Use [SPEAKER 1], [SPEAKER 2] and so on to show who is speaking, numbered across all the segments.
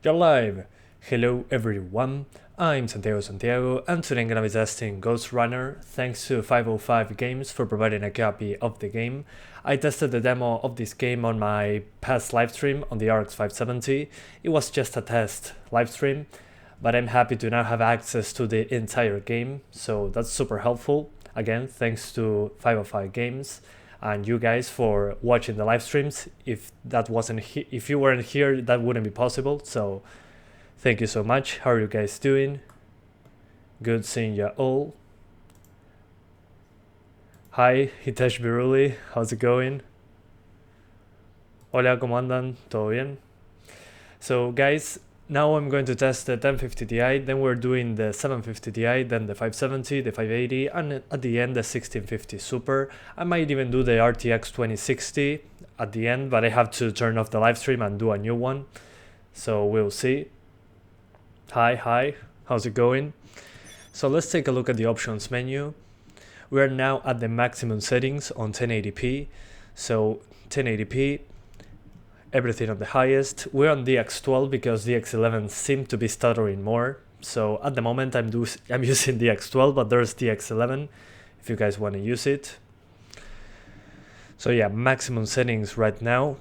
[SPEAKER 1] You're live! Hello everyone, I'm Santiago, and today I'm gonna be testing GhostRunner. Thanks to 505 Games for providing a copy of the game. I tested the demo of this game on my past livestream on the RX 570. It was just a test livestream, but I'm happy to now have access to the entire game, so that's super helpful. Again, thanks to 505 Games and you guys for watching the live streams. If you weren't here, that wouldn't be possible, so thank you so much. How are you guys doing? Good seeing you all. Hi, Hitesh Biruli, how's it going? Hola, ¿cómo andan? ¿Todo bien? So guys, now I'm going to test the 1050 Ti, then we're doing the 750 Ti, then the 570, the 580, and at the end the 1650 Super. I might even do the RTX 2060 at the end, but I have to turn off the live stream and do a new one. So we'll see. Hi, how's it going? So let's take a look at the options menu. We are now at the maximum settings on 1080p. So 1080p, everything on the highest. We're on DX12 because DX11 seem to be stuttering more. So at the moment I'm using DX12, but there's DX11 if you guys want to use it. So yeah, maximum settings right now.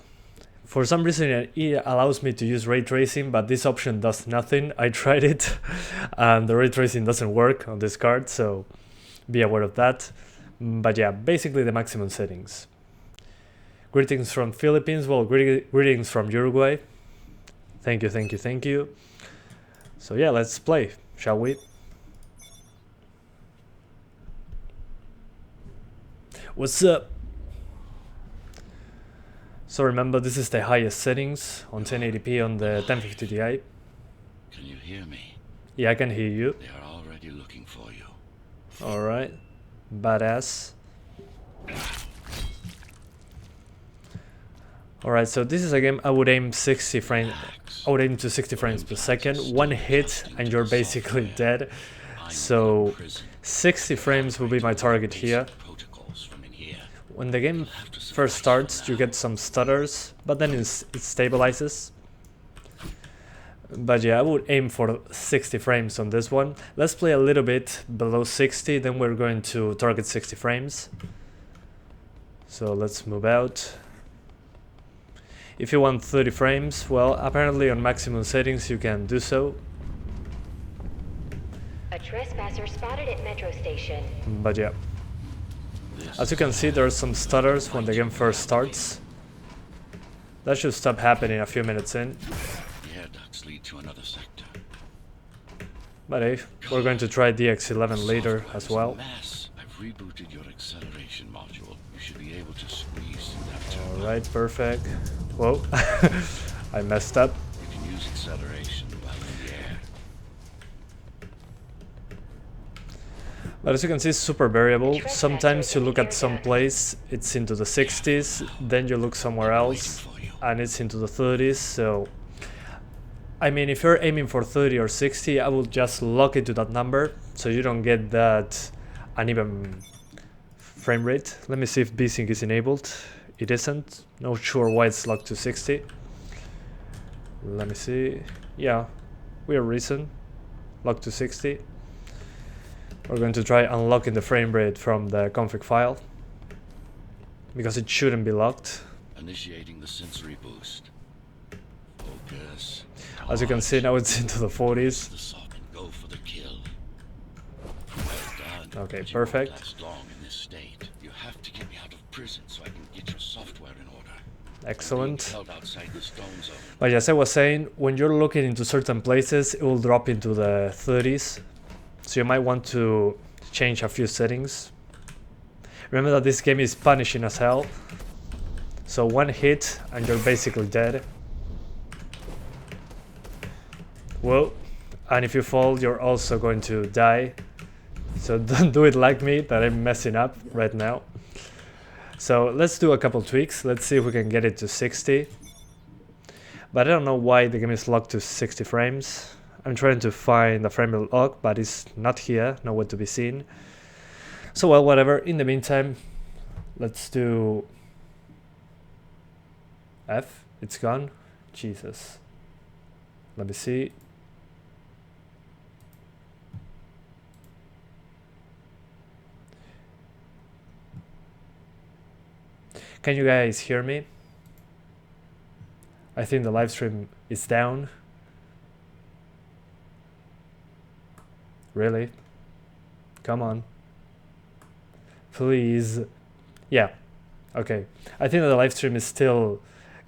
[SPEAKER 1] For some reason it allows me to use ray tracing, but this option does nothing. I tried it and the ray tracing doesn't work on this card, so be aware of that. But yeah, basically the maximum settings. Greetings from Philippines, well, greetings from Uruguay. Thank you. So yeah, let's play, shall we? What's up? So remember, this is the highest settings on 1080p on the 1050 Ti.
[SPEAKER 2] Can you hear me?
[SPEAKER 1] Yeah, I can hear you.
[SPEAKER 2] They are already looking for you.
[SPEAKER 1] Alright, badass. Alright, so this is a game I would aim 60 frames. I would aim to 60 frames per second. One hit and you're basically dead. So 60 frames will be my target here. When the game first starts, you get some stutters, but then it stabilizes. But yeah, I would aim for 60 frames on this one. Let's play a little bit below 60, then we're going to target 60 frames. So let's move out. If you want 30 frames, well, apparently on maximum settings you can do so.
[SPEAKER 3] A trespasser spotted at metro station.
[SPEAKER 1] But yeah. As you can see, there are some stutters when the game first starts. That should stop happening a few minutes in.
[SPEAKER 2] The air ducts lead to another sector.
[SPEAKER 1] But hey, we're going to try DX11 later as well.
[SPEAKER 2] I've rebooted your acceleration module. You should be able to squeeze through that turbine.
[SPEAKER 1] Alright, perfect. Whoa, I messed up.
[SPEAKER 2] You can use acceleration while in the air.
[SPEAKER 1] But as you can see, it's super variable. Sometimes you look at some place, it's into the 60s, then you look somewhere else, and it's into the 30s, so... I mean, if you're aiming for 30 or 60, I will just lock it to that number, so you don't get that uneven frame rate. Let me see if VSync is enabled. It isn't. Not sure why it's locked to 60. Let me see. Yeah, we are Ryzen. Locked to 60. We're going to try unlocking the frame rate from the config file, because it shouldn't be locked.
[SPEAKER 2] Initiating the sensory boost. Focus.
[SPEAKER 1] As you can see, now it's into the 40s.
[SPEAKER 2] The soft and go for the kill. Well done.
[SPEAKER 1] Okay,
[SPEAKER 2] But you
[SPEAKER 1] perfect.
[SPEAKER 2] won't last long in this state. You have to get me out of prison so I can get your software in order.
[SPEAKER 1] Excellent.
[SPEAKER 2] Held outside the stone zone.
[SPEAKER 1] But as I was saying, when you're looking into certain places, it will drop into the 30s. So you might want to change a few settings. Remember that this game is punishing as hell. So one hit and you're basically dead. Whoa. And if you fall, you're also going to die. So don't do it like me, that I'm messing up right now. So let's do a couple tweaks. Let's see if we can get it to 60. But I don't know why the game is locked to 60 frames. I'm trying to find the frame rate lock, but it's not here, nowhere to be seen. So well, whatever. In the meantime, let's do F. It's gone. Jesus. Let me see. Can you guys hear me? I think the live stream is down. Really? Come on. Please. Yeah. Okay. I think that the live stream is still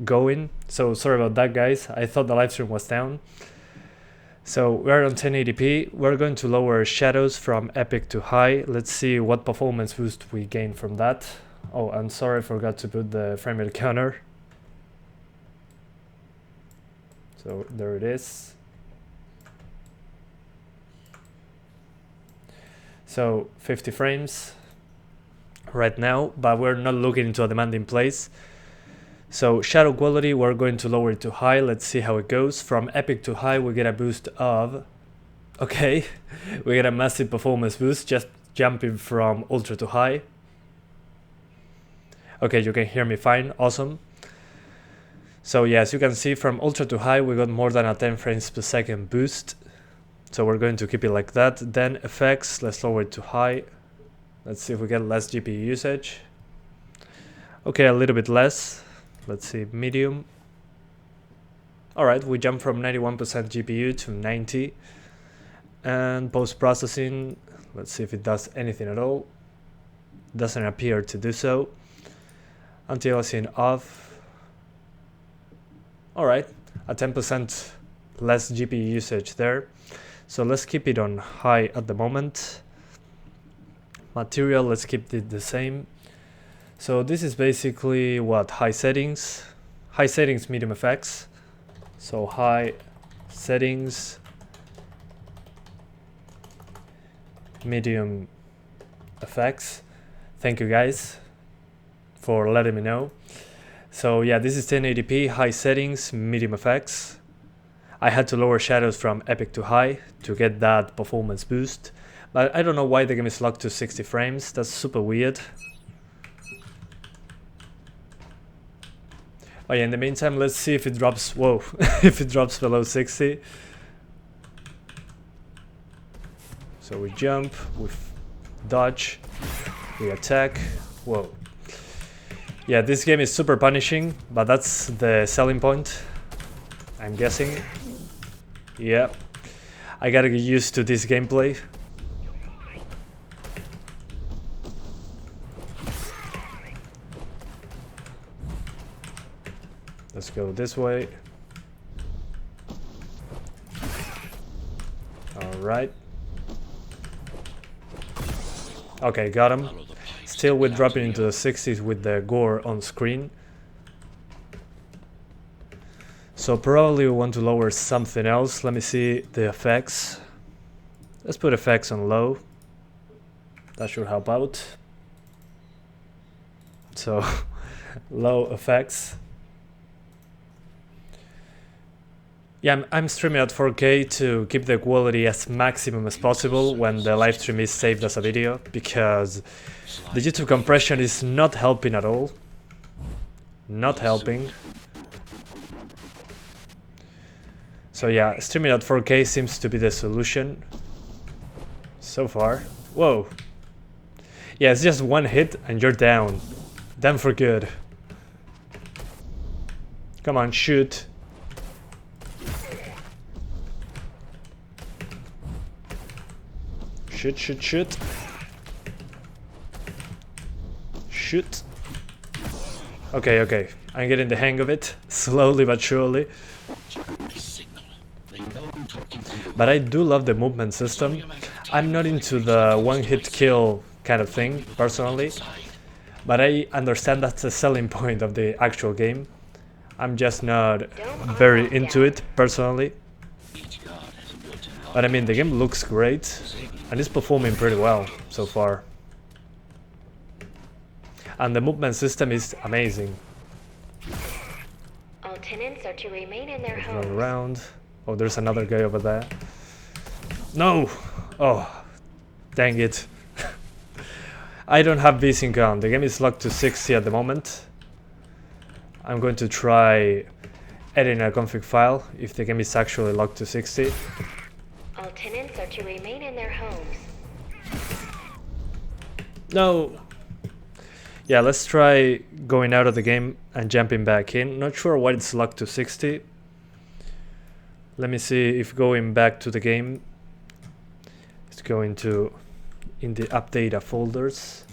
[SPEAKER 1] going. So sorry about that, guys. I thought the live stream was down. So we're on 1080p. We're going to lower shadows from epic to high. Let's see what performance boost we gain from that. Oh, I'm sorry, I forgot to put the frame rate counter. So there it is. So 50 frames right now, but we're not looking into a demanding place. So shadow quality, we're going to lower it to high. Let's see how it goes. From epic to high, we get a boost of, okay, we get a massive performance boost just jumping from ultra to high. Okay, you can hear me fine, awesome. So yeah, as you can see, from ultra to high, we got more than a 10 frames per second boost. So we're going to keep it like that. Then effects, let's lower it to high. Let's see if we get less GPU usage. Okay, a little bit less. Let's see, medium. All right, we jump from 91% GPU to 90. And post-processing, let's see if it does anything at all. Doesn't appear to do so. Anti-aliasing off. All right, a 10% less GPU usage there. So let's keep it on high at the moment. Material, let's keep it the same. So this is basically what, high settings, medium effects. So high settings, medium effects. Thank you guys for letting me know. So yeah, this is 1080p, high settings, medium effects. I had to lower shadows from epic to high to get that performance boost. But I don't know why the game is locked to 60 frames. That's super weird. Oh yeah, in the meantime, let's see if it drops, whoa, if it drops below 60. So we jump, we dodge, we attack, whoa. Yeah, this game is super punishing, but that's the selling point, I'm guessing. Yeah, I gotta get used to this gameplay. Let's go this way. Alright. Okay, got him. Still we're dropping into the 60s with the gore on screen. So probably we want to lower something else. Let me see the effects. Let's put effects on low. That should help out. So low effects. Yeah, I'm streaming at 4K to keep the quality as maximum as possible when the live stream is saved as a video, because the YouTube compression is not helping at all. Not helping. So yeah, streaming at 4K seems to be the solution so far. Whoa. Yeah, it's just one hit and you're down. Down for good. Come on, shoot. Shoot, shoot, shoot. Shoot. Okay, okay. I'm getting the hang of it. Slowly but surely. But I do love the movement system. I'm not into the one-hit kill kind of thing, personally. But I understand that's a selling point of the actual game. I'm just not very into it, personally. But I mean, the game looks great. And it's performing pretty well so far. And the movement system is amazing.
[SPEAKER 3] All tenants are to remain in their
[SPEAKER 1] Let's
[SPEAKER 3] homes.
[SPEAKER 1] run around. Oh, there's another guy over there. No! Oh, dang it. I don't have VSync on. The game is locked to 60 at the moment. I'm going to try editing a config file if the game is actually locked to 60.
[SPEAKER 3] All tenants are to remain in their homes.
[SPEAKER 1] No! Yeah, let's try going out of the game and jumping back in. Not sure why it's locked to 60. Let me see if going back to the game, it's going to in the app data folders.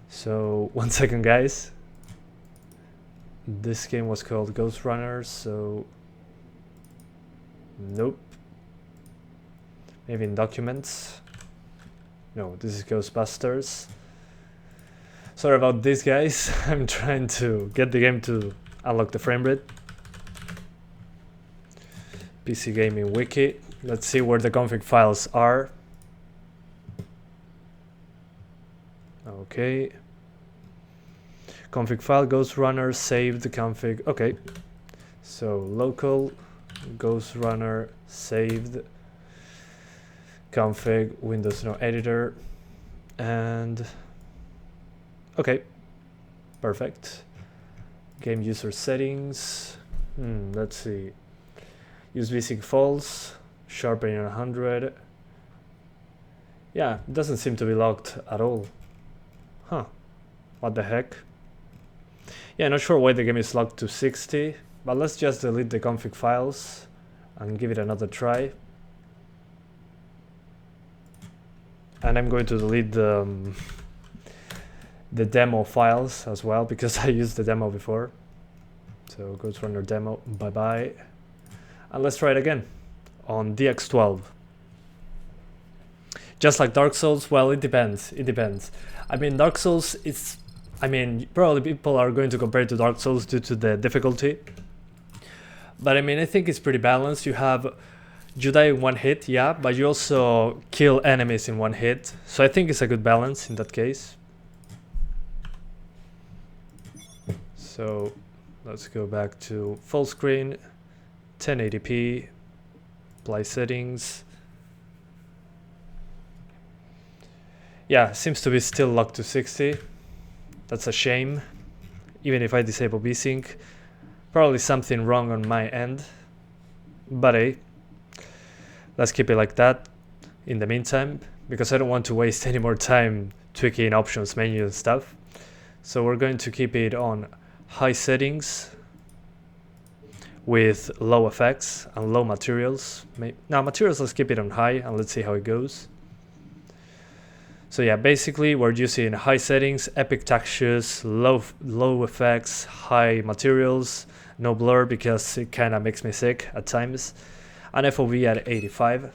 [SPEAKER 1] So 1 second, guys. This game was called GhostRunner, so nope. Maybe in documents. No, this is Ghostbusters. Sorry about this, guys. I'm trying to get the game to unlock the frame rate. PC Gaming Wiki. Let's see where the config files are. Okay. Config file, GhostRunner, saved config. Okay. So local, GhostRunner, saved config, Windows no editor, and okay, perfect. Game user settings. Let's see. Use basic false, sharpening 100. Yeah, it doesn't seem to be locked at all. Huh, what the heck? Yeah, not sure why the game is locked to 60, but let's just delete the config files and give it another try. And I'm going to delete the demo files as well, because I used the demo before. So GhostRunner demo, bye bye. And let's try it again on DX12. Just like Dark Souls, well, it depends. It depends. I mean, Dark Souls is, I mean, probably people are going to compare it to Dark Souls due to the difficulty. But I mean, I think it's pretty balanced. You die in one hit, yeah, but you also kill enemies in one hit. So I think it's a good balance in that case. So let's go back to full screen, 1080p, apply settings. Yeah, seems to be still locked to 60. That's a shame. Even if I disable VSync, probably something wrong on my end. But hey, let's keep it like that in the meantime, because I don't want to waste any more time tweaking options menu and stuff. So we're going to keep it on high settings with low effects and low materials. Now materials, let's keep it on high and let's see how it goes. So yeah, basically we're using high settings, epic textures, low effects, high materials, no blur because it kind of makes me sick at times, and FOV at 85.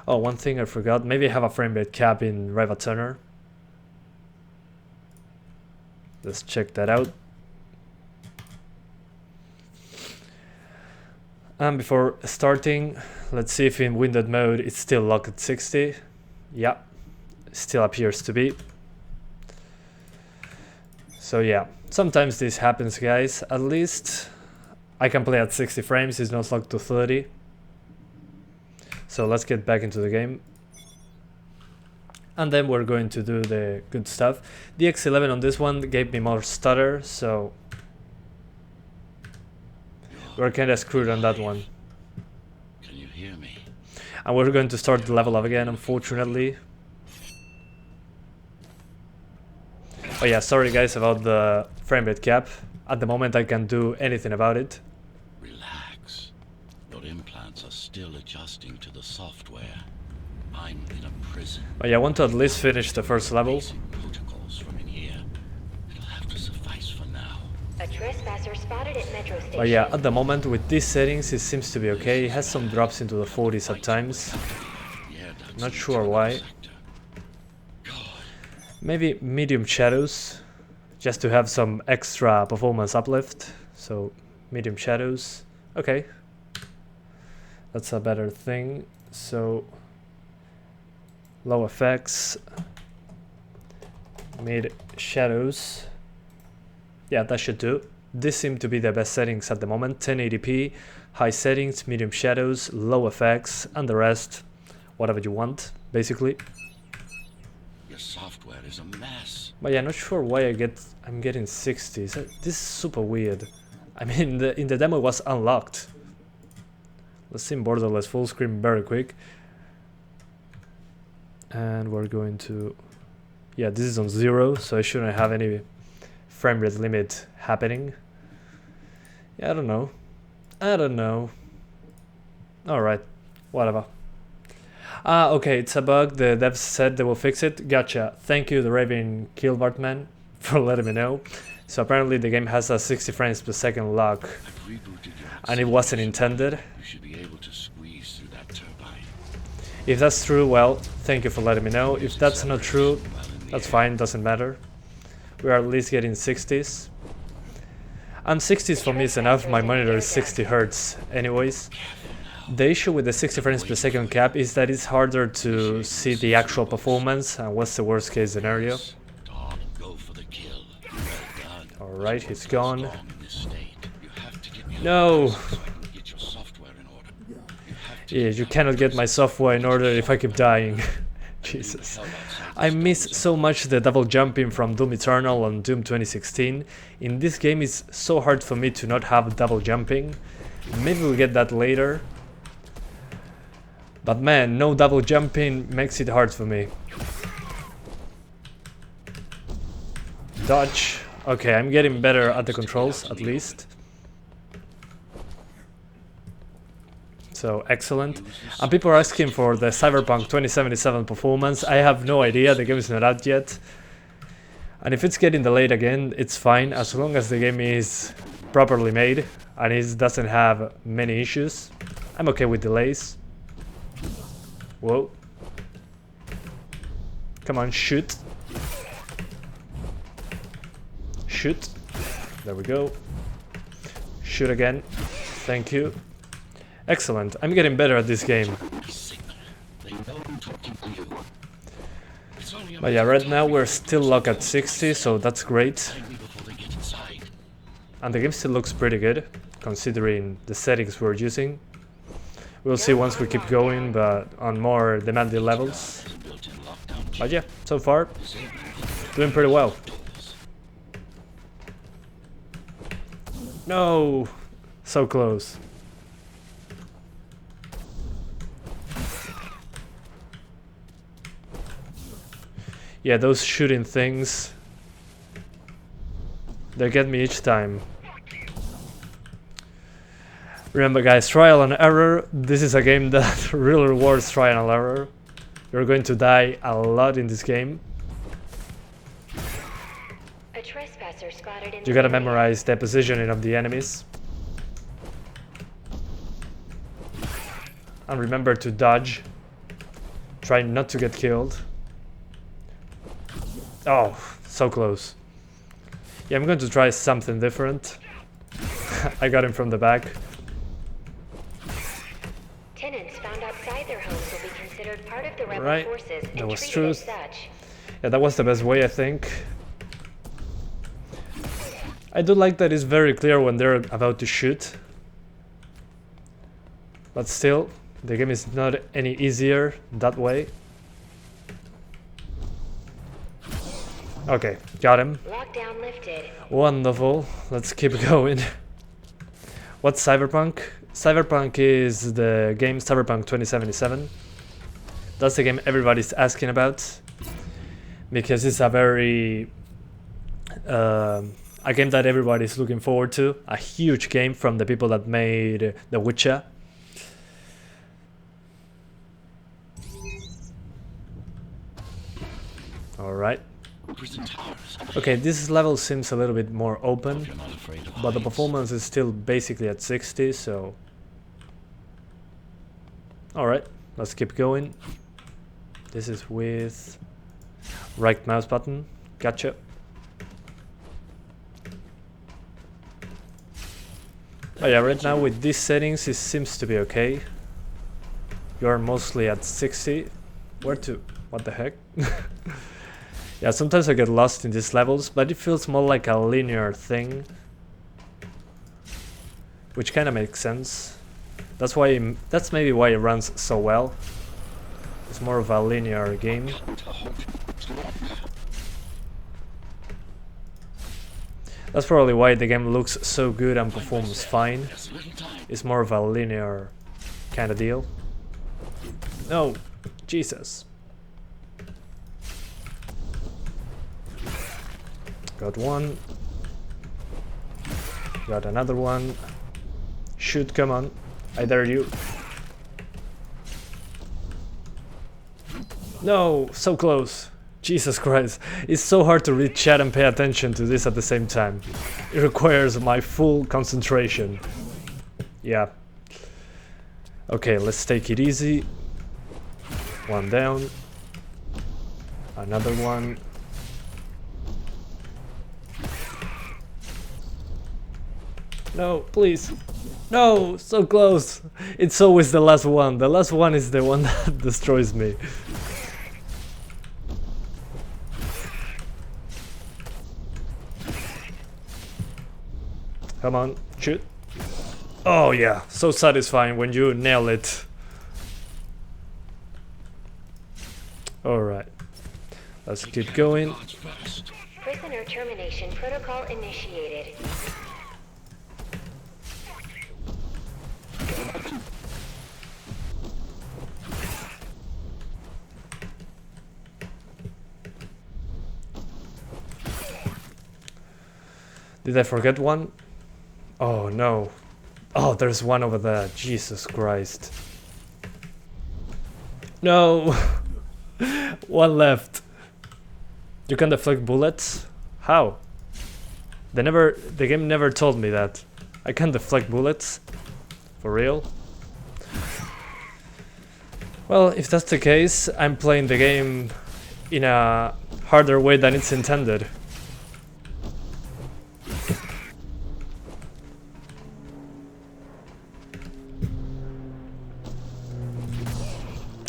[SPEAKER 1] Oh, one thing I forgot, maybe I have a frame rate cap in RivaTuner. Let's check that out. And before starting, let's see if in windowed mode it's still locked at 60. Yeah, still appears to be. So yeah, sometimes this happens, guys. At least I can play at 60 frames, it's not locked to 30. So let's get back into the game. And then we're going to do the good stuff. The X11 on this one gave me more stutter, so we're kind of screwed on that one.
[SPEAKER 2] Can you hear me?
[SPEAKER 1] And we're going to start the level up again, unfortunately. Oh yeah, sorry guys about the frame rate cap. At the moment I can't do anything about it.
[SPEAKER 2] Relax. Your implants are still adjusting to the software. I'm in a prison.
[SPEAKER 1] Oh yeah, I want to at least finish the first level.
[SPEAKER 2] Basic protocols from in here. It'll have to suffice for now.
[SPEAKER 3] A trespasser spotted at Metro Station.
[SPEAKER 1] But yeah, at the moment with these settings it seems to be okay. It has some drops into the 40s at times. Not sure why. Maybe medium shadows, just to have some extra performance uplift. So medium shadows, okay. That's a better thing. So low effects, mid shadows. Yeah, that should do. This seems to be the best settings at the moment. 1080p, high settings, medium shadows, low effects, and the rest, whatever you want, basically.
[SPEAKER 2] The software is a mess.
[SPEAKER 1] But yeah, not sure why I'm getting 60s. This is super weird. I mean, in the demo it was unlocked. Let's see borderless full screen very quick. And we're going to... Yeah, this is on 0, so I shouldn't have any frame rate limit happening. Yeah, I don't know. Alright, whatever. Ah, okay, it's a bug. The devs said they will fix it. Gotcha. Thank you, the Raven Kilbart man, for letting me know. So apparently the game has a 60 frames per second lock, and it wasn't intended.
[SPEAKER 2] You should be able to squeeze through that turbine.
[SPEAKER 1] If that's true, well, thank you for letting me know. If that's not true, that's fine, doesn't matter. We are at least getting 60s. And 60s for me is enough. My monitor is 60 Hz anyways. The issue with the 60 frames per second cap is that it's harder to see the actual performance and what's the worst case scenario. Alright, he's gone. No! Yeah, you cannot get my software in order if I keep dying. Jesus. I miss so much the double jumping from Doom Eternal and Doom 2016. In this game it's so hard for me to not have double jumping. Maybe we'll get that later. But man, no double jumping makes it hard for me. Dodge. Okay, I'm getting better at the controls, at least. So, excellent. And people are asking for the Cyberpunk 2077 performance. I have no idea, the game is not out yet. And if it's getting delayed again, it's fine, as long as the game is properly made and it doesn't have many issues. I'm okay with delays. Whoa. Come on, shoot. Shoot. There we go. Shoot again. Thank you. Excellent. I'm getting better at this game. But yeah, right now we're still locked at 60, so that's great. And the game still looks pretty good, considering the settings we're using. We'll see once we keep going, but on more demanding levels. But yeah, so far, doing pretty well. No! So close. Yeah, those shooting things, they get me each time. Remember guys, trial and error. This is a game that really rewards trial and error. You're going to die a lot in this game.
[SPEAKER 3] A trespasser spotted in
[SPEAKER 1] You gotta memorize the positioning of the enemies. And remember to dodge. Try not to get killed. Oh, so close. Yeah, I'm going to try something different. I got him from the back.
[SPEAKER 3] Tenants found outside their homes will be considered part of the rebel
[SPEAKER 1] Right,
[SPEAKER 3] forces
[SPEAKER 1] that
[SPEAKER 3] and
[SPEAKER 1] was
[SPEAKER 3] treated
[SPEAKER 1] true.
[SPEAKER 3] as such.
[SPEAKER 1] Yeah, that was the best way, I think. I do like that it's very clear when they're about to shoot. But still, the game is not any easier that way. Okay, got him.
[SPEAKER 3] Lockdown lifted.
[SPEAKER 1] Wonderful. Let's keep going. What's Cyberpunk? Cyberpunk is the game Cyberpunk 2077. That's the game everybody's asking about. Because it's a very... a game that everybody's looking forward to. A huge game from the people that made The Witcher. Alright. Okay, this level seems a little bit more open, but the performance is still basically at 60, so... Alright, let's keep going. This is with right mouse button. Gotcha. Oh yeah, right now with these settings it seems to be okay. You're mostly at 60. Where to? What the heck? Yeah, sometimes I get lost in these levels, but it feels more like a linear thing. Which kind of makes sense. That's maybe why it runs so well. It's more of a linear game. That's probably why the game looks so good and performs fine. It's more of a linear kind of deal. No, Jesus. Got one. Got another one. Shoot, come on. I dare you. No, so close. Jesus Christ. It's so hard to read chat and pay attention to this at the same time. It requires my full concentration. Yeah. Okay, let's take it easy. One down. Another one. No, please. No, so close. It's always the last one. The last one is the one that destroys me. Come on, shoot. Oh yeah, so satisfying when you nail it. Alright, let's keep going.
[SPEAKER 3] Prisoner termination protocol initiated.
[SPEAKER 1] Did I forget one? Oh no. Oh, there's one over there. Jesus Christ. No. One left. You can deflect bullets? How? The game never told me that. I can deflect bullets? For real? Well, if that's the case, I'm playing the game in a harder way than it's intended.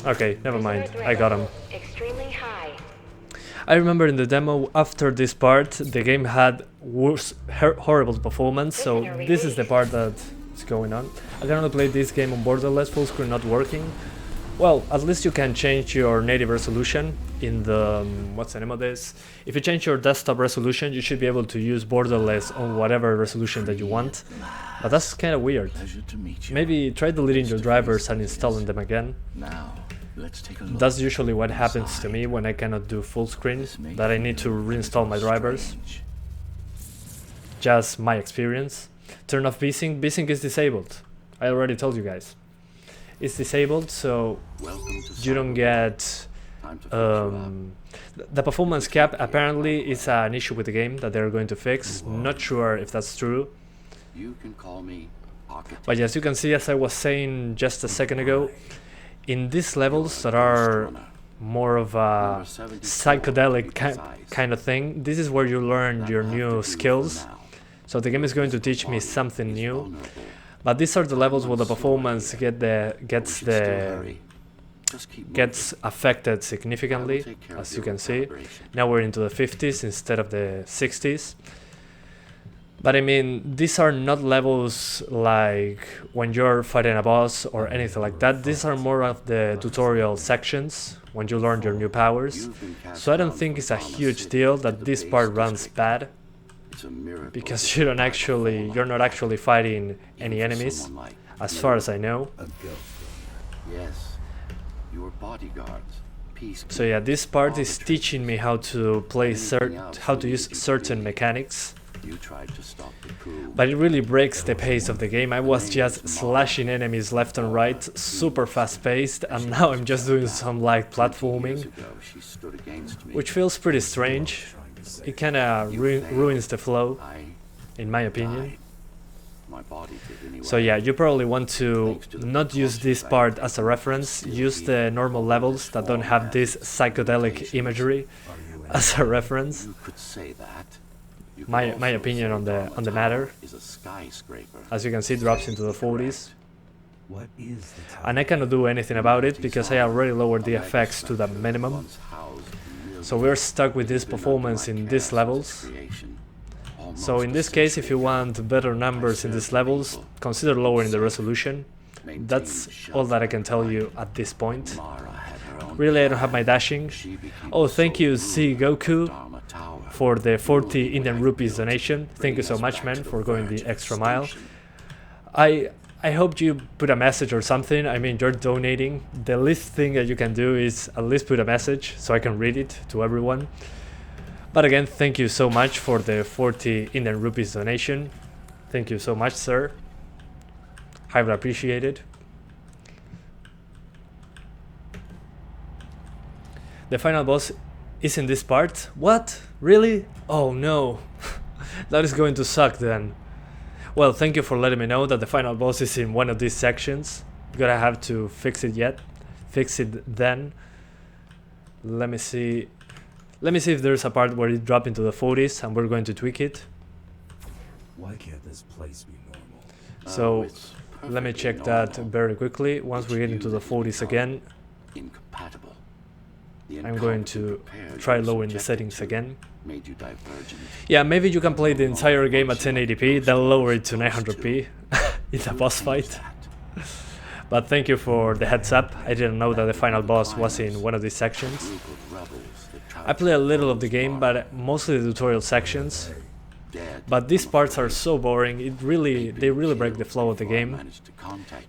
[SPEAKER 1] Okay, never mind. I got him.
[SPEAKER 3] Extremely high.
[SPEAKER 1] I remember in the demo, after this part, the game had worse, horrible performance, so this is the part that's going on. I can only play this game on borderless, full screen not working. Well, at least you can change your native resolution in the... what's the name of this? If you change your desktop resolution, you should be able to use borderless on whatever resolution that you want. But that's kind of weird. Maybe try deleting your drivers and installing them again. That's usually what happens to me when I cannot do full screen, that I need to reinstall my drivers. Just my experience. Turn off VSync. VSync is disabled. I already told you guys. It's disabled, so you don't get... the performance cap apparently is an issue with the game that they're going to fix. Not sure if that's true. But yes, you can see, as I was saying just a second ago, in these levels that are more of a psychedelic kind of thing, this is where you learn your new skills. So the game is going to teach me something new. But these are the levels where the performance gets affected significantly, as you can see. Now we're into the 50s instead of the 60s. But I mean, these are not levels like when you're fighting a boss or anything like that. These are more of the tutorial sections when you learn your new powers. So I don't think it's a huge deal that this part runs bad, because you're not actually fighting any enemies, as far as I know. So yeah, this part is teaching me how to use certain mechanics. But it really breaks the pace of the game. I was just slashing enemies left and right, super fast paced, and now I'm just doing some light platforming, which feels pretty strange. It kinda ruins the flow, in my opinion. So yeah, you probably want to not use this part as a reference. Use the normal levels that don't have this psychedelic imagery as a reference. My opinion on the matter. As you can see, it drops into the 40s. And I cannot do anything about it because I already lowered the effects to the minimum. So we're stuck with this performance in these levels. So in this case, if you want better numbers in these levels, consider lowering the resolution. That's all that I can tell you at this point. Really, I don't have my dashing. Oh, thank you, C Goku, for the 40 Indian rupees donation. Thank you so much, man, for going the extra mile. I hope you put a message or something. I mean, you're donating. The least thing that you can do is at least put a message so I can read it to everyone. But again, thank you so much for the 40 Indian rupees donation. Thank you so much, sir. Highly appreciated. The final boss is in this part. What? Really? Oh no. That is going to suck then. Well, thank you for letting me know that the final boss is in one of these sections. Gonna have to fix it yet. Fix it then. Let me see. Let me see if there's a part where it drops into the 40s and we're going to tweak it.
[SPEAKER 4] Why can't this place be normal?
[SPEAKER 1] So let me check that very quickly. Once we get into the 40s again,
[SPEAKER 2] Incompatible.
[SPEAKER 1] I'm going to try lowering the settings again. Yeah, maybe you can play the entire game at 1080p, then lower it to 900p in a boss fight. But thank you for the heads up. I didn't know that the final boss was in one of these sections. I play a little of the game, but mostly the tutorial sections. But these parts are so boring, they really break the flow of the game.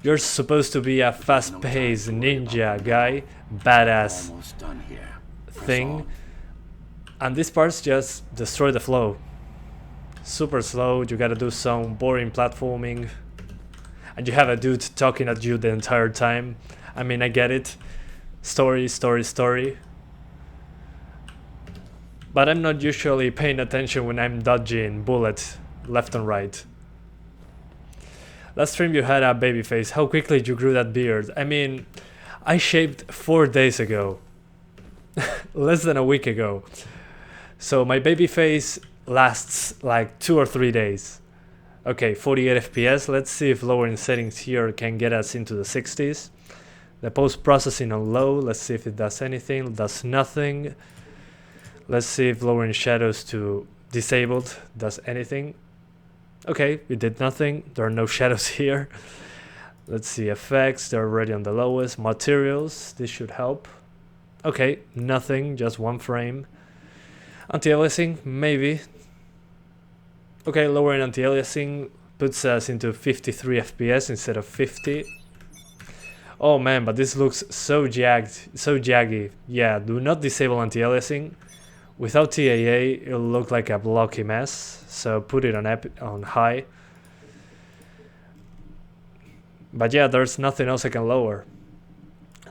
[SPEAKER 1] You're supposed to be a fast-paced ninja guy, badass thing, and these parts just destroy the flow. Super slow, you gotta do some boring platforming, and you have a dude talking at you the entire time. I mean, I get it. Story. But I'm not usually paying attention when I'm dodging bullets left and right. Last stream you had a baby face. How quickly you grew that beard? I mean, I shaved 4 days ago. Less than a week ago. So my baby face lasts like 2 or 3 days. Okay, 48 FPS. Let's see if lowering settings here can get us into the 60s. The post-processing on low. Let's see if it does anything. It does nothing. Let's see if lowering shadows to disabled does anything. Okay, it did nothing. There are no shadows here. Let's see effects. They're already on the lowest. Materials. This should help. Okay, nothing. Just 1 frame. Anti-aliasing, maybe. Okay, lowering anti-aliasing puts us into 53 FPS instead of 50. Oh man, but this looks so jagged, so jaggy. Yeah, do not disable anti-aliasing. Without TAA, it'll look like a blocky mess, so put it on high. But yeah, there's nothing else I can lower.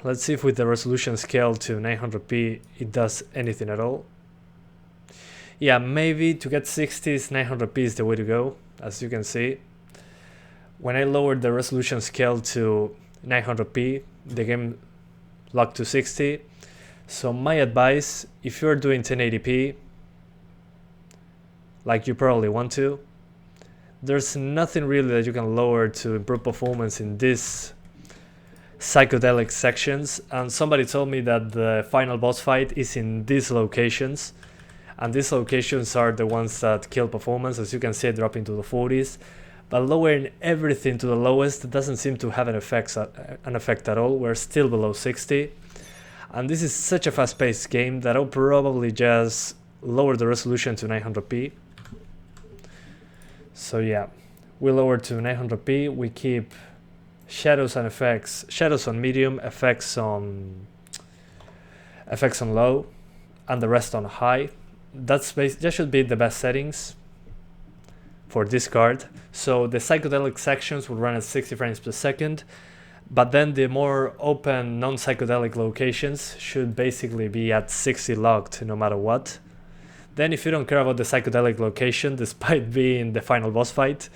[SPEAKER 1] Let's see if with the resolution scale to 900p it does anything at all. Yeah, maybe to get 60s, 900p is the way to go, as you can see. When I lowered the resolution scale to 900p, the game locked to 60. So my advice, if you're doing 1080p, like you probably want to, there's nothing really that you can lower to improve performance in these psychedelic sections. And somebody told me that the final boss fight is in these locations, and these locations are the ones that kill performance. As you can see, drop into the 40s. But lowering everything to the lowest doesn't seem to have an effect at all. We're still below 60. And this is such a fast-paced game that I'll probably just lower the resolution to 900p. So yeah, we lower to 900p. We keep shadows and effects, shadows on medium, effects on low, and the rest on high. That should be the best settings for this card. So the psychedelic sections will run at 60 frames per second. But then the more open non-psychedelic locations should basically be at 60 locked no matter what. Then if you don't care about the psychedelic location, despite being the final boss fight,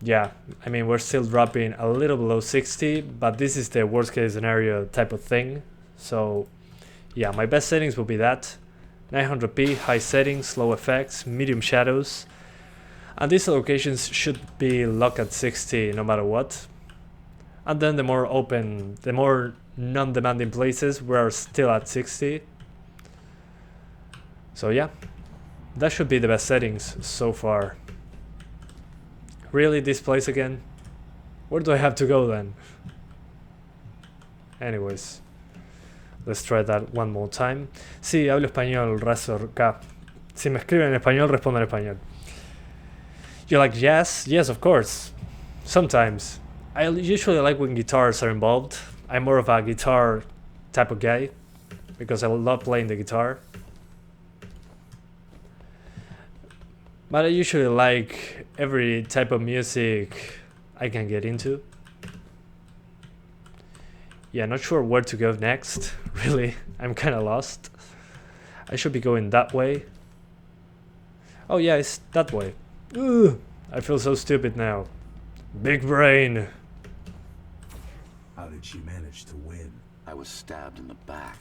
[SPEAKER 1] yeah, I mean, we're still dropping a little below 60, but this is the worst case scenario type of thing. So yeah, my best settings will be that. 900p, high settings, low effects, medium shadows. And these locations should be locked at 60 no matter what. And then the more open, the more non-demanding places, we're still at 60. So yeah, that should be the best settings so far. Really, this place again? Where do I have to go then? Anyways, let's try that one more time. Sí, hablo español, Razor K. Si me escriben en español, respondo en español. You're like, yes, of course. Sometimes. I usually like when guitars are involved. I'm more of a guitar type of guy because I love playing the guitar. But I usually like every type of music I can get into. Yeah, not sure where to go next, really. I'm kind of lost. I should be going that way. Oh yeah, it's that way. Ugh, I feel so stupid now. Big brain.
[SPEAKER 4] How did she manage to win?
[SPEAKER 2] I was stabbed in the back.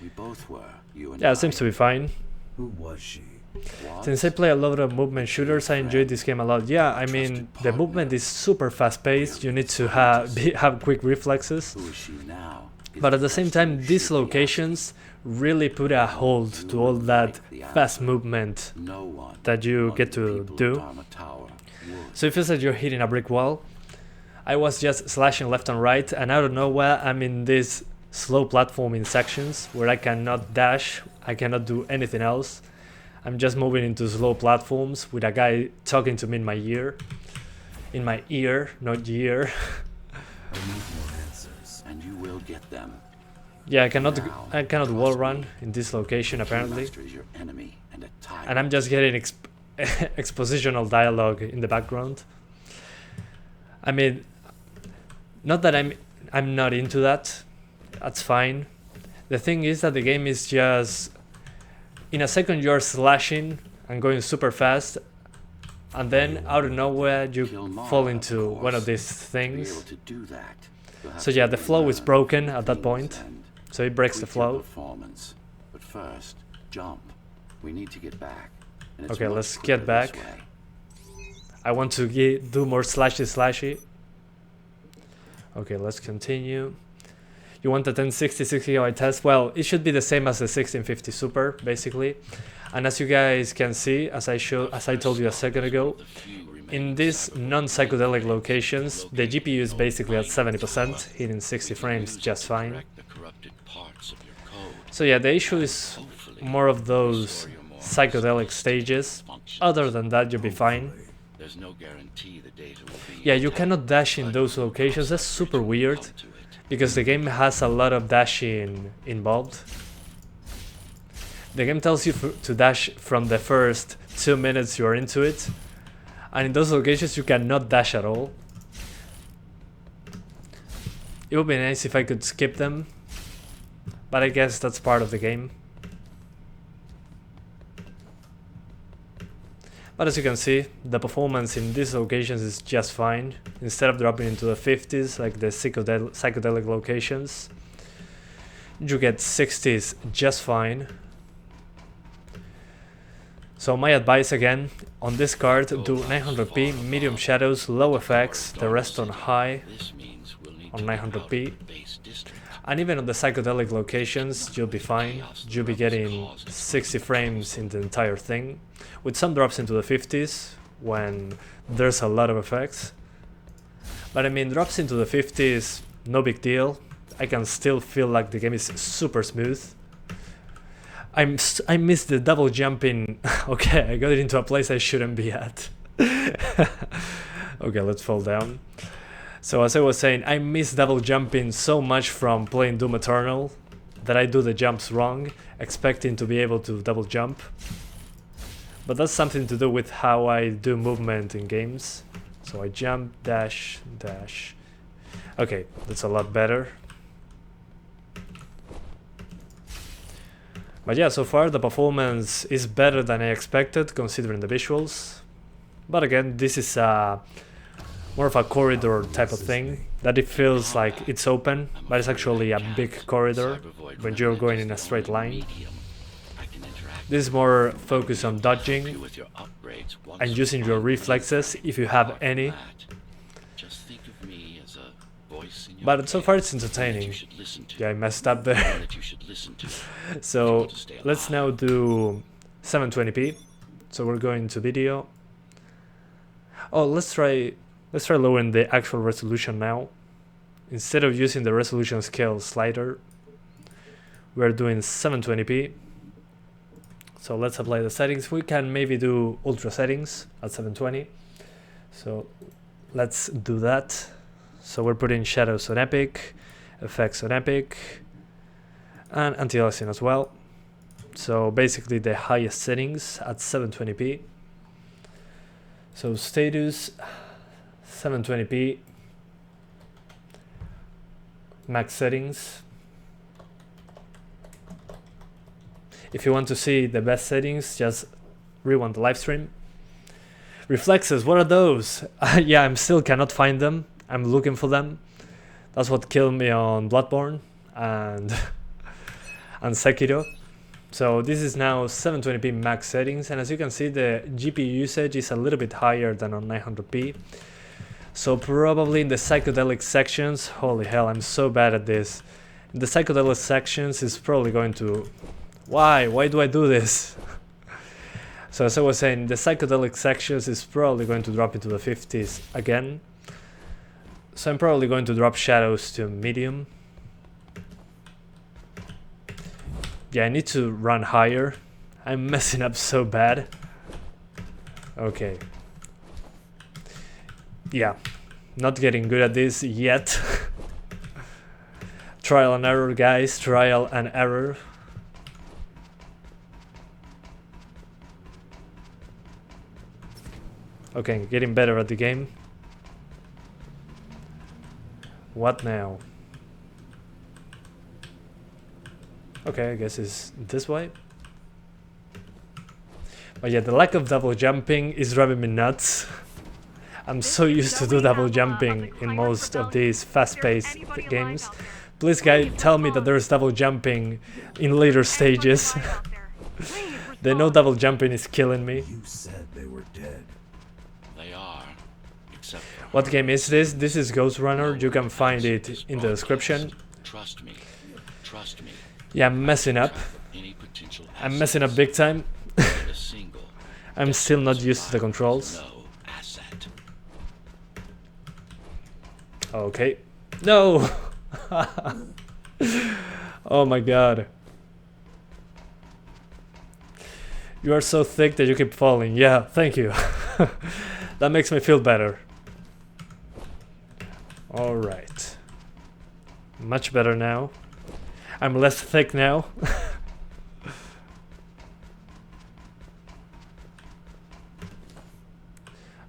[SPEAKER 2] We both were, you and
[SPEAKER 1] Yeah,
[SPEAKER 2] I.
[SPEAKER 1] it seems to be fine.
[SPEAKER 4] Who was she?
[SPEAKER 2] What?
[SPEAKER 1] Since I play a lot of movement shooters, I enjoyed this game a lot. Yeah, I mean, the movement is super fast-paced. You need to have quick reflexes.
[SPEAKER 2] Who is she now?
[SPEAKER 1] But at the same time, these locations really put a hold to all that fast movement
[SPEAKER 2] No one
[SPEAKER 1] that you
[SPEAKER 2] among
[SPEAKER 1] get
[SPEAKER 2] the
[SPEAKER 1] to
[SPEAKER 2] people of
[SPEAKER 1] do.
[SPEAKER 2] Dharma Tower would.
[SPEAKER 1] So it feels like you're hitting a brick wall. I was just slashing left and right, and out of nowhere, I'm in these slow platforming sections where I cannot dash, I cannot do anything else. I'm just moving into slow platforms with a guy talking to me in my ear. In my ear, not ear.
[SPEAKER 4] I need more answers.
[SPEAKER 2] And you will get them.
[SPEAKER 1] Yeah, I cannot wall run in this location apparently.
[SPEAKER 2] Master is your enemy and a tyrant.
[SPEAKER 1] And I'm just getting expositional dialogue in the background. I mean, not that I'm not into that. That's fine. The thing is that the game is just, in a second you're slashing and going super fast, and then out of nowhere you
[SPEAKER 2] Kill Mara,
[SPEAKER 1] fall
[SPEAKER 2] of
[SPEAKER 1] into one of
[SPEAKER 2] course.
[SPEAKER 1] these
[SPEAKER 2] To be
[SPEAKER 1] things.
[SPEAKER 2] able to do that, you'll have
[SPEAKER 1] So
[SPEAKER 2] to
[SPEAKER 1] yeah, the flow is
[SPEAKER 2] relearn
[SPEAKER 1] broken at that
[SPEAKER 2] things
[SPEAKER 1] point.
[SPEAKER 2] and
[SPEAKER 1] So it breaks the
[SPEAKER 2] tweak your
[SPEAKER 1] flow.
[SPEAKER 2] performance. But first, jump. We need to get back. And it's
[SPEAKER 1] Okay,
[SPEAKER 2] much
[SPEAKER 1] let's
[SPEAKER 2] quicker
[SPEAKER 1] get back.
[SPEAKER 2] this way.
[SPEAKER 1] I want to do more slashy. Okay, let's continue. You want the 1060 6GB test? Well, it should be the same as the 1650 Super, basically. And as you guys can see, as I told you a second ago, in these non-psychedelic locations, the GPU is basically at 70%, hitting 60 frames just fine.
[SPEAKER 2] Correct the corrupted parts of your code.
[SPEAKER 1] So yeah, the issue is more of those psychedelic stages. Other than that, you'll be fine.
[SPEAKER 2] There's no guarantee the data will be
[SPEAKER 1] Yeah, you
[SPEAKER 2] intact,
[SPEAKER 1] cannot dash in those locations. That's super weird,
[SPEAKER 2] come to it.
[SPEAKER 1] because the game has a lot of dashing involved. The game tells you to dash from the first 2 minutes you're into it, and in those locations you cannot dash at all. It would be nice if I could skip them, but I guess that's part of the game. But as you can see, the performance in these locations is just fine. Instead of dropping into the 50s like the psychedelic locations, you get 60s just fine. So my advice again, on this card, do 900p, medium shadows, low effects, the rest on high,
[SPEAKER 2] This means we'll need
[SPEAKER 1] on
[SPEAKER 2] to get
[SPEAKER 1] 900p.
[SPEAKER 2] out of the base district.
[SPEAKER 1] And even on the psychedelic locations, you'll be fine. You'll be getting 60 frames in the entire thing, with some drops into the 50s when there's a lot of effects. But I mean, drops into the 50s, no big deal. I can still feel like the game is super smooth. I missed the double jumping. Okay, I got it into a place I shouldn't be at. Okay, let's fall down. So as I was saying, I miss double jumping so much from playing Doom Eternal that I do the jumps wrong, expecting to be able to double jump. But that's something to do with how I do movement in games. So I jump, dash, dash. Okay, that's a lot better. But yeah, so far the performance is better than I expected considering the visuals. But again, this is more of a corridor type of thing, that it feels like it's open, but it's actually a big corridor when you're going in a straight line. This is more focused on dodging and using your reflexes if you have any. But so far it's entertaining. Yeah, I messed up there. So let's now do 720p. So we're going to video. Oh, let's try lowering the actual resolution now. instead of using the resolution scale slider, we're doing 720p. So let's apply the settings. We can maybe do ultra settings at 720. So let's do that. So we're putting shadows on epic, effects on epic, and anti-aliasing as well. So basically the highest settings at 720p. So status 720p, max settings. If you want to see the best settings, just rewind the live stream. Reflexes, what are those? Yeah, I still cannot find them. I'm looking for them. That's what killed me on Bloodborne and Sekiro. So this is now 720p max settings, and as you can see, the GPU usage is a little bit higher than on 900p. So probably in the psychedelic sections, holy hell, I'm so bad at this. In the psychedelic sections is probably going to... Why do I do this? So as I was saying, the psychedelic sections is probably going to drop into the 50s again. So I'm probably going to drop shadows to medium. Yeah, I need to run higher. I'm messing up so bad. Okay. Yeah, not getting good at this yet. Trial and error, guys, trial and error. Okay, getting better at the game. What now? Okay, I guess it's this way. But yeah, the lack of double jumping is driving me nuts. I'm so used to do double jumping in most of these fast-paced games. Please guys, tell me that there's double jumping in later stages. The no double jumping is killing me.
[SPEAKER 4] You said they were dead.
[SPEAKER 2] They are, except for
[SPEAKER 1] What game is this? This is GhostRunner. You can find it in the description.
[SPEAKER 2] Trust me. Trust me.
[SPEAKER 1] Yeah, I'm messing up.
[SPEAKER 2] Any potential
[SPEAKER 1] I'm messing up big time.
[SPEAKER 2] a single
[SPEAKER 1] I'm still not used to the controls.
[SPEAKER 2] no asset.
[SPEAKER 1] Okay. No! Oh my god. You are so thick that you keep falling. Yeah, thank you. That makes me feel better. Alright. Much better now. I'm less thick now.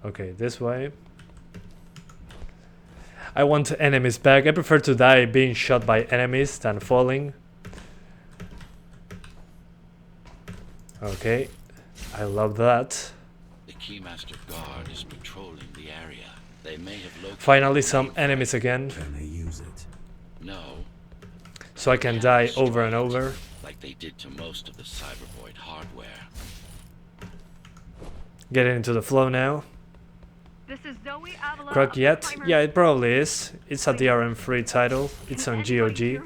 [SPEAKER 1] Okay, this way. I want enemies back. I prefer to die being shot by enemies than falling. Okay, I love that.
[SPEAKER 2] The Keymaster Guard is patrolling the area. They may have located
[SPEAKER 1] Finally some enemies again,
[SPEAKER 4] Can they use it?
[SPEAKER 2] No,
[SPEAKER 1] so I can die over and over.
[SPEAKER 2] like they did to most of the Cybervoid hardware.
[SPEAKER 1] Getting into the flow now.
[SPEAKER 5] This is Zoe Avila.
[SPEAKER 1] Crack yet? Yeah, it probably is. It's a DRM-free title. It's on GOG.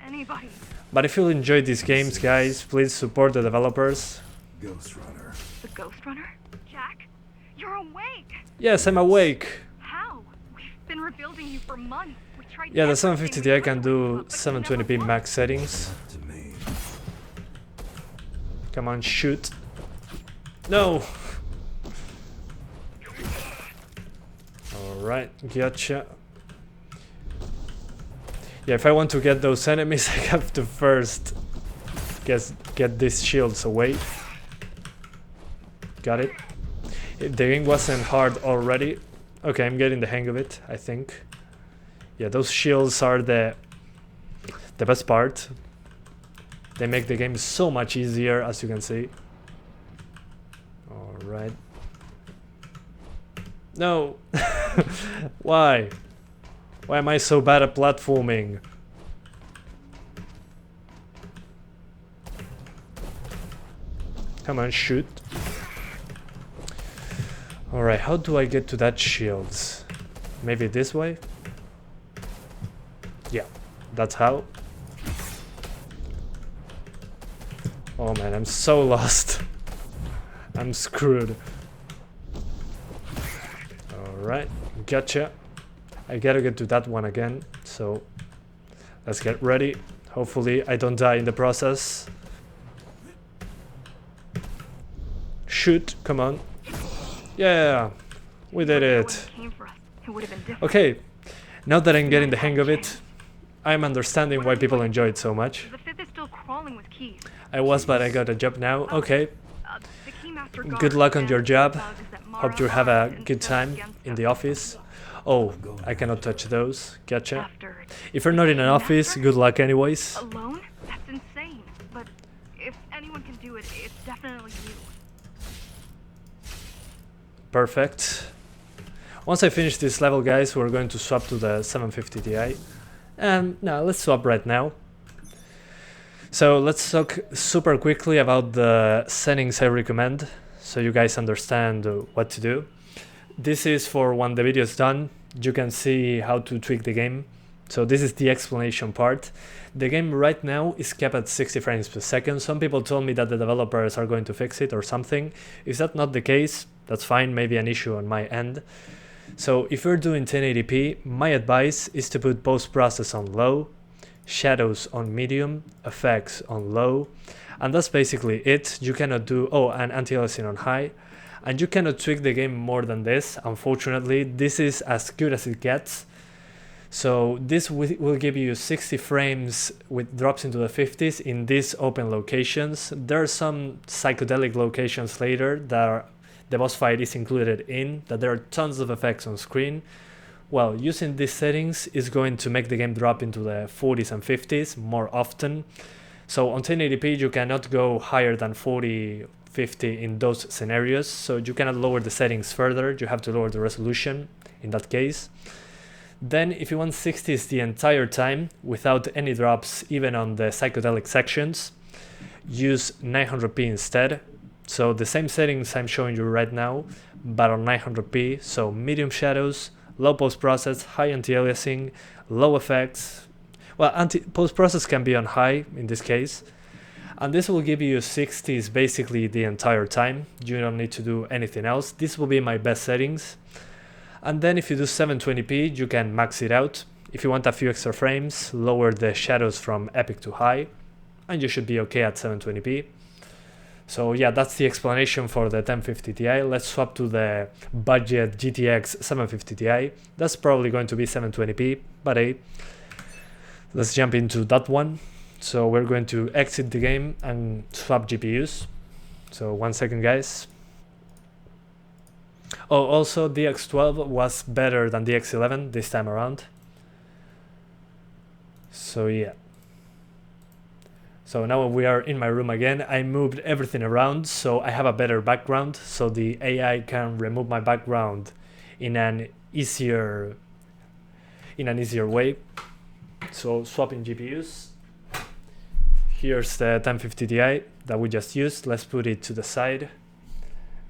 [SPEAKER 5] Anybody?
[SPEAKER 1] But if you enjoy these games, guys, please support the developers.
[SPEAKER 4] GhostRunner.
[SPEAKER 5] The GhostRunner? Jack, you're awake.
[SPEAKER 1] Yes, I'm awake.
[SPEAKER 5] How? We've been rebuilding you for months. We tried
[SPEAKER 1] Yeah, the
[SPEAKER 5] everything
[SPEAKER 1] 750
[SPEAKER 5] we
[SPEAKER 1] Ti can
[SPEAKER 5] could,
[SPEAKER 1] do
[SPEAKER 5] but it never
[SPEAKER 1] 720p
[SPEAKER 5] worked.
[SPEAKER 1] max settings.
[SPEAKER 4] To me.
[SPEAKER 1] Come on, shoot. No! Alright, gotcha. Yeah, if I want to get those enemies, I have to first get these shields away. Got it. If the game wasn't hard already. Okay, I'm getting the hang of it, I think. Yeah, those shields are the best part. They make the game so much easier, as you can see. Alright. No! Why? Why am I so bad at platforming? Come on, shoot. Alright, how do I get to that shields? Maybe this way? Yeah, that's how. Oh man, I'm so lost. I'm screwed. Alright, gotcha. I gotta get to that one again. So let's get ready. Hopefully I don't die in the process. Shoot, come on. Yeah, we did it. Okay, now that I'm getting the hang of it, I'm understanding why people enjoy it so much.
[SPEAKER 5] The fifth is still crawling with keys.
[SPEAKER 1] I was, but I got a job now. Okay,
[SPEAKER 5] The keymaster
[SPEAKER 1] good luck on
[SPEAKER 5] guard
[SPEAKER 1] your job.
[SPEAKER 5] bugs that
[SPEAKER 1] Hope you
[SPEAKER 5] Mara
[SPEAKER 1] have a
[SPEAKER 5] hides
[SPEAKER 1] good
[SPEAKER 5] and
[SPEAKER 1] time
[SPEAKER 5] against
[SPEAKER 1] in
[SPEAKER 5] us.
[SPEAKER 1] the office. Oh, I cannot touch those. Gotcha.
[SPEAKER 5] After
[SPEAKER 1] If you're not in an office, good luck anyways.
[SPEAKER 5] alone? That's insane. But if anyone can do it, it's definitely you.
[SPEAKER 1] Perfect. Once I finish this level, guys, we're going to swap to the 750 Ti. And now let's swap right now. So let's talk super quickly about the settings I recommend, so you guys understand what to do. This is for when the video is done, you can see how to tweak the game. So this is the explanation part. The game right now is kept at 60 frames per second. Some people told me that the developers are going to fix it or something. If that's not the case, that's fine, maybe an issue on my end. So if you're doing 1080p, my advice is to put post-process on low, shadows on medium, effects on low, and that's basically it. You cannot do, and anti-aliasing on high, and you cannot tweak the game more than this. Unfortunately, this is as good as it gets. So this will give you 60 frames with drops into the 50s in these open locations. There are some psychedelic locations later that the boss fight is included in, that there are tons of effects on screen. Well, using these settings is going to make the game drop into the 40s and 50s more often. So on 1080p you cannot go higher than 40, 50 in those scenarios, so you cannot lower the settings further, you have to lower the resolution in that case. Then if you want 60s the entire time without any drops even on the psychedelic sections, use 900p instead. So the same settings I'm showing you right now, but on 900p, so medium shadows, low post-process, high anti-aliasing, low effects. Well, post-process can be on high in this case. And this will give you 60s basically the entire time. You don't need to do anything else. This will be my best settings. And then if you do 720p, you can max it out. If you want a few extra frames, lower the shadows from epic to high, and you should be okay at 720p. So yeah, that's the explanation for the 1050 Ti. Let's swap to the budget GTX 750 Ti. That's probably going to be 720p, but hey, let's jump into that one. So we're going to exit the game and swap GPUs. So 1 second, guys. Oh, also DX12 was better than DX11 this time around. So yeah. So now we are in my room again. I moved everything around so I have a better background, so the AI can remove my background in an easier way. So swapping GPUs. Here's the 1050 Ti that we just used. Let's put it to the side.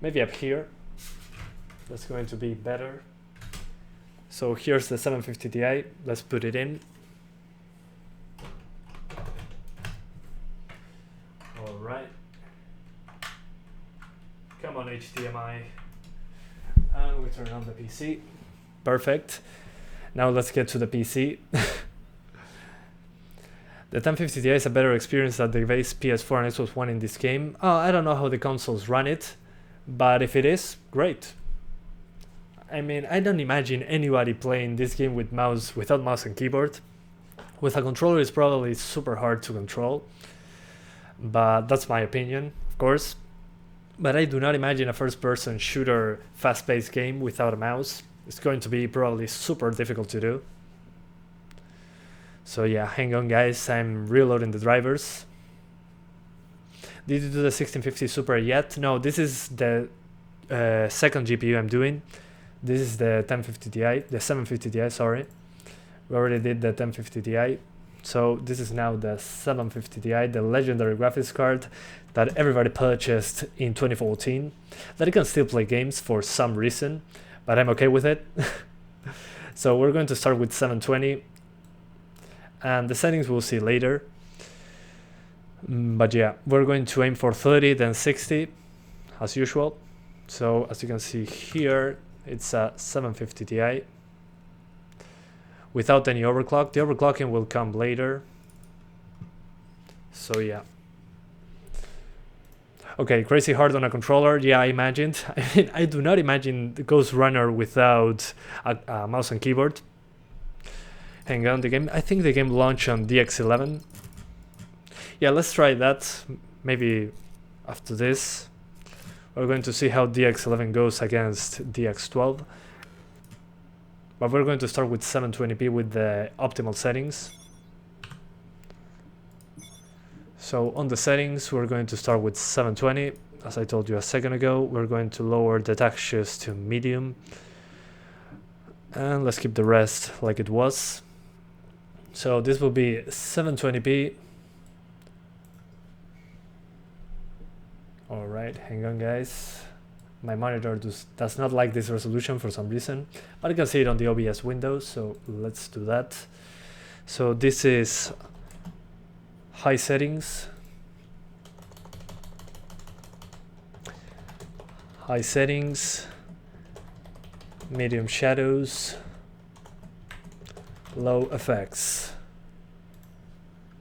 [SPEAKER 1] Maybe up here. That's going to be better. So here's the 750 Ti. Let's put it in. Alright. Come on, HDMI. And we turn on the PC. Perfect. Now let's get to the PC. The 1050 Ti is a better experience than the base PS4 and Xbox One in this game. I don't know how the consoles run it, but if it is, great. I mean, I don't imagine anybody playing this game with without mouse and keyboard. With a controller, it's probably super hard to control, but that's my opinion, of course. But I do not imagine a first-person shooter, fast-paced game without a mouse. It's going to be probably super difficult to do. So yeah, hang on guys, I'm reloading the drivers. Did you do the 1650 Super yet? No, this is the second GPU I'm doing. This is the 1050 Ti, the 750 Ti, sorry. We already did the 1050 Ti. So this is now the 750 Ti, the legendary graphics card that everybody purchased in 2014. That it can still play games for some reason, but I'm okay with it. So we're going to start with 720. And the settings we'll see later. But yeah, we're going to aim for 30, then 60, as usual. So as you can see here, it's a 750 Ti. without any overclock. The overclocking will come later. So yeah. Okay, crazy hard on a controller. Yeah, I imagined. I mean, I do not imagine the GhostRunner without a mouse and keyboard. Hang on, the game. I think the game launched on DX11. Yeah, let's try that. Maybe after this. We're going to see how DX11 goes against DX12. But we're going to start with 720p with the optimal settings. So on the settings, we're going to start with 720. As I told you a second ago, we're going to lower the textures to medium. And let's keep the rest like it was. So this will be 720p. Alright, hang on guys. My monitor does not like this resolution for some reason, but I can see it on the OBS window, so let's do that. So this is high settings. High settings, medium shadows, low effects.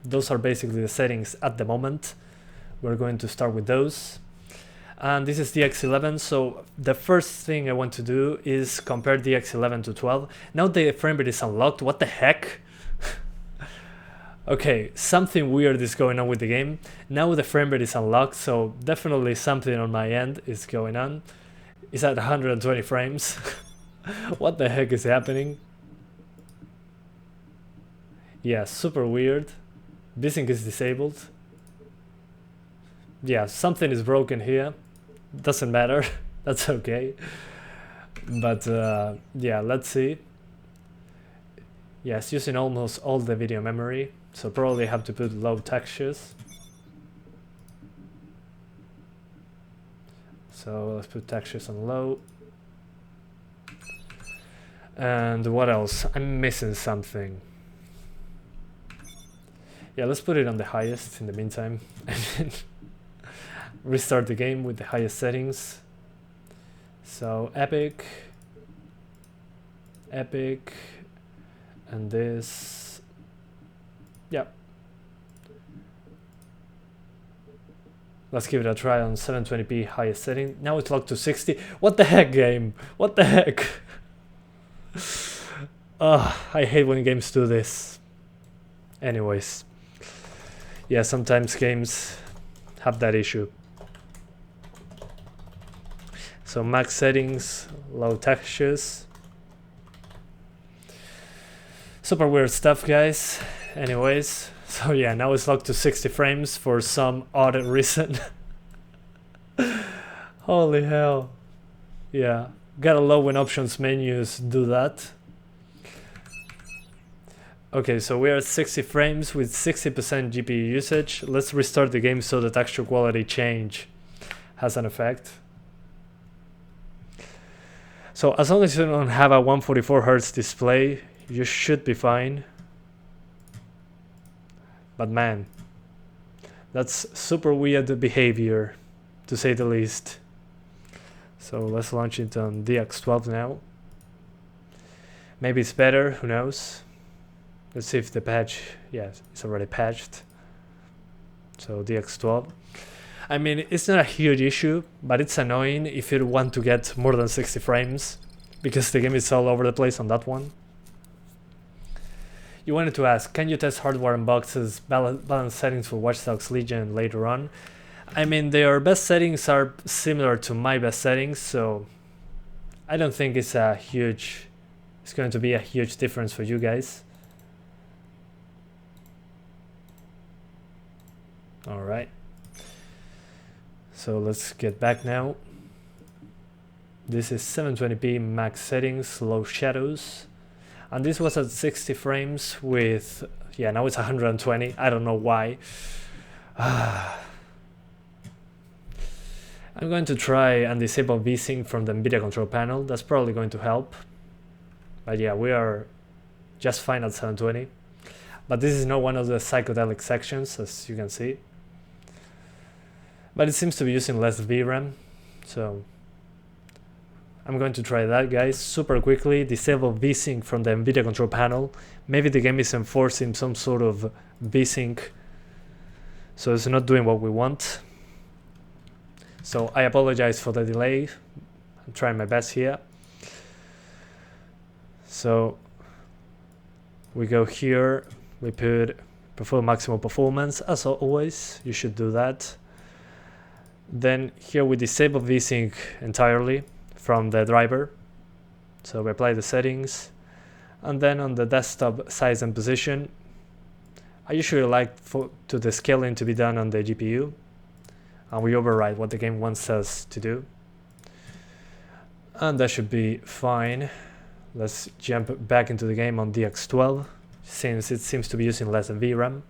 [SPEAKER 1] Those are basically the settings at the moment. We're going to start with those. And this is DX11, so the first thing I want to do is compare DX11 to 12. Now the frame rate is unlocked, what the heck? Okay, something weird is going on with the game. Now the frame rate is unlocked, so definitely something on my end is going on. It's at 120 frames. What the heck is happening? Yeah, super weird. VSync is disabled. Yeah, something is broken here. Doesn't matter. That's okay. But yeah, let's see. Yeah, it's using almost all the video memory, so probably have to put low textures. So let's put textures on low. And what else? I'm missing something. Yeah, let's put it on the highest in the meantime. Restart the game with the highest settings. So epic, and this, yeah. Let's give it a try on 720p highest setting. Now it's locked to 60. What the heck, game? What the heck? I hate when games do this. Anyways, yeah, sometimes games have that issue. So max settings, low textures. Super weird stuff, guys. Anyways, so yeah, now it's locked to 60 frames for some odd reason. Holy hell. Yeah, gotta love when options menus do that. Okay, so we are at 60 frames with 60% GPU usage. Let's restart the game so the texture quality change has an effect. So as long as you don't have a 144 Hz display, you should be fine. But man, that's super weird behavior, to say the least. So let's launch it on DX12 now. Maybe it's better, who knows? Let's see if the patch, yeah, it's already patched. So DX12. I mean, it's not a huge issue, but it's annoying if you want to get more than 60 frames, because the game is all over the place on that one. You wanted to ask, can you test hardware and boxes balance settings for Watch Dogs Legion later on? I mean, their best settings are similar to my best settings, so I don't think it's going to be a huge difference for you guys. All right. So let's get back now. This is 720p max settings, low shadows. And this was at 60 frames with, yeah, now it's 120. I don't know why. I'm going to try and disable VSync from the NVIDIA control panel. That's probably going to help. But yeah, we are just fine at 720. But this is not one of the psychedelic sections, as you can see. But it seems to be using less VRAM, so I'm going to try that, guys, super quickly. Disable VSync from the NVIDIA control panel. Maybe the game is enforcing some sort of VSync, so it's not doing what we want. So I apologize for the delay. I'm trying my best here. So we go here, we put prefer maximum performance, as always. You should do that. Then here we disable VSync entirely from the driver. So we apply the settings, and then on the desktop size and position, I usually like to the scaling to be done on the GPU, and we override what the game wants us to do, and that should be fine. Let's jump back into the game on DX12, since it seems to be using less than VRAM.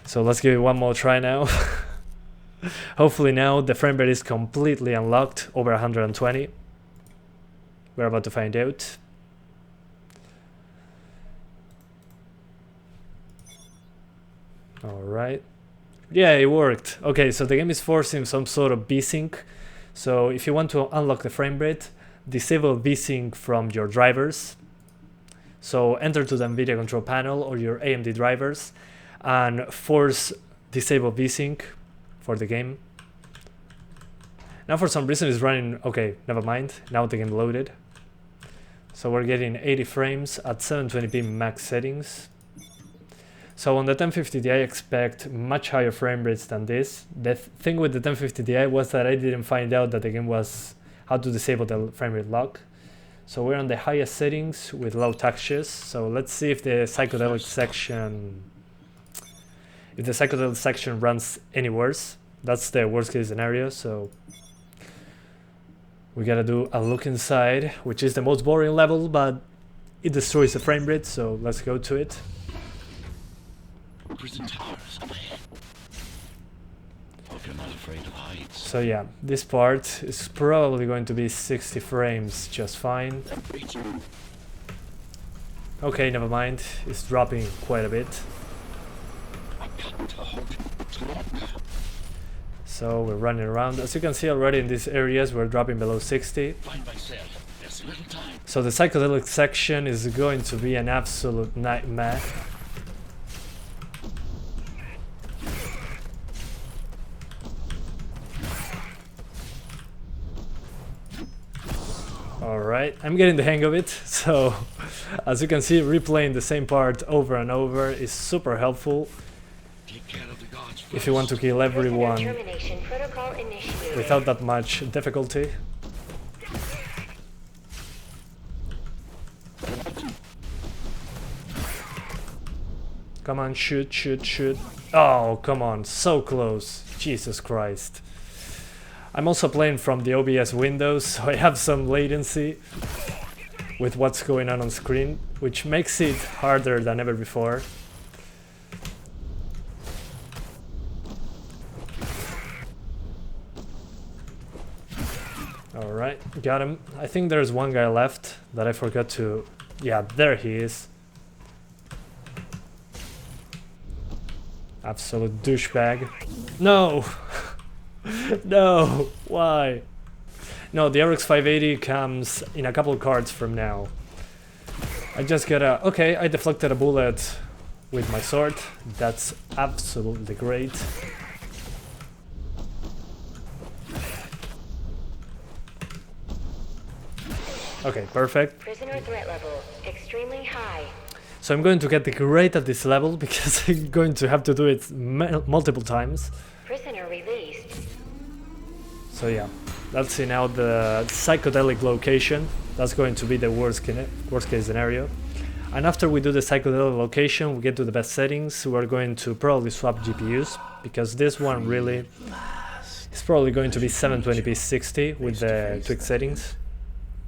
[SPEAKER 1] So let's give it one more try now. Hopefully now the frame rate is completely unlocked over 120. We're about to find out. Alright. Yeah, it worked. Okay, so the game is forcing some sort of VSync. So if you want to unlock the frame rate, disable VSync from your drivers. So enter to the NVIDIA control panel or your AMD drivers and force disable VSync for the game. Now for some reason it's running, okay, never mind. Now the game loaded. So we're getting 80 frames at 720p max settings. So on the 1050 Ti I expect much higher frame rates than this. The thing with the 1050 Ti was that I didn't find out that the game was how to disable the frame rate lock. So we're on the highest settings with low textures. So let's see if the psychedelic section runs any worse. That's the worst case scenario. So we gotta do a look inside, which is the most boring level, but it destroys the frame rate. So let's go to it.
[SPEAKER 2] Prison towers up ahead. Hope you're not afraid of heights.
[SPEAKER 1] So yeah, this part is probably going to be 60 frames just fine. Okay, never mind. It's dropping quite a bit. So we're running around. As you can see already in these areas, we're dropping below 60. So the psychedelic section is going to be an absolute nightmare. Alright, I'm getting the hang of it, so as you can see, replaying the same part over and over is super helpful if you want to kill everyone without that much difficulty. Come on, shoot, shoot, shoot. Oh, come on, so close. Jesus Christ. I'm also playing from the OBS window, so I have some latency with what's going on screen, which makes it harder than ever before. Alright, got him. I think there's one guy left that I forgot to... Yeah, there he is. Absolute douchebag. No! No, why? No, the RX 580 comes in a couple of cards from now. I just gotta... Okay, I deflected a bullet with my sword. That's absolutely great. Okay, perfect.
[SPEAKER 3] Prisoner threat level extremely high.
[SPEAKER 1] So I'm going to get the great at this level because I'm going to have to do it multiple times.
[SPEAKER 3] Prisoner released.
[SPEAKER 1] So yeah, let's see now the psychedelic location. That's going to be the worst case scenario. And after we do the psychedelic location, we get to the best settings. We're going to probably swap GPUs because this one really is probably going to be 720p 60 with the tweaked settings.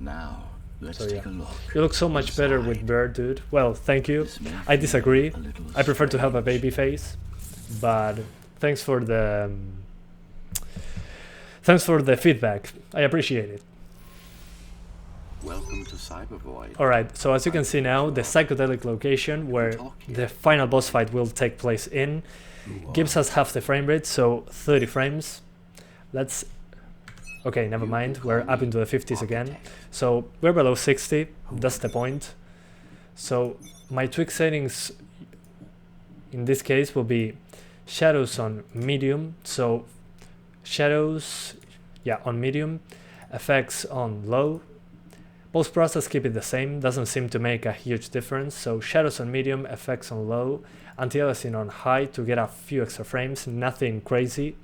[SPEAKER 4] Now, let's
[SPEAKER 1] So yeah,
[SPEAKER 4] take a look.
[SPEAKER 1] you look so much better with Bird, dude. Well, thank you. I disagree. I prefer to have a baby face, but thanks for the feedback. I appreciate it.
[SPEAKER 2] Welcome to Cybervoid.
[SPEAKER 1] Alright, so as you can see now, the psychedelic location where the final boss fight will take place in gives us half the frame rate, so 30 frames. Let's... Okay, never mind, we're up into the 50s again. So we're below 60, that's the point. So my tweak settings in this case will be shadows on medium, so shadows, yeah, on medium, effects on low. Post-process keep it the same, doesn't seem to make a huge difference, so shadows on medium, effects on low, anti-aliasing on high to get a few extra frames, nothing crazy.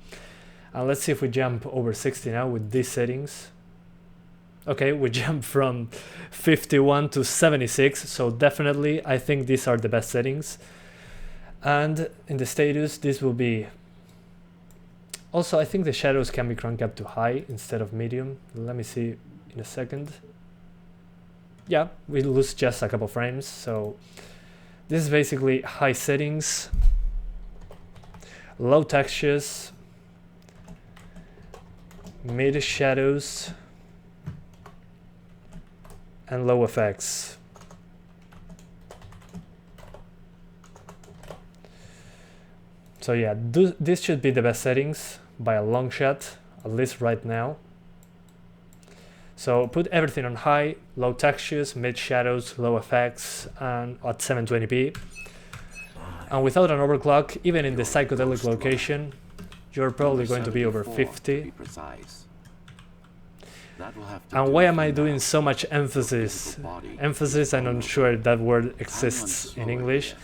[SPEAKER 1] And let's see if we jump over 60 now with these settings. Okay, we jump from 51 to 76, so definitely I think these are the best settings. And in the status, this will be... Also, I think the shadows can be cranked up to high instead of medium. Let me see in a second. Yeah, we lose just a couple frames, so this is basically high settings, low textures, mid shadows, and low effects. So yeah, this should be the best settings by a long shot, at least right now. So put everything on high, low textures, mid shadows, low effects, and at 720p. And without an overclock, even in the psychedelic location, you're probably going to be over 50. And why am I doing so much emphasis? Emphasis, I'm not sure if that word exists in English,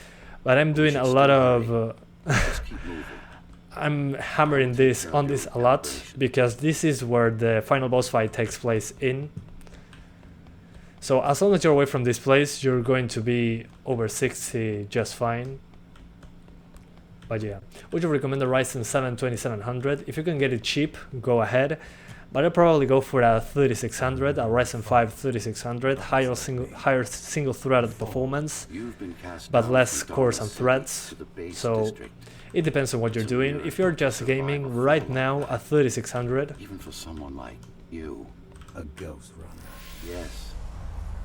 [SPEAKER 1] but I'm doing a lot of... I'm hammering on this a lot because this is where the final boss fight takes place in. So as long as you're away from this place, you're going to be over 60 just fine. But yeah, would you recommend the Ryzen 7 2700? If you can get it cheap, go ahead. But I'd probably go for a 3600, a Ryzen 5 3600, higher single threaded performance, but less cores and threads. So it depends on what you're doing. If you're just gaming, right now a 3600.
[SPEAKER 2] Even for someone like you.
[SPEAKER 4] A GhostRunner.
[SPEAKER 2] Yes.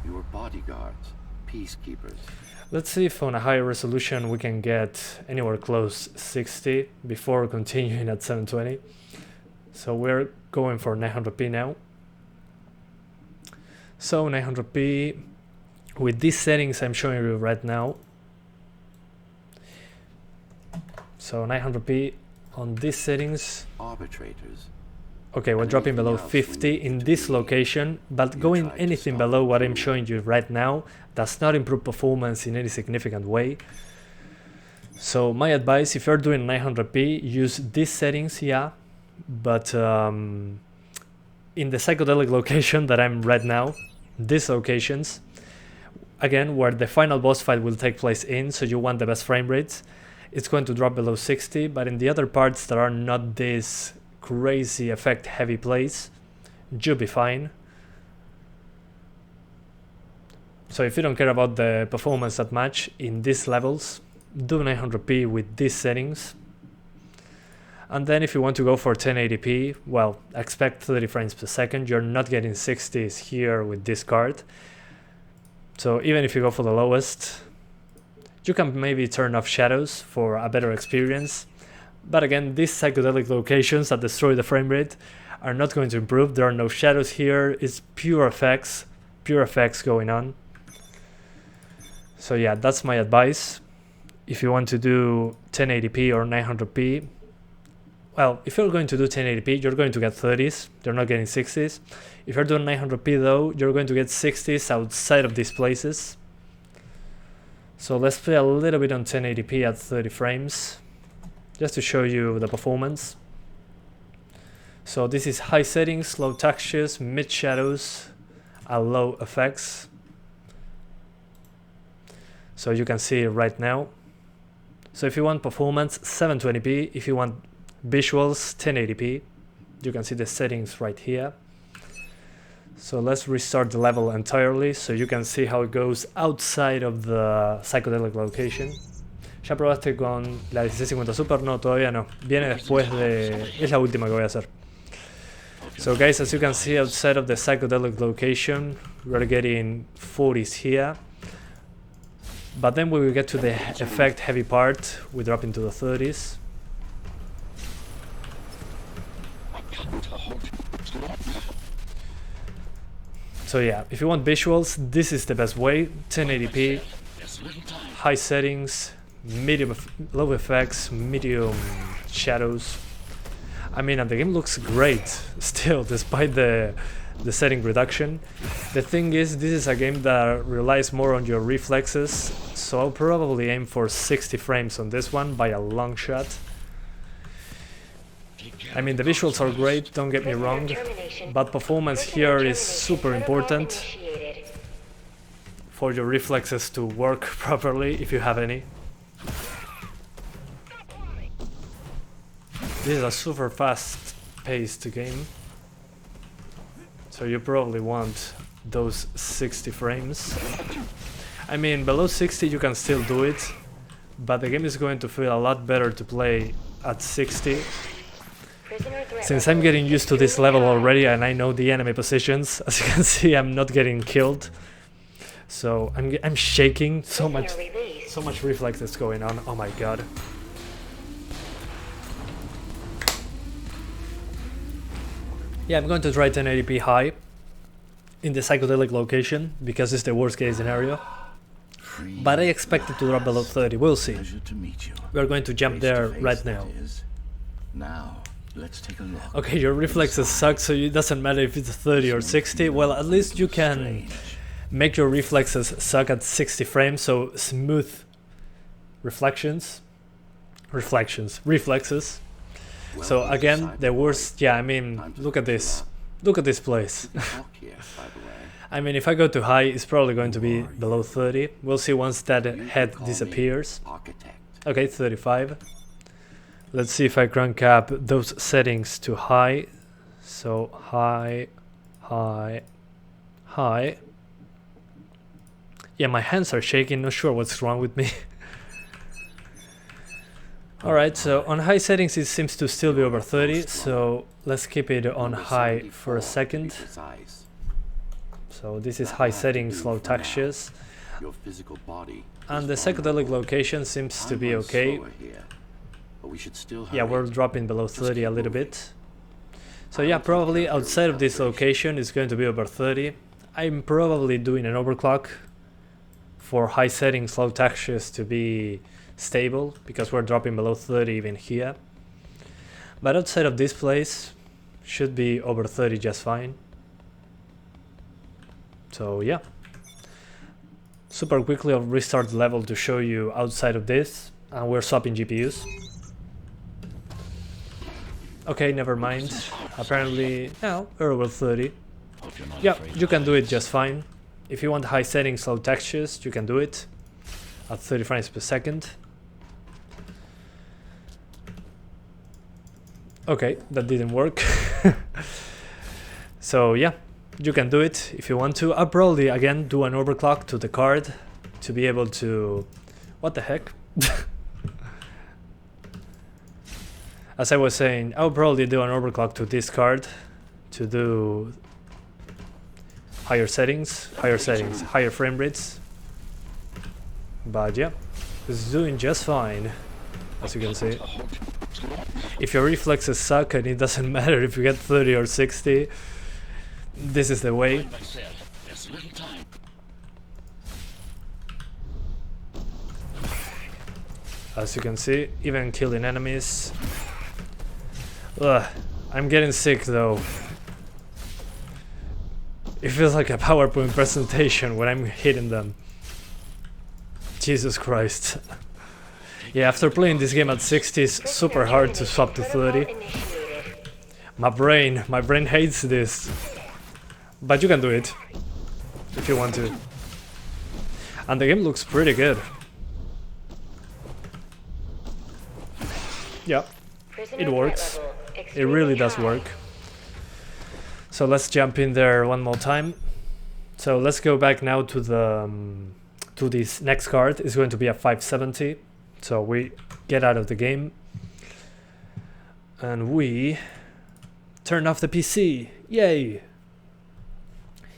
[SPEAKER 2] You were bodyguards, peacekeepers.
[SPEAKER 1] Let's see if on a higher resolution we can get anywhere close 60 before continuing at 720. So we're going for 900p now. So 900p with these settings I'm showing you right now. So 900p on these settings.
[SPEAKER 2] Arbitrators.
[SPEAKER 1] Okay, we're dropping below 50 in this location, but going anything below what I'm showing you right now does not improve performance in any significant way. So my advice, if you're doing 900p, use these settings, yeah, but in the psychedelic location that I'm right now, these locations, again, where the final boss fight will take place in, so you want the best frame rates, it's going to drop below 60, but in the other parts that are not this crazy effect heavy plays, you'll be fine. So if you don't care about the performance that much in these levels, do 900p with these settings. And then if you want to go for 1080p, well, expect 30 frames per second. You're not getting 60s here with this card. So even if you go for the lowest, you can maybe turn off shadows for a better experience. But again, these psychedelic locations that destroy the frame rate are not going to improve. There are no shadows here. It's pure effects going on. So yeah, that's my advice. If you want to do 1080p or 900p, well, if you're going to do 1080p, you're going to get 30s. You're not getting 60s. If you're doing 900p though, you're going to get 60s outside of these places. So let's play a little bit on 1080p at 30 frames, just to show you the performance. So this is high settings, low textures, mid shadows, and low effects. So you can see it right now. So if you want performance, 720p. If you want visuals, 1080p. You can see the settings right here. So let's restart the level entirely so you can see how it goes outside of the psychedelic location. ¿Ya probaste con la 1650 Super? No, todavía no. Viene después de... Es la última que voy a hacer. So guys, as you can see outside of the psychedelic location, we're getting 40s here. But then when we get to the effect heavy part, we drop into the 30s. So yeah, if you want visuals, this is the best way. 1080p, high settings, medium, low effects, medium shadows. I mean, and the game looks great still, despite the setting reduction. The thing is, this is a game that relies more on your reflexes, so I'll probably aim for 60 frames on this one by a long shot. I mean, the visuals are great, don't get me wrong, but performance here is super important for your reflexes to work properly, if you have any. This is a super fast-paced game, so you probably want those 60 frames. I mean, below 60 you can still do it, but the game is going to feel a lot better to play at 60. Since I'm getting used to this level already and I know the enemy positions, as you can see, I'm not getting killed. So I'm shaking so much reflex is going on. Oh my god. Yeah, I'm going to try 1080p high in the psychedelic location because it's the worst case scenario. But I expect it to drop below 30. We'll see. We're going to jump there right now.
[SPEAKER 2] Now, let's take a look.
[SPEAKER 1] Okay, your reflexes suck, so it doesn't matter if it's 30 or 60. Well, at least you can make your reflexes suck at 60 frames, so smooth reflexes. So again, the worst, yeah, I mean, look at this. Look at this place. I mean, if I go to high, it's probably going to be below 30. We'll see once that head disappears. Okay, 35. Let's see if I crank up those settings to high. So high, high, high. Yeah, my hands are shaking, not sure what's wrong with me. Alright, so on high settings it seems to still be over 30, so let's keep it on high for a second. So this is high settings, low textures. And the psychedelic location seems to be okay. Yeah, we're dropping below 30 a little bit. So yeah, probably outside of this location it's going to be over 30. I'm probably doing an overclock for high settings, low textures to be stable, because we're dropping below 30 even here. But outside of this place, should be over 30 just fine. So yeah. Super quickly I'll restart the level to show you outside of this, and we're swapping GPUs. Okay, never mind. Apparently, now we're over 30. Yeah, you can do it just fine. If you want high settings, low textures, you can do it at 30 frames per second. Okay, that didn't work. So yeah, you can do it if you want to. I'll probably again do an overclock to the card to be able to... What the heck? As I was saying, I'll probably do an overclock to this card to do higher settings, higher frame rates. But yeah, it's doing just fine, as you can see. If your reflexes suck and it doesn't matter if you get 30 or 60, this is the way. As you can see, even killing enemies. Ugh, I'm getting sick though. It feels like a PowerPoint presentation when I'm hitting them. Jesus Christ. Yeah, after playing this game at 60, it's super hard to swap to 30. My brain hates this. But you can do it if you want to. And the game looks pretty good. Yeah, it works. It really does work. So let's jump in there one more time. So let's go back now to the to this next card. It's going to be a 570. So we get out of the game and we Turn off the PC. Yay!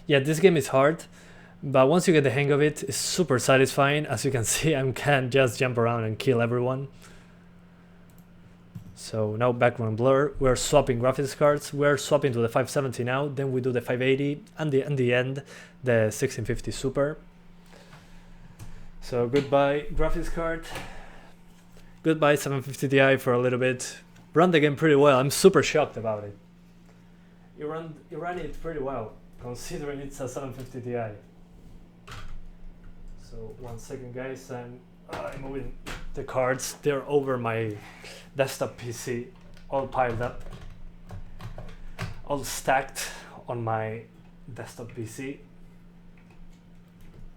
[SPEAKER 1] Yeah, this game is hard, but once you get the hang of it, it's super satisfying. As you can see, I can just jump around and kill everyone. So now background blur, we're swapping graphics cards, we're swapping to the 570 now, then we do the 580, and in the end, the 1650 Super. So goodbye graphics card, goodbye 750 Ti for a little bit. Run the game pretty well, I'm super shocked about it. You ran it pretty well, considering it's a 750 Ti. So 1 second guys, I'm moving the cards, they're over my desktop PC, all piled up, all stacked on my desktop PC.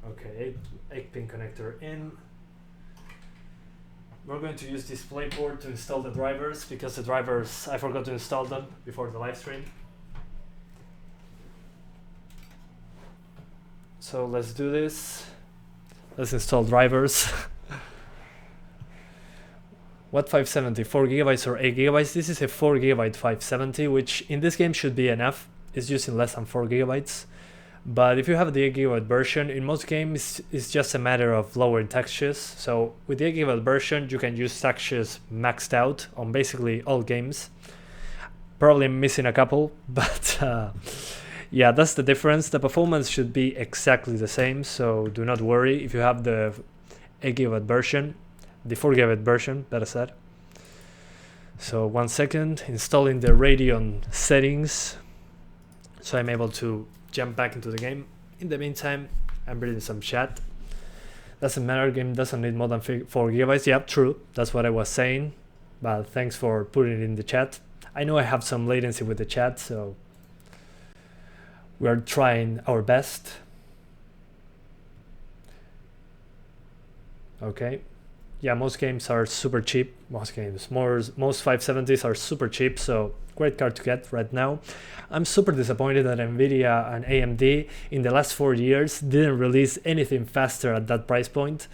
[SPEAKER 1] Okay, 8-pin connector in. We're going to use DisplayPort to install the drivers, because the drivers, I forgot to install them before the live stream. So let's do this. Let's install drivers. What 570? 4 gigabytes or 8 gigabytes? This is a 4 gigabyte 570, which in this game should be enough. It's using less than 4 gigabytes. But if you have the 8 gigabyte version, in most games, it's just a matter of lowering textures. So with the 8 gigabyte version, you can use textures maxed out on basically all games. Probably missing a couple, but yeah, that's the difference. The performance should be exactly the same, so do not worry if you have the 8 gigabyte version. The 4 gigabyte version, better said. So 1 second, installing the Radeon settings, so I'm able to jump back into the game. In the meantime, I'm reading some chat. Doesn't matter, game doesn't need more than 4 gigabytes. Yeah, true, that's what I was saying, but thanks for putting it in the chat. I know I have some latency with the chat, so we're trying our best. Okay. Yeah, most games are super cheap. Most 570s are super cheap, so great card to get right now. I'm super disappointed that Nvidia and AMD in the last 4 years didn't release anything faster at that price point.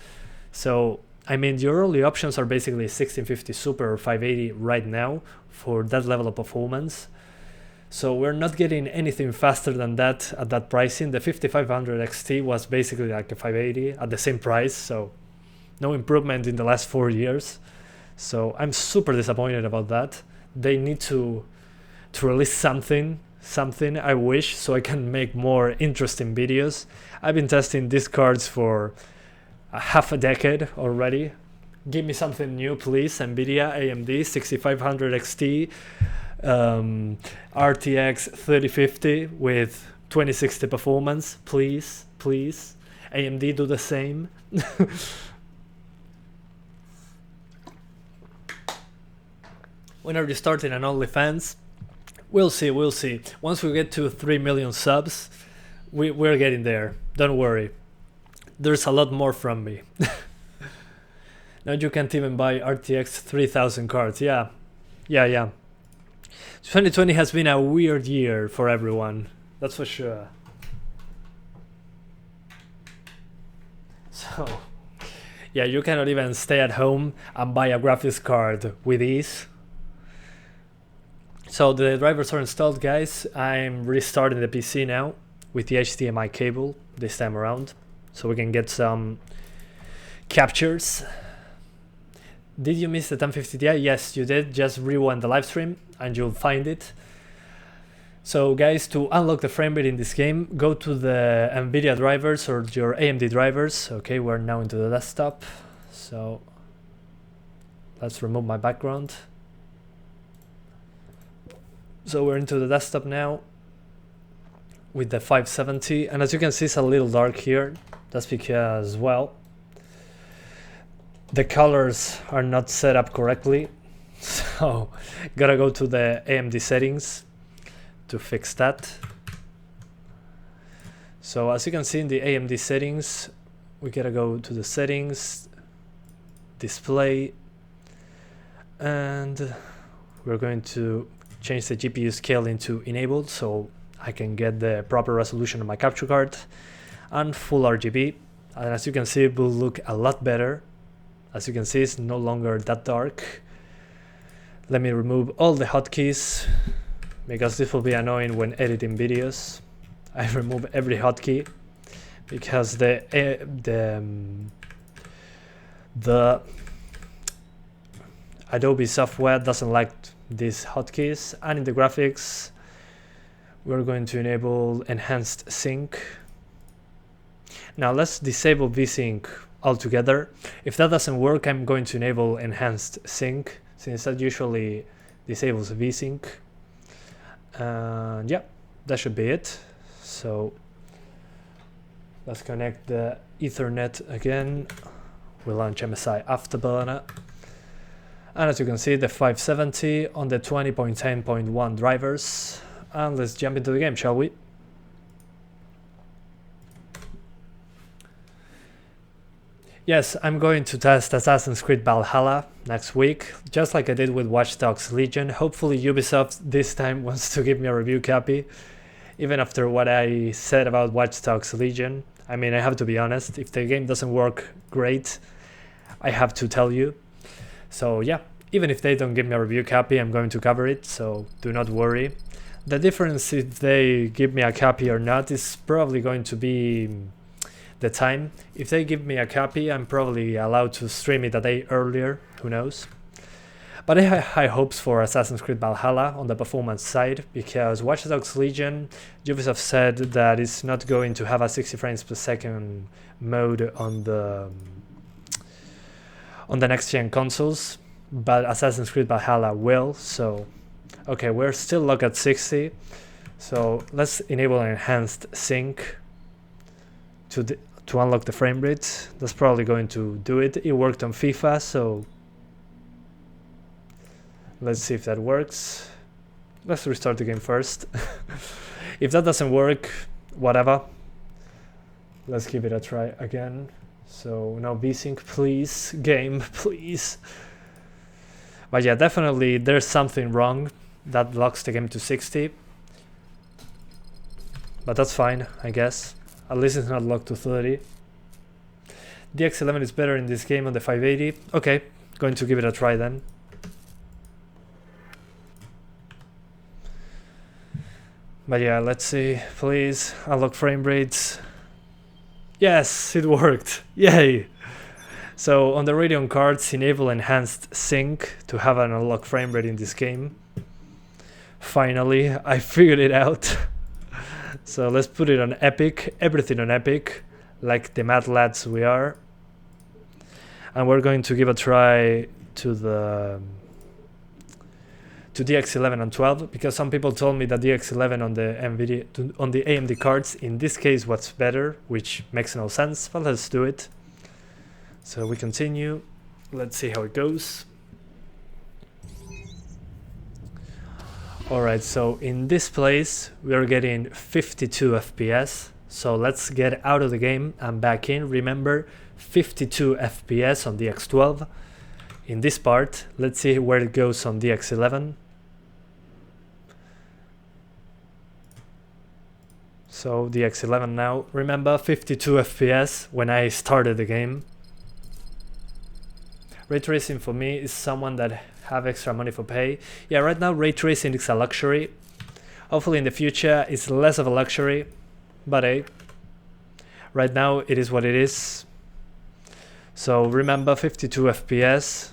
[SPEAKER 1] So, I mean, your only options are basically 1650 Super or 580 right now for that level of performance. So we're not getting anything faster than that at that pricing. The 5500 XT was basically like a 580 at the same price, so no improvement in the last 4 years. So I'm super disappointed about that. They need to release something, I wish, so I can make more interesting videos. I've been testing these cards for half a decade already. Give me something new, please. NVIDIA, AMD, 6500 XT, RTX 3050 with 2060 performance, please. AMD, do the same. When are you starting an OnlyFans? We'll see. Once we get to 3 million subs, we're getting there. Don't worry. There's a lot more from me. Now you can't even buy RTX 3000 cards. Yeah. 2020 has been a weird year for everyone. That's for sure. So, yeah, you cannot even stay at home and buy a graphics card with ease. So the drivers are installed, guys. I'm restarting the PC now with the HDMI cable this time around, so we can get some captures. Did you miss the 1050 Ti? Yes, you did. Just rewind the live stream and you'll find it. So guys, to unlock the frame rate in this game, go to the NVIDIA drivers or your AMD drivers. Okay, we're now into the desktop. So let's remove my background. So we're into the desktop now with the 570, and as you can see, it's a little dark here. That's because, well, the colors are not set up correctly. So gotta go to the AMD settings to fix that. So as you can see in the AMD settings, we gotta go to the settings, display, and we're going to change the GPU scale into enabled so I can get the proper resolution of my capture card, and full RGB. And as you can see, it will look a lot better. As you can see, it's no longer that dark. Let me remove all the hotkeys, because this will be annoying when editing videos. I remove every hotkey because the Adobe software doesn't like these hotkeys. And in the graphics, we're going to enable enhanced sync. Now let's disable VSync altogether. If that doesn't work, I'm going to enable enhanced sync, since that usually disables VSync. And yeah, that should be it. So let's connect the Ethernet again. We'll launch MSI Afterburner. And as you can see, the 570 on the 20.10.1 drivers. And let's jump into the game, shall we? Yes, I'm going to test Assassin's Creed Valhalla next week, just like I did with Watch Dogs Legion. Hopefully Ubisoft this time wants to give me a review copy, even after what I said about Watch Dogs Legion. I mean, I have to be honest, if the game doesn't work great, I have to tell you. So yeah, even if they don't give me a review copy, I'm going to cover it, so do not worry. The difference if they give me a copy or not is probably going to be the time. If they give me a copy, I'm probably allowed to stream it a day earlier, who knows. But I have high hopes for Assassin's Creed Valhalla on the performance side, because Watch Dogs Legion, Ubisoft said that it's not going to have a 60 frames per second mode on the next gen consoles, but Assassin's Creed Valhalla will. So okay, we're still locked at 60, so let's enable enhanced sync to unlock the frame rate. That's probably going to do it. It worked on FIFA, so let's see if that works. Let's restart the game first. If that doesn't work, whatever. Let's give it a try again. So now VSync, please. Game, please. But yeah, definitely there's something wrong that locks the game to 60. But that's fine, I guess. At least it's not locked to 30. DX11 is better in this game on the 580. Okay, going to give it a try then. But yeah, let's see, please. Unlock frame rates. Yes, it worked. Yay! So on the Radeon cards, enable enhanced sync to have an unlocked frame rate in this game. Finally, I figured it out. So let's put it on epic, everything on epic, like the mad lads we are. And we're going to give a try to DX11 and 12, because some people told me that DX11 on the AMD cards in this case was better, which makes no sense, but let's do it. So we continue. Let's see how it goes. Alright, so in this place we are getting 52 FPS. So let's get out of the game and back in. Remember, 52 FPS on DX12. In this part, let's see where it goes on DX11. So DX11 now. Remember, 52 FPS when I started the game. Ray tracing for me is someone that have extra money for pay. Yeah, right now ray tracing is a luxury. Hopefully in the future it's less of a luxury, but hey, right now it is what it is. So remember, 52 FPS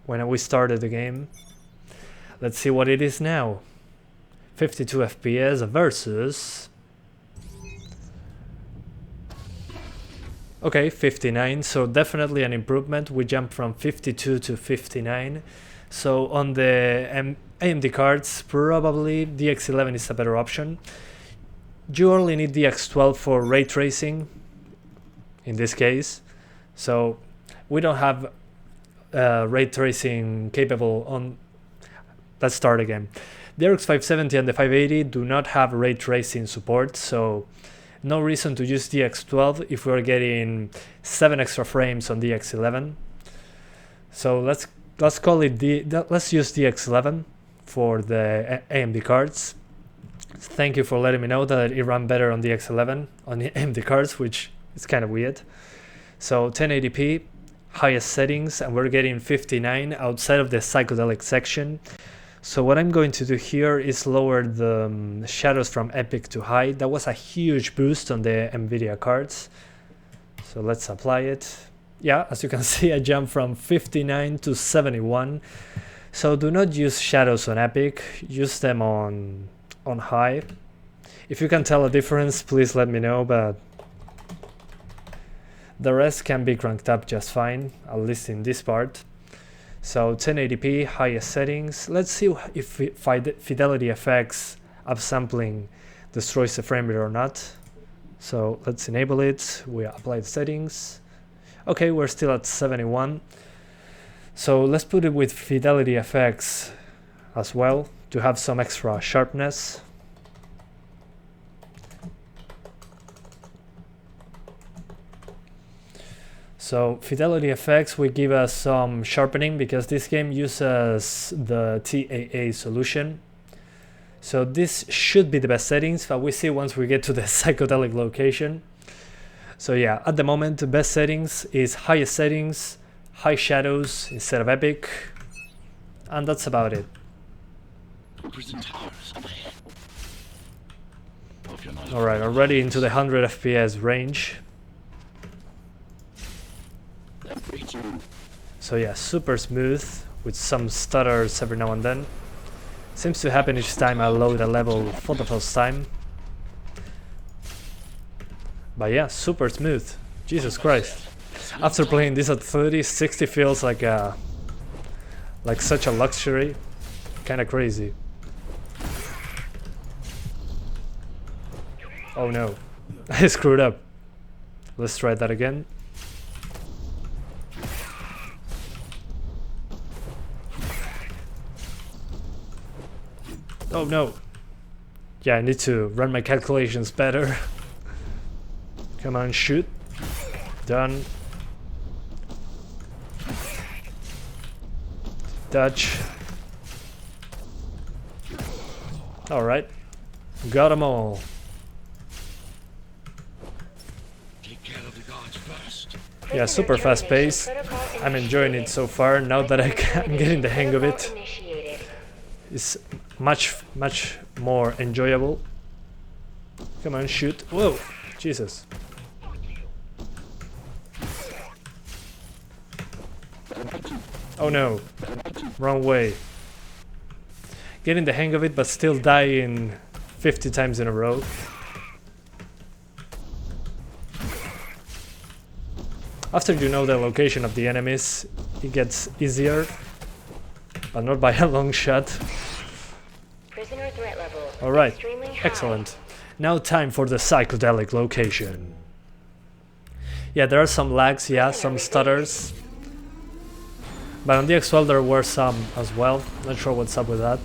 [SPEAKER 1] when we started the game. Let's see what it is now. 52 FPS versus... Okay, 59, so definitely an improvement. We jumped from 52 to 59. So on the AMD cards, probably DX11 is a better option. You only need DX12 for ray tracing, in this case. So we don't have ray tracing capable on... Let's start again. The RX 570 and the 580 do not have ray tracing support, so no reason to use DX12 if we're getting 7 extra frames on DX11. So let's call it let's use DX11 for the AMD cards. Thank you for letting me know that it ran better on DX11 on the AMD cards, which is kind of weird. So 1080p, highest settings, and we're getting 59 outside of the psychedelic section. So what I'm going to do here is lower the shadows from epic to high. That was a huge boost on the NVIDIA cards. So let's apply it. Yeah, as you can see, I jumped from 59 to 71. So do not use shadows on epic, use them on high. If you can tell a difference, please let me know, but the rest can be cranked up just fine, at least in this part. So 1080p, highest settings. Let's see if fidelity effects upsampling destroys the frame rate or not. So let's enable it. We apply the settings. Okay, we're still at 71. So let's put it with fidelity effects as well to have some extra sharpness. So fidelity effects will give us some sharpening because this game uses the TAA solution. So this should be the best settings, but we see once we get to the psychedelic location. So yeah, at the moment the best settings is highest settings, high shadows instead of epic, and that's about it.
[SPEAKER 2] Prison towers up ahead. Hope you're not
[SPEAKER 1] Alright, already into the 100 FPS range. So yeah, super smooth with some stutters every now and then. Seems to happen each time I load a level for the first time. But yeah, super smooth. Jesus Christ. After playing this at 30, 60 feels like such a luxury. Kinda crazy. Oh no, I screwed up. Let's try that again. Oh no. Yeah, I need to run my calculations better. Come on, shoot. Done. Dodge. Alright. Got them all.
[SPEAKER 2] take care of the guards first.
[SPEAKER 1] Yeah, super fast pace. I'm enjoying it so far. Now that I'm getting the hang of it, it's much more enjoyable. Come on, shoot. Whoa, Jesus. Oh no, wrong way. Getting the hang of it, but still dying 50 times in a row. After you know the location of the enemies, it gets easier, but not by a long shot.
[SPEAKER 3] Prisoner threat level
[SPEAKER 1] Alright,
[SPEAKER 3] extremely high.
[SPEAKER 1] excellent. Now time for the psychedelic location. Yeah, there are some lags, yeah, some stutters. But on the X12 there were some as well. Not sure what's up with that.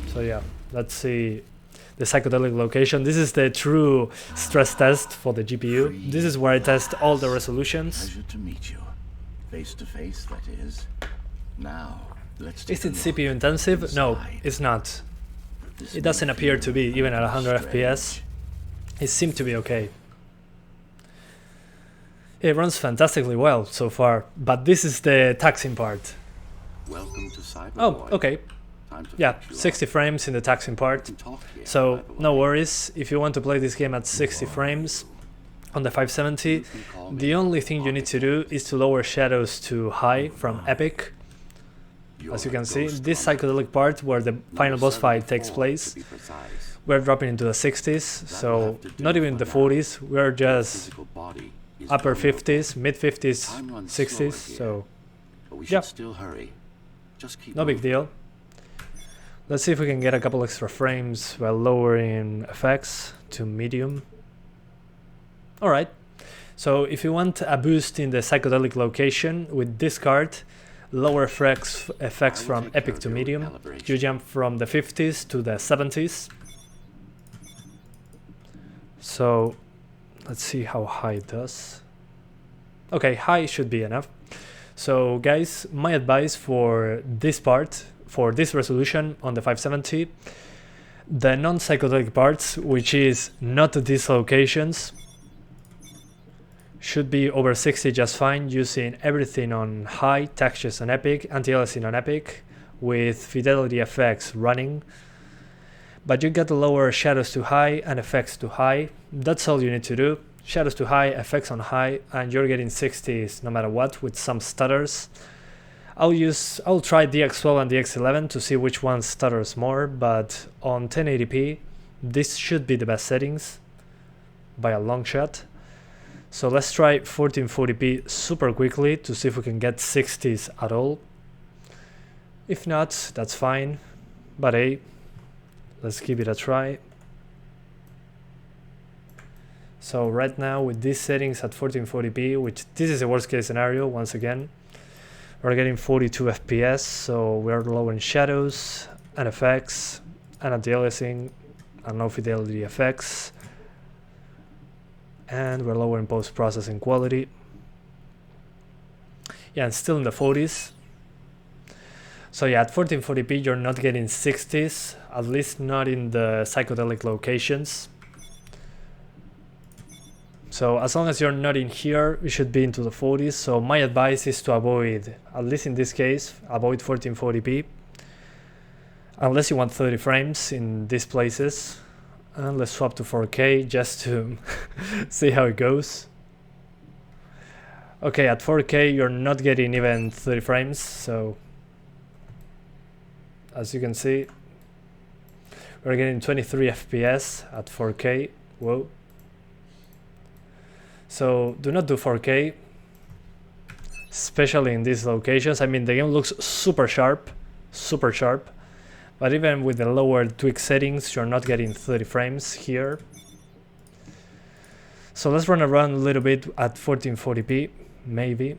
[SPEAKER 1] So yeah, let's see the psychedelic location. This is the true stress test for the GPU. This is where I test all the resolutions.
[SPEAKER 2] Pleasure to meet you. Face to face, that is. Now, let's take
[SPEAKER 1] Is
[SPEAKER 2] a
[SPEAKER 1] it
[SPEAKER 2] look
[SPEAKER 1] CPU intensive? No,
[SPEAKER 2] inside.
[SPEAKER 1] it's not.
[SPEAKER 2] This
[SPEAKER 1] It doesn't
[SPEAKER 2] may
[SPEAKER 1] appear to be,
[SPEAKER 2] feel
[SPEAKER 1] even at 100
[SPEAKER 2] strange.
[SPEAKER 1] FPS. It seemed to be okay. It runs fantastically well so far, but this is the taxing part.
[SPEAKER 2] Welcome to Cyberboy.
[SPEAKER 1] Oh, okay.
[SPEAKER 2] Time to
[SPEAKER 1] Yeah,
[SPEAKER 2] fetch you
[SPEAKER 1] 60
[SPEAKER 2] up.
[SPEAKER 1] frames in the taxing part.
[SPEAKER 2] We can talk here,
[SPEAKER 1] So
[SPEAKER 2] Cyberboy.
[SPEAKER 1] no worries, if you want to play this game at 60 frames on the 570,
[SPEAKER 2] You can call me
[SPEAKER 1] the only thing you need to do is to lower shadows to high from epic.
[SPEAKER 2] You're
[SPEAKER 1] As you
[SPEAKER 2] a
[SPEAKER 1] can see,
[SPEAKER 2] ghost
[SPEAKER 1] this
[SPEAKER 2] runner.
[SPEAKER 1] psychedelic part where the final boss fight takes
[SPEAKER 2] 74
[SPEAKER 1] place,
[SPEAKER 2] to be precise.
[SPEAKER 1] we're dropping into the 60s, so not even the 40s, we're just
[SPEAKER 2] Physical body is
[SPEAKER 1] upper
[SPEAKER 2] vulnerable,
[SPEAKER 1] 50s, mid 50s,
[SPEAKER 2] Time runs
[SPEAKER 1] 60s,
[SPEAKER 2] slower here.
[SPEAKER 1] so
[SPEAKER 2] but we
[SPEAKER 1] yeah.
[SPEAKER 2] should still hurry. Just keep
[SPEAKER 1] no big
[SPEAKER 2] moving.
[SPEAKER 1] deal. Let's see if we can get a couple extra frames while lowering effects to medium. Alright, so if you want a boost in the psychedelic location with this card, lower effects
[SPEAKER 2] I will
[SPEAKER 1] from
[SPEAKER 2] take care
[SPEAKER 1] epic
[SPEAKER 2] of
[SPEAKER 1] to
[SPEAKER 2] your
[SPEAKER 1] medium,
[SPEAKER 2] recalibration.
[SPEAKER 1] you jump from the 50s to the 70s. So let's see how high it does. Okay, high should be enough. So guys, my advice for this part, for this resolution on the 570, the non-psychedelic parts, which is not these locations, should be over 60 just fine, using everything on high, textures on epic, anti-aliasing on epic, with fidelity effects running. But you got to lower shadows to high and effects to high. That's all you need to do. Shadows to high, effects on high, and you're getting 60s no matter what, with some stutters. I'll try DX12 and DX11 to see which one stutters more, but on 1080p, this should be the best settings by a long shot. So let's try 1440p super quickly to see if we can get 60s at all. If not, that's fine, but hey, let's give it a try. So right now with these settings at 1440p, which this is a worst case scenario once again, we're getting 42 FPS, so we're lowering shadows and effects and anti-aliasing and low fidelity effects. And we're lowering post-processing quality. Yeah, and still in the 40s. So yeah, at 1440p you're not getting 60s, at least not in the psychedelic locations. So as long as you're not in here, you should be into the 40s. So my advice is to avoid, at least in this case, avoid 1440p. Unless you want 30 frames in these places. And let's swap to 4K just to see how it goes. Okay, at 4K you're not getting even 30 frames, so as you can see, we're getting 23 FPS at 4K. Whoa. So do not do 4K, especially in these locations. I mean, the game looks super sharp, but even with the lower tweak settings, you're not getting 30 frames here. So let's run around a little bit at 1440p, maybe.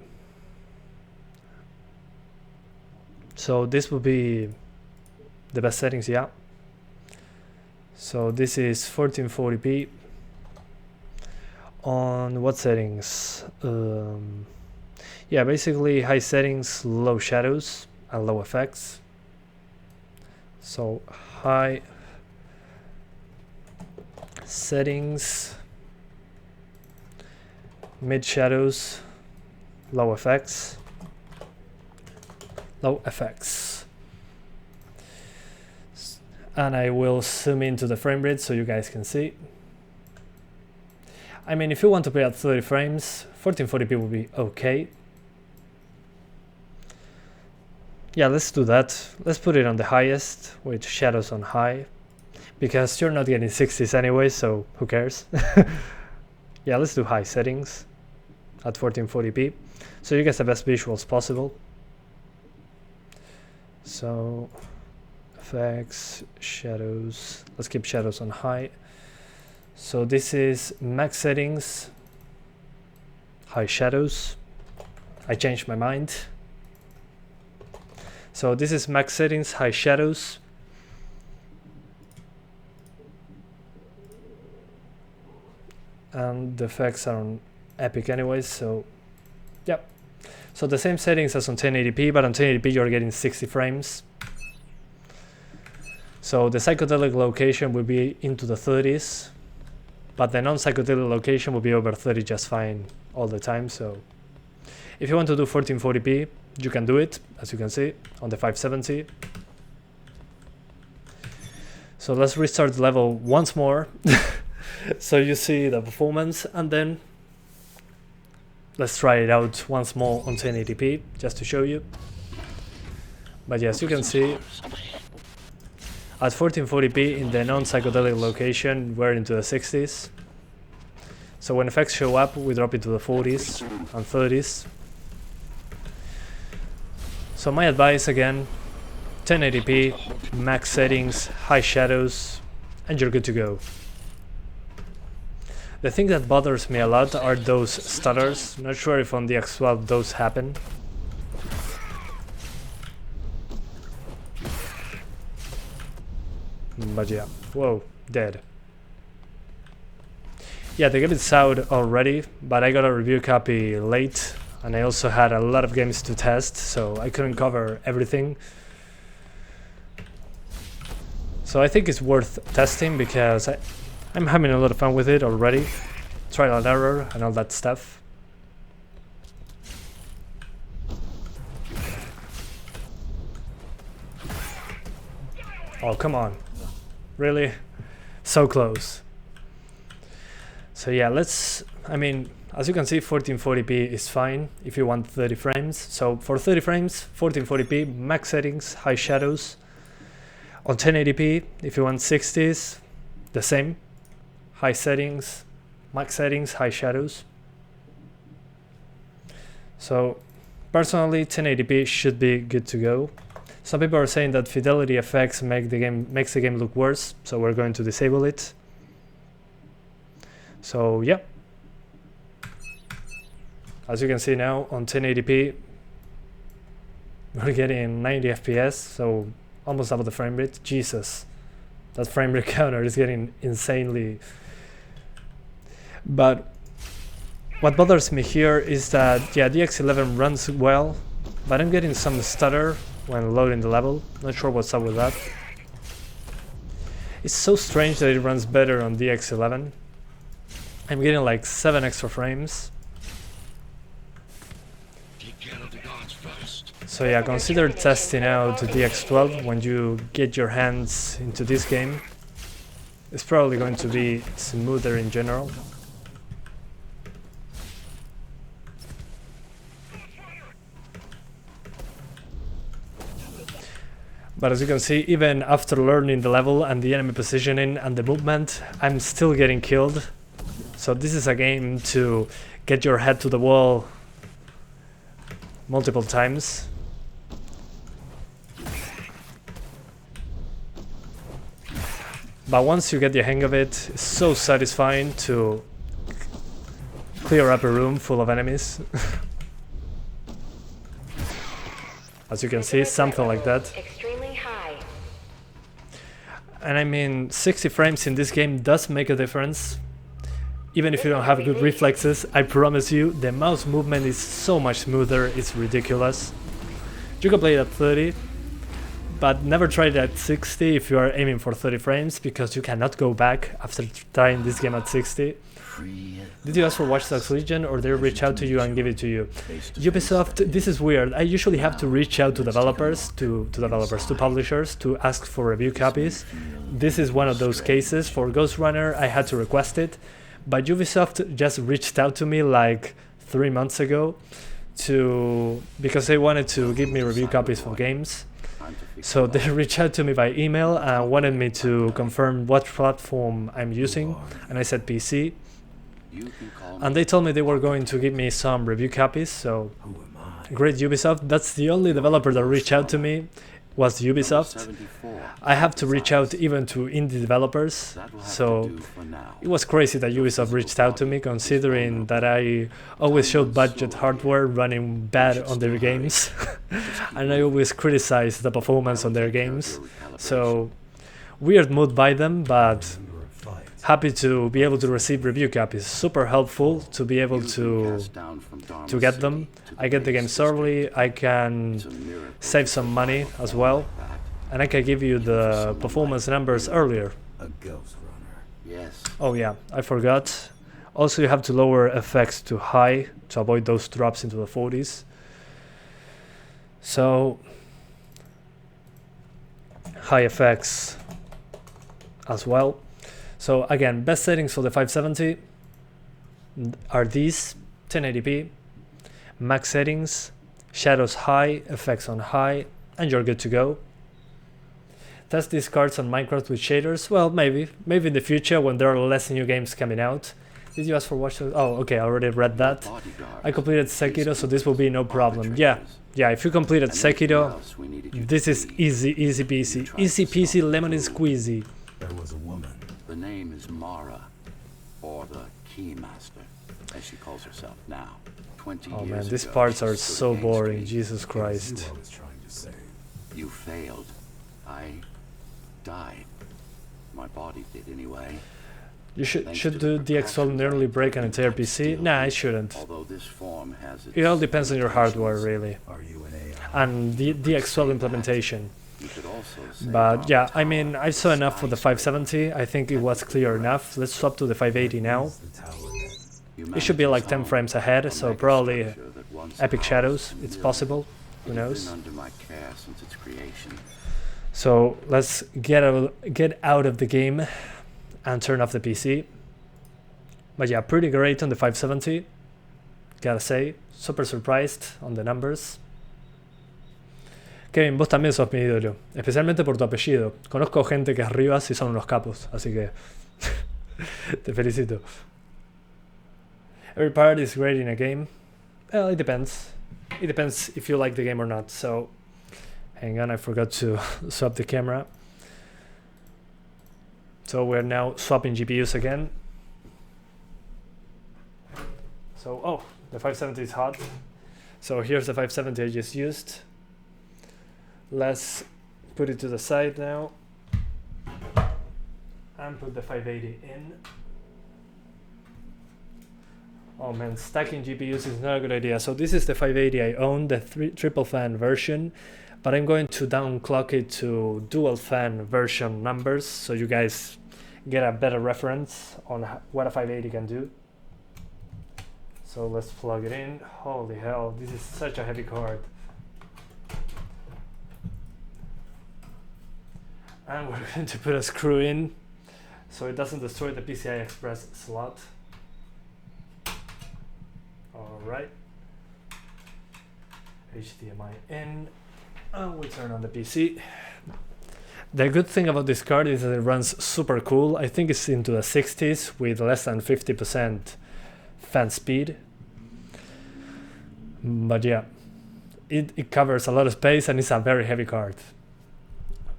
[SPEAKER 1] So this will be the best settings, yeah. So this is 1440p. On what settings? Yeah, basically high settings, low shadows and low effects. So high settings, mid shadows, low effects, and I will zoom into the frame rate so you guys can see. I mean, if you want to play at 30 frames, 1440p will be okay. Yeah, let's do that. Let's put it on the highest with shadows on high, because you're not getting 60s anyway, so who cares? Yeah, let's do high settings at 1440p so you get the best visuals possible. So effects, shadows, let's keep shadows on high. So this is max settings, high shadows. I changed my mind. So this is max settings, high shadows. And the effects are on epic anyways, so yep. So the same settings as on 1080p, but on 1080p you're getting 60 frames. So the psychedelic location will be into the 30s, but the non-psychedelic location will be over 30 just fine all the time. So if you want to do 1440p, you can do it, as you can see, on the 570. So let's restart the level once more, so you see the performance, and then let's try it out once more on 1080p, just to show you. But yes, you can see, at 1440p in the non-psychedelic location, we're into the 60s. So when effects show up, we drop into the 40s and 30s. So my advice again, 1080p, max settings, high shadows, and you're good to go. The thing that bothers me a lot are those stutters. Not sure if on the X12 those happen. But yeah, whoa, dead. Yeah, the game is out already, but I got a review copy late, and I also had a lot of games to test, so I couldn't cover everything. So I think it's worth testing because I'm having a lot of fun with it already. Trial and error and all that stuff. Oh, come on. Really? So close. So yeah, I mean, as you can see, 1440p is fine if you want 30 frames. So for 30 frames, 1440p, max settings, high shadows. On 1080p, if you want 60s, the same. High settings, max settings, high shadows. So personally, 1080p should be good to go. Some people are saying that fidelity effects makes the game look worse, so we're going to disable it. So yeah, as you can see now on 1080p, we're getting 90 FPS, so almost double the frame rate. Jesus, that frame rate counter is getting insanely. But what bothers me here is that, yeah, the X11 runs well, but I'm getting some stutter when loading the level. Not sure what's up with that. It's so strange that it runs better on the X11. I'm getting like 7 extra frames.
[SPEAKER 2] Take care of the guards first.
[SPEAKER 1] So yeah, consider testing out the X12 when you get your hands into this game. It's probably going to be smoother in general. But as you can see, even after learning the level and the enemy positioning and the movement, I'm still getting killed. So this is a game to get your head to the wall multiple times. But once you get the hang of it, it's so satisfying to clear up a room full of enemies. As you can see, something like that.
[SPEAKER 3] Extremely high.
[SPEAKER 1] And I mean, 60 frames in this game does make a difference. Even if you don't have good reflexes, I promise you, the mouse movement is so much smoother, it's ridiculous. You can play it at 30, but never try it at 60 if you are aiming for 30 frames, because you cannot go back after trying this game at 60. Did you ask for Watch Dogs Legion, or they reach out to you and give it to you? Ubisoft, this is weird. I usually have to reach out to developers, to publishers, to ask for review copies. This is one of those cases. For GhostRunner, I had to request it, but Ubisoft just reached out to me like 3 months ago because they wanted to give me review copies for games. So they reached out to me by email and wanted me to confirm what platform I'm using, and I said PC. And they told me they were going to give me some review copies, so great Ubisoft. That's the only developer that reached out to me, was Ubisoft. I have to reach out even to indie developers, so it was crazy that Ubisoft reached out to me, considering that I always showed budget hardware running bad on their games. And I always criticize the performance on their games, so weird mood by them, but happy to be able to receive review copies. Super helpful to be able to get them. I get the games early, I can save some money as well, and I can give you the performance numbers earlier.
[SPEAKER 4] A GhostRunner.
[SPEAKER 2] Yes.
[SPEAKER 1] Oh yeah, I forgot. Also, you have to lower effects to high to avoid those drops into the 40s. So high effects as well. So again, best settings for the 570 are these: 1080p, max settings, shadows high, effects on high, and you're good to go. Test these cards on Minecraft with shaders? Well, maybe in the future when there are less new games coming out. Did you ask for Watch Dogs? Oh, okay, I already read that. I completed Sekiro, so this will be no problem. Yeah, if you completed Sekiro, this is easy peasy, lemon and squeezy.
[SPEAKER 4] There was a woman.
[SPEAKER 2] The name is Mara, or the Keymaster, as she calls herself now. 20
[SPEAKER 1] Oh
[SPEAKER 2] years
[SPEAKER 1] man, these
[SPEAKER 2] ago,
[SPEAKER 1] parts
[SPEAKER 2] she
[SPEAKER 1] are
[SPEAKER 2] stood
[SPEAKER 1] so
[SPEAKER 2] against
[SPEAKER 1] boring,
[SPEAKER 2] me.
[SPEAKER 1] Jesus
[SPEAKER 4] Who
[SPEAKER 1] Christ.
[SPEAKER 4] I was trying to save.
[SPEAKER 2] You failed. I died. My body did anyway.
[SPEAKER 1] You should do the X12 nearly break an entire PC? Nah, I shouldn't.
[SPEAKER 2] Although this form has its
[SPEAKER 1] It all depends on your hardware, really,
[SPEAKER 4] Are you an AI?
[SPEAKER 1] and the X12 implementation.
[SPEAKER 2] You could also say
[SPEAKER 1] But yeah, I mean, I saw enough for the 570. I think it was clear enough. Let's swap to the 580 now.
[SPEAKER 4] The tower then.
[SPEAKER 1] It should be like 10 frames ahead, so probably epic shadows. It's possible. Who knows?
[SPEAKER 2] Under my care since its creation.
[SPEAKER 1] So let's get out of the game and turn off the PC. But yeah, pretty great on the 570. Gotta say, super surprised on the numbers. Kevin, vos también sos mi ídolo, especialmente por tu apellido. Conozco gente que es Rivas y son unos capos, así que te felicito. Every part is great in a game. Well, it depends. It depends if you like the game or not. So, hang on, I forgot to swap the camera. So we're now swapping GPUs again. So, oh, the 570 is hot. So here's the 570 I just used. Let's put it to the side now and put the 580 in. Oh man, stacking GPUs is not a good idea. So this is the 580 I own, the triple fan version, but I'm going to downclock it to dual fan version numbers so you guys get a better reference on what a 580 can do. So let's plug it in. Holy hell, this is such a heavy card. And we're going to put a screw in so it doesn't destroy the PCI Express slot. Alright. HDMI in. And we turn on the PC. The good thing about this card is that it runs super cool. I think it's into the 60s with less than 50% fan speed. But yeah, it covers a lot of space and it's a very heavy card.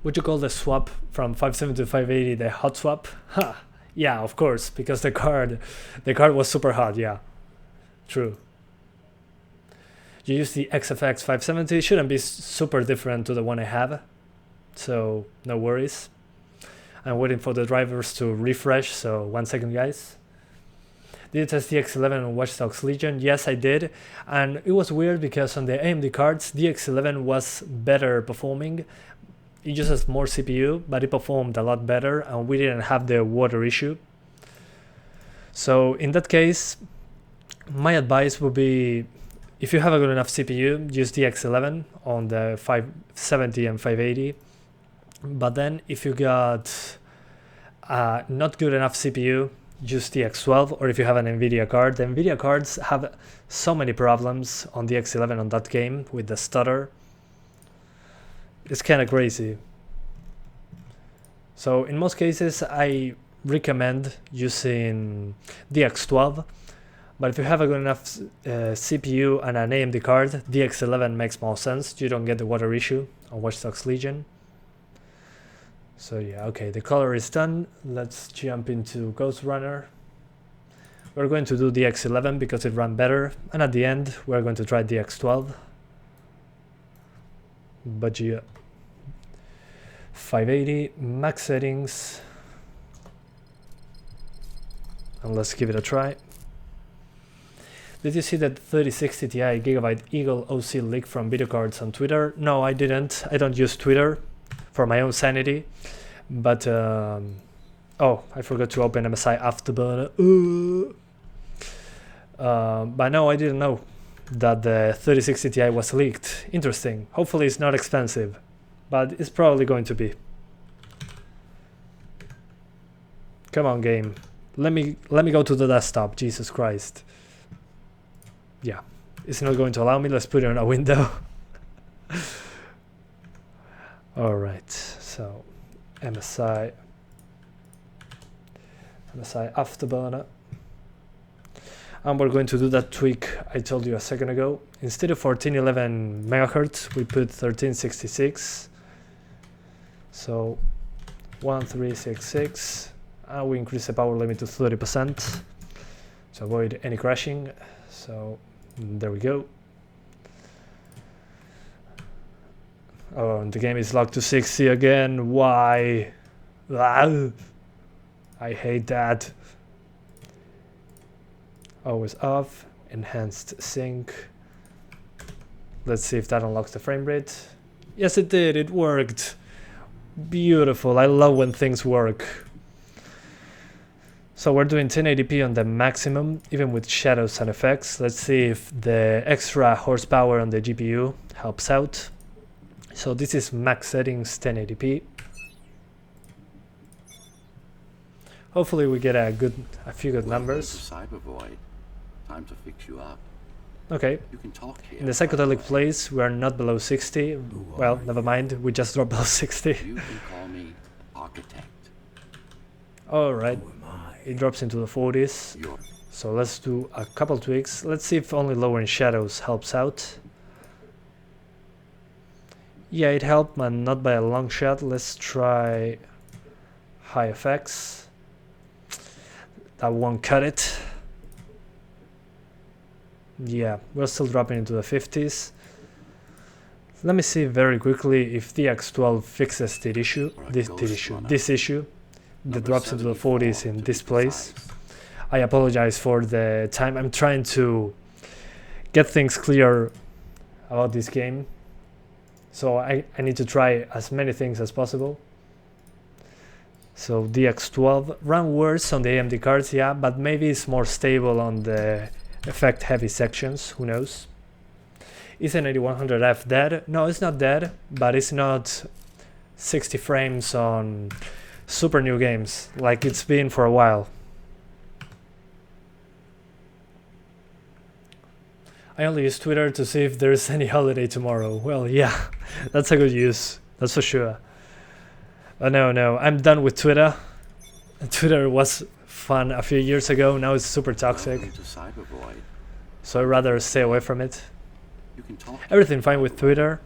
[SPEAKER 1] Would you call the swap from 570 to 580 the hot swap? Ha! Yeah, of course, because the card was super hot, yeah. True. You use the XFX 570, shouldn't be super different to the one I have. So, no worries. I'm waiting for the drivers to refresh, so 1 second guys. Did you test DX11 on Watch Dogs Legion? Yes, I did. And it was weird because on the AMD cards, DX11 was better performing. It uses more CPU, but it performed a lot better and we didn't have the water issue. So in that case, my advice would be, if you have a good enough CPU, use DX11 on the 570 and 580. But then if you got not good enough CPU, use DX12, or if you have an NVIDIA card. The NVIDIA cards have so many problems on DX11 on that game with the stutter. It's kind of crazy. So in most cases, I recommend using DX12. But if you have a good enough CPU and an AMD card, DX11 makes more sense. You don't get the water issue on Watch Dogs Legion. So yeah, okay, the color is done. Let's jump into GhostRunner. We're going to do DX11 because it ran better. And at the end, we're going to try DX12. But yeah, 580 max settings, and let's give it a try. Did you see that 3060 Ti Gigabyte Eagle OC leak from video cards on Twitter? No, I didn't. I don't use Twitter for my own sanity. But oh, I forgot to open MSI Afterburner. But no, I didn't know that the 3060 Ti was leaked. Interesting. Hopefully it's not expensive, but it's probably going to be. Come on, game. Let me go to the desktop. Jesus Christ. Yeah, it's not going to allow me. Let's put it on a window. All right. So MSI Afterburner. And we're going to do that tweak I told you a second ago. Instead of 1411 megahertz, we put 1366. So 1366. And we increase the power limit to 30% to avoid any crashing. So there we go. Oh, and the game is locked to 60 again. Why? Ah, I hate that. Always off. Enhanced sync. Let's see if that unlocks the frame rate. Yes, it did. It worked. Beautiful. I love when things work. So we're doing 1080p on the maximum, even with shadows and effects. Let's see if the extra horsepower on the GPU helps out. So this is max settings 1080p. Hopefully we get a few good numbers.
[SPEAKER 2] Cybervoid. Time to fix you up.
[SPEAKER 1] Okay.
[SPEAKER 2] You can talk here.
[SPEAKER 1] In the psychedelic place, we are not below 60. Well, never mind. We just dropped below 60.
[SPEAKER 2] You can call me Architect.
[SPEAKER 1] Alright.
[SPEAKER 4] Who am I?
[SPEAKER 1] It drops into the 40s.
[SPEAKER 2] You're
[SPEAKER 1] So let's do a couple tweaks. Let's see if only lowering shadows helps out. Yeah, it helped, but not by a long shot. Let's try high effects. That won't cut it. Yeah, we're still dropping into the 50s. Let me see very quickly if the X12 fixes this issue that drops into the 40s in this place. I apologize for the time. I'm trying to get things clear about this game. So I need to try as many things as possible. So the X12 ran worse on the AMD cards, yeah, but maybe it's more stable on the effect heavy sections, who knows. Is an 8100F dead? No, it's not dead, but it's not 60 frames on super new games like it's been for a while. I only use Twitter to see if there's any holiday tomorrow. Well, yeah, that's a good use, that's for sure. But no, I'm done with Twitter. Twitter was fun a few years ago, now it's super toxic.
[SPEAKER 2] welcome to Cybervoid.
[SPEAKER 1] So I'd rather stay away from it.
[SPEAKER 2] You can talk.
[SPEAKER 1] Everything fine with Twitter,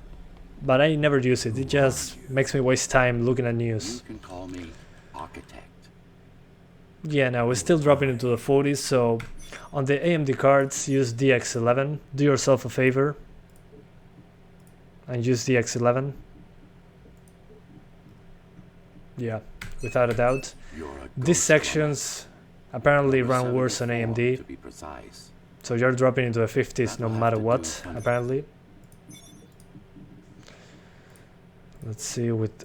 [SPEAKER 1] but I never use it. It just makes me waste time looking at
[SPEAKER 2] You
[SPEAKER 1] news.
[SPEAKER 2] can call me Architect.
[SPEAKER 1] Yeah, no, we're still dropping into the 40s, so on the AMD cards, use DX11. Do yourself a favor and use DX11. Yeah, without a doubt.
[SPEAKER 2] You're a
[SPEAKER 1] These
[SPEAKER 2] ghost
[SPEAKER 1] sections apparently
[SPEAKER 2] runner.
[SPEAKER 1] run worse on
[SPEAKER 2] 74
[SPEAKER 1] AMD,
[SPEAKER 2] to be precise.
[SPEAKER 1] so you're dropping into the 50s no
[SPEAKER 2] That'll have
[SPEAKER 1] matter
[SPEAKER 2] to do
[SPEAKER 1] what,
[SPEAKER 2] with
[SPEAKER 1] apparently. Let's see with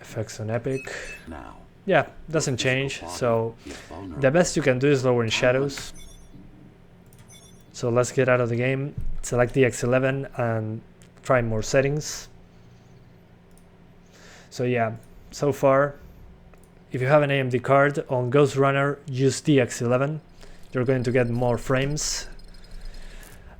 [SPEAKER 1] effects on Epic.
[SPEAKER 2] Now,
[SPEAKER 1] Yeah, doesn't
[SPEAKER 2] your
[SPEAKER 1] change,
[SPEAKER 2] physical
[SPEAKER 1] so
[SPEAKER 2] body is vulnerable.
[SPEAKER 1] the best you can do is lower in shadows. So let's get out of the game, select the X11 and try more settings. So yeah, so far, if you have an AMD card on GhostRunner, use the X11. You're going to get more frames.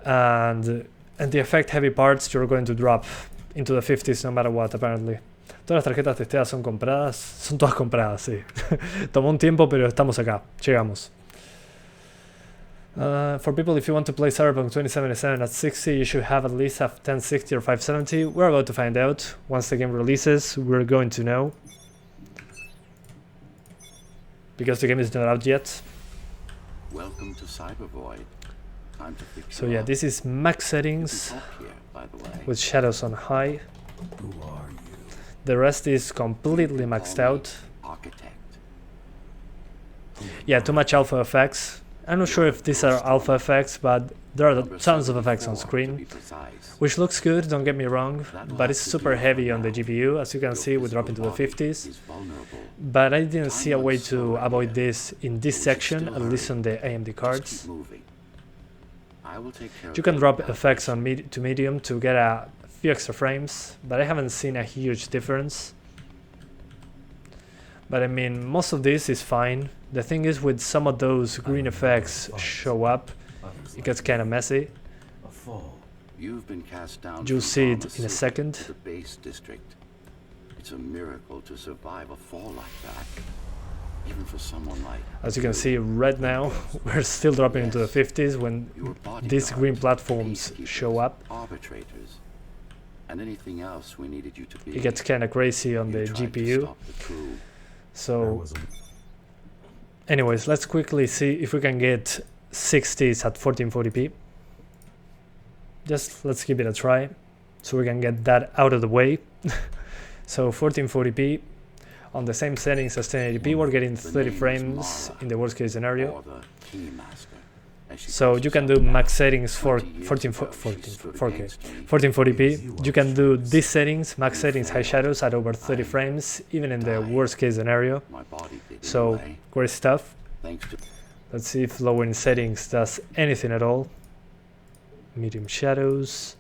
[SPEAKER 1] And the effect heavy parts, you're going to drop into the 50s no matter what, apparently. Todas las tarjetas testeadas son compradas, son todas compradas, sí. Tomó un tiempo, pero estamos acá, llegamos. For people, if you want to play Cyberpunk 2077 at 60, you should have at least a 1060 or 570. We're about to find out. Once the game releases, we're going to know. Because the game is not out yet.
[SPEAKER 2] Welcome to Cybervoid. Time to fix
[SPEAKER 1] So
[SPEAKER 2] you
[SPEAKER 1] yeah,
[SPEAKER 2] up.
[SPEAKER 1] this is max
[SPEAKER 2] You can
[SPEAKER 1] settings
[SPEAKER 2] talk here, by the way.
[SPEAKER 1] with shadows on high.
[SPEAKER 4] Who are you?
[SPEAKER 1] The rest is completely maxed out.
[SPEAKER 2] Architect.
[SPEAKER 1] Yeah, too much alpha effects. I'm not sure if these are alpha effects, but there are
[SPEAKER 2] Number
[SPEAKER 1] tons of effects on
[SPEAKER 2] 74 to
[SPEAKER 1] screen.
[SPEAKER 2] be precise.
[SPEAKER 1] Which looks good, don't get me wrong,
[SPEAKER 2] That'll
[SPEAKER 1] but
[SPEAKER 2] have
[SPEAKER 1] it's
[SPEAKER 2] to
[SPEAKER 1] super
[SPEAKER 2] do
[SPEAKER 1] heavy
[SPEAKER 2] for
[SPEAKER 1] on the
[SPEAKER 2] now.
[SPEAKER 1] GPU. As you can
[SPEAKER 2] Your
[SPEAKER 1] see, we drop into
[SPEAKER 2] physical
[SPEAKER 1] the
[SPEAKER 2] body
[SPEAKER 1] 50s.
[SPEAKER 2] is vulnerable.
[SPEAKER 1] But I didn't see a
[SPEAKER 2] Time
[SPEAKER 1] way
[SPEAKER 2] runs
[SPEAKER 1] to
[SPEAKER 2] slower
[SPEAKER 1] avoid
[SPEAKER 2] here.
[SPEAKER 1] this in this
[SPEAKER 2] We should
[SPEAKER 1] section,
[SPEAKER 2] still
[SPEAKER 1] at least
[SPEAKER 2] hurry.
[SPEAKER 1] on the AMD
[SPEAKER 2] Just
[SPEAKER 1] cards.
[SPEAKER 2] keep moving. I will take care
[SPEAKER 1] You
[SPEAKER 2] of
[SPEAKER 1] can
[SPEAKER 2] that
[SPEAKER 1] drop
[SPEAKER 2] without
[SPEAKER 1] effects on to medium to get a few extra frames, but I haven't seen a huge difference. But I mean, most of this is fine. The thing is, with some of those green effects show up,
[SPEAKER 4] Others
[SPEAKER 1] it gets kind of messy.
[SPEAKER 4] a fall.
[SPEAKER 2] You've been cast down
[SPEAKER 1] You'll
[SPEAKER 2] from
[SPEAKER 1] see it
[SPEAKER 2] Brahma
[SPEAKER 1] in a
[SPEAKER 2] City
[SPEAKER 1] second.
[SPEAKER 2] to the base district. It's a miracle to survive a fall like that. Even for someone like
[SPEAKER 1] As you can see right now, we're still dropping into the 50s when
[SPEAKER 2] your
[SPEAKER 1] these green
[SPEAKER 2] bodyguards,
[SPEAKER 1] platforms
[SPEAKER 2] peacekeepers,
[SPEAKER 1] show up.
[SPEAKER 2] arbitrators, and anything else we needed you to be.
[SPEAKER 1] It gets kind of crazy on
[SPEAKER 2] You
[SPEAKER 1] the
[SPEAKER 2] tried to
[SPEAKER 1] GPU.
[SPEAKER 2] stop the coup.
[SPEAKER 4] There
[SPEAKER 1] So
[SPEAKER 4] was a
[SPEAKER 1] anyways, let's quickly see if we can get 60s at 1440p. Just let's give it a try so we can get that out of the way. So 1440p on the same settings as 1080p, we're getting
[SPEAKER 2] The
[SPEAKER 1] 30
[SPEAKER 2] name is
[SPEAKER 1] frames
[SPEAKER 2] Mara,
[SPEAKER 1] in the worst case scenario.
[SPEAKER 2] or the Keymaster, as she
[SPEAKER 1] So
[SPEAKER 2] calls
[SPEAKER 1] you can do
[SPEAKER 2] herself now.
[SPEAKER 1] max settings for
[SPEAKER 2] 20 years
[SPEAKER 1] 14,
[SPEAKER 2] ago,
[SPEAKER 1] 14,
[SPEAKER 2] she stood
[SPEAKER 1] 4K,
[SPEAKER 2] against me.
[SPEAKER 1] 1440p. You can do these settings, max settings, high shadows at over 30 frames, even in the worst case scenario.
[SPEAKER 2] My body did
[SPEAKER 1] So
[SPEAKER 2] anyway,
[SPEAKER 1] great stuff.
[SPEAKER 2] thanks to
[SPEAKER 1] Let's see if lowering settings does anything at all. Medium shadows,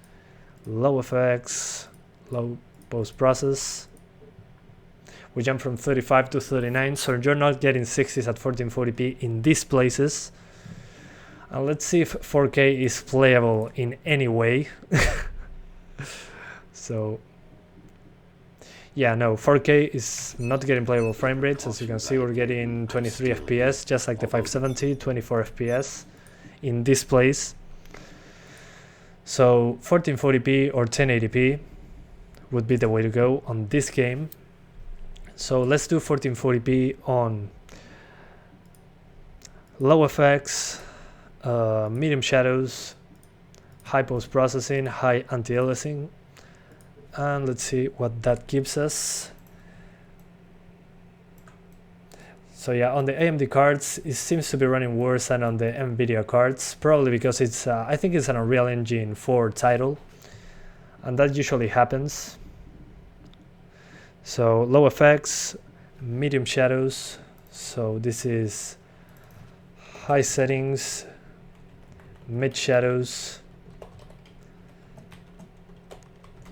[SPEAKER 1] low effects, low post-process. We jump from 35 to 39, so you're not getting 60s at 1440p in these places. And let's see if 4K is playable in any way. So yeah, no, 4K is not getting playable frame rates. As you can see, we're getting 23 FPS, just like the 570, 24 FPS in this place. So 1440p or 1080p would be the way to go on this game. So let's do 1440p on low effects, medium shadows, high post-processing, high anti-aliasing, and let's see what that gives us. So yeah, on the AMD cards, it seems to be running worse than on the NVIDIA cards, probably because it's I think it's an Unreal Engine 4 title, and that usually happens. So low effects, medium shadows, so this is high settings, mid shadows,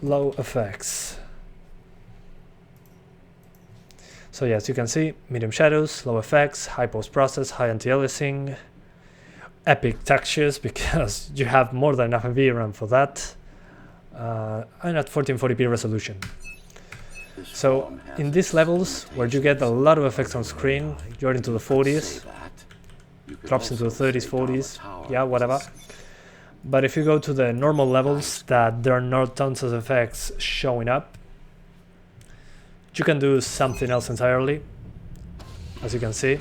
[SPEAKER 1] low effects. So yeah, as you can see, medium shadows, low effects, high post-process, high anti-aliasing, epic textures because you have more than enough VRAM for that, and at 1440p resolution. So in these levels where you get a lot of effects on screen, you're into the 40s, drops into the 30s, 40s, yeah, whatever. But if you go to the normal levels that there are not tons of effects showing up, you can do something else entirely. As you can see,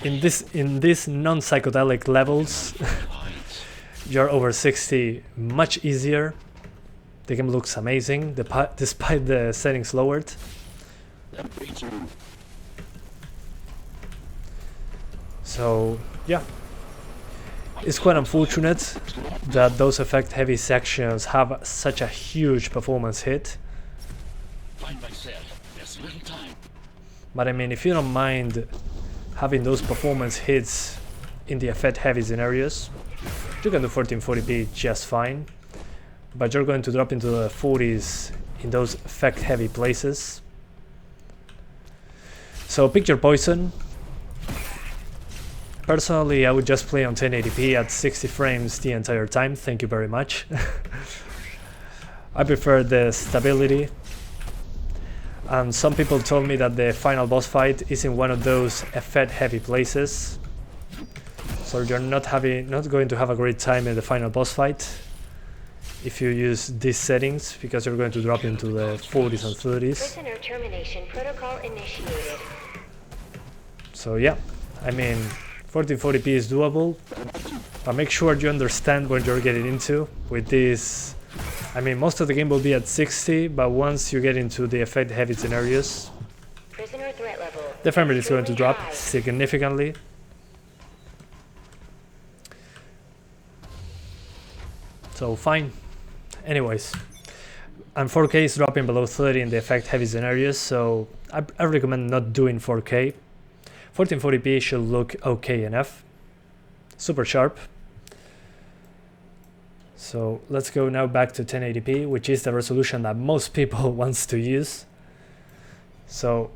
[SPEAKER 1] in this non-psychedelic levels, you're over 60 much easier. The game looks amazing despite the settings lowered. So yeah, it's quite unfortunate that those effect heavy sections have such a huge performance hit. But I mean, if you don't mind having those performance hits in the effect heavy scenarios, you can do 1440p just fine. But you're going to drop into the 40s in those effect heavy places. So pick your poison. Personally, I would just play on 1080p at 60 frames the entire time. Thank you very much. I prefer the stability. And some people told me that the final boss fight is in one of those effect heavy places. So you're not going to have a great time in the final boss fight if you use these settings, because you're going to drop into the 40s and 30s.
[SPEAKER 3] Prisoner termination protocol initiated.
[SPEAKER 1] So yeah, I mean, 1440p is doable, but make sure you understand what you're getting into with this. I mean, most of the game will be at 60, but once you get into the effect heavy scenarios,
[SPEAKER 3] Prisoner threat level
[SPEAKER 1] the frame rate is going to drop
[SPEAKER 3] high.
[SPEAKER 1] significantly. So fine. Anyways, and 4K is dropping below 30 in the effect heavy scenarios, so I recommend not doing 4K. 1440p should look okay enough. Super sharp. So let's go now back to 1080p, which is the resolution that most people wants to use. So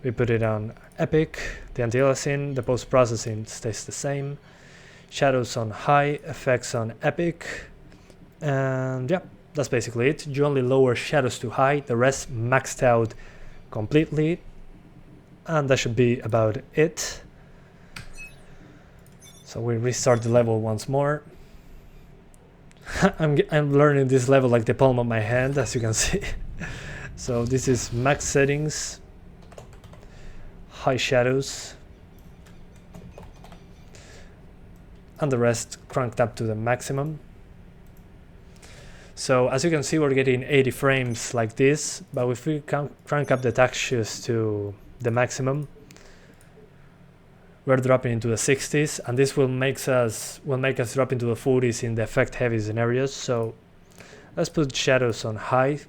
[SPEAKER 1] we put it on epic, the anti-aliasing, the post-processing stays the same. Shadows on high, effects on epic, and yeah, that's basically it. You only lower shadows to high, the rest maxed out completely, and that should be about it. So we restart the level once more. I'm learning this level like the palm of my hand, as you can see. So this is max settings, high shadows, and the rest cranked up to the maximum. So as you can see, we're getting 80 frames like this, but if we crank up the textures to the maximum, we're dropping into the 60s, and this will make us drop into the 40s in the effect heavy scenarios. So let's put shadows on high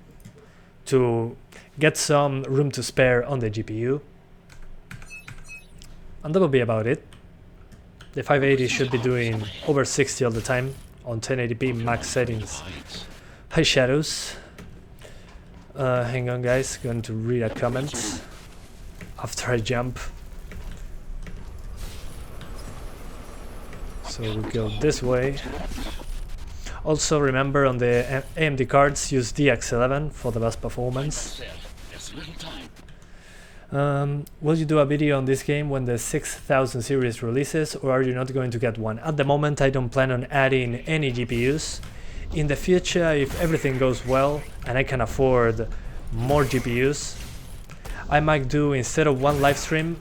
[SPEAKER 1] to get some room to spare on the GPU, and that will be about it. The 580 should be doing over 60 all the time on 1080p max settings Hi Shadows. Hang on guys, going to read a comment after I jump. So we go this way. Also remember on the AMD cards, use DX11 for the best performance. Will you do a video on this game when the 6000 series releases, or are you not going to get one? At the moment I don't plan on adding any GPUs. In the future, if everything goes well and I can afford more GPUs, I might do, instead of one live stream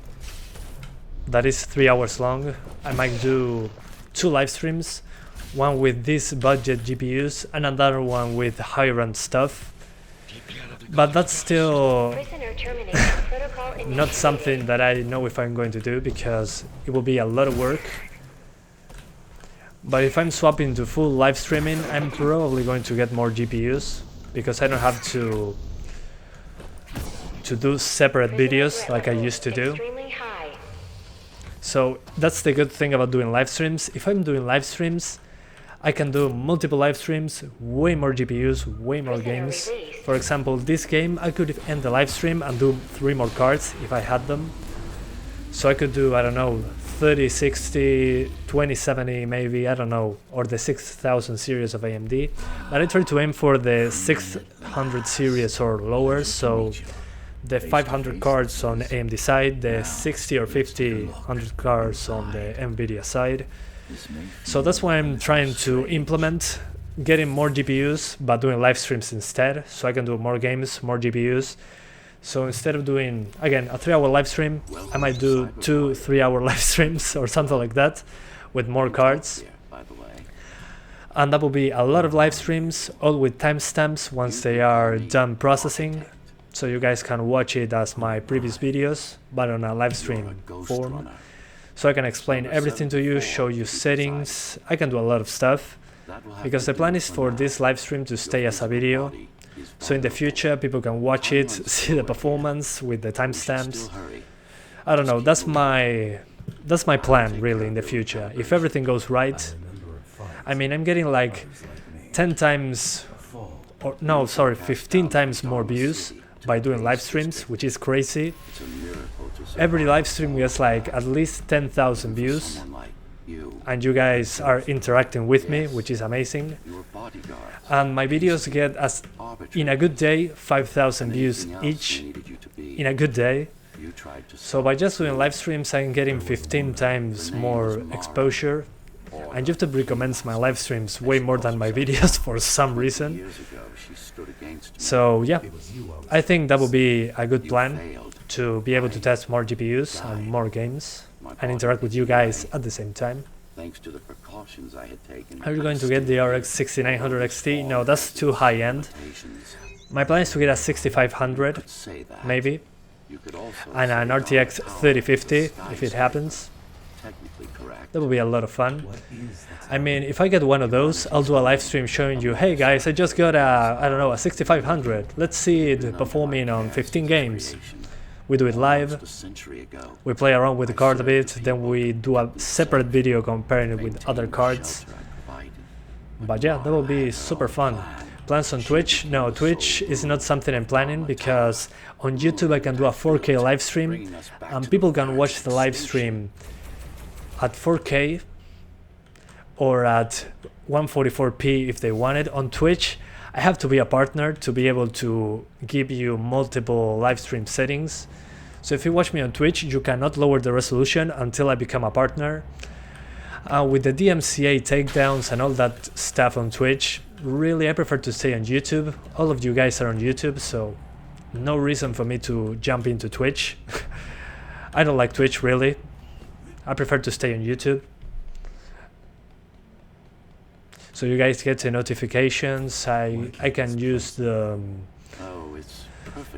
[SPEAKER 1] that is 3 hours long, I might do 2 live streams, one with this budget GPUs and another one with higher-end stuff. But that's still not something that I know if I'm going to do, because it will be a lot of work. But if I'm swapping to full live streaming, I'm probably going to get more GPUs, because I don't have to do separate videos like I used to do. So that's the good thing about doing live streams. If I'm doing live streams, I can do multiple live streams, way more GPUs, way more games. For example, this game, I could end the live stream and do 3 more cards if I had them. So I could do, I don't know, 30, 60, 2070 maybe, I don't know, or the 6000 series of AMD. But I try to aim for the 600 series or lower, so the 500 cards on AMD side, the 60 or 50, 100 cards on the NVIDIA side. So that's why I'm trying to implement getting more GPUs but doing live streams instead, so I can do more games, more GPUs. So instead of doing, again, a 3-hour live stream, I might do 2 3-hour live streams or something like that with more cards. And that will be a lot of live streams, all with timestamps once they are done processing, so you guys can watch it as my previous videos but on a live stream form. So I can explain everything to you, show you settings, I can do a lot of stuff, because the plan is for this live stream to stay as a video, so in the future people can watch it, see the performance with the timestamps. I don't know, that's my plan really in the future, if everything goes right. I mean, I'm getting like 10 times, or no, sorry, 15 times more views by doing live streams, which is crazy. Every live stream gets like at least 10,000 views, and you guys are interacting with me, which is amazing. And my videos get, as in a good day, 5,000 views each in a good day. So by just doing live streams, I'm getting 15 times more exposure, and YouTube recommends my live streams way more than my videos for some reason. So yeah, I think that would be a good plan, to be able to test more GPUs and more games and interact with you guys at the same time. Are you going to get the RX 6900 XT? No, that's too high end. My plan is to get a 6500 maybe, and an RTX 3050 if it happens. That will be a lot of fun. I mean, if I get one of those, I'll do a live stream showing you, hey guys, I just got a, I don't know, a 6500. Let's see it performing on 15 games. We do it live, we play around with the card a bit, then we do a separate video comparing it with other cards. But yeah, that will be super fun. Plans on Twitch? No, Twitch is not something I'm planning, because on YouTube I can do a 4K live stream and people can watch the live stream at 4K or at 144p if they want it. On Twitch I have to be a partner to be able to give you multiple live stream settings. So if you watch me on Twitch, you cannot lower the resolution until I become a partner. With the DMCA takedowns and all that stuff on Twitch, really I prefer to stay on YouTube. All of you guys are on YouTube, so no reason for me to jump into Twitch. I don't like Twitch really. I prefer to stay on YouTube. So you guys get the notifications. I can use the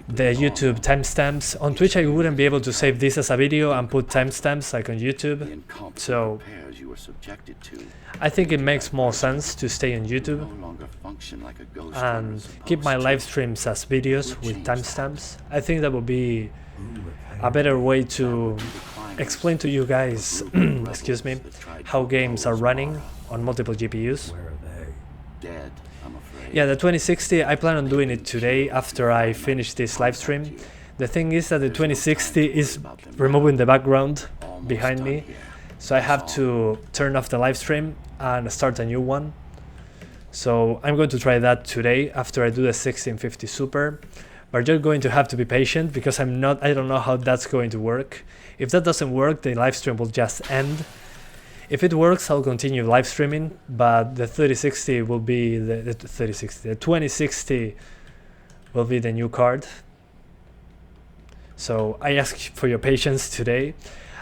[SPEAKER 1] YouTube timestamps. On Twitch I wouldn't be able to save this as a video and put timestamps like on YouTube. So I think it makes more sense to stay on YouTube and keep my live streams as videos with timestamps. I think that would be a better way to explain to you guys excuse me, how games are running on multiple GPUs. Yeah, the 2060, I plan on doing it today after I finish this live stream. The thing is that the 2060 is removing the background behind me, so I have to turn off the live stream and start a new one. So I'm going to try that today after I do the 1650 Super. But you're going to have to be patient because I don't know how that's going to work. If that doesn't work, the live stream will just end. If it works, I'll continue live streaming, but the 3060 will be the 2060 will be the new card. So I ask for your patience today.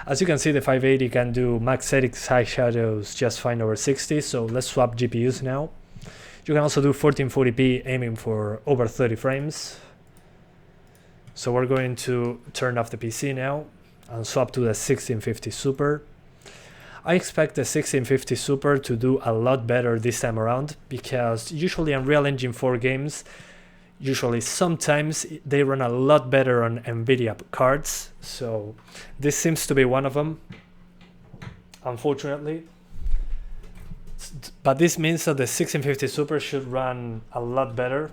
[SPEAKER 1] As you can see, the 580 can do max settings high shadows just fine over 60, so let's swap GPUs now. You can also do 1440p aiming for over 30 frames. So we're going to turn off the PC now and swap to the 1650 Super. I expect the 1650 Super to do a lot better this time around because usually Unreal Engine 4 games, sometimes they run a lot better on NVIDIA cards. So this seems to be one of them, unfortunately. But this means that the 1650 Super should run a lot better.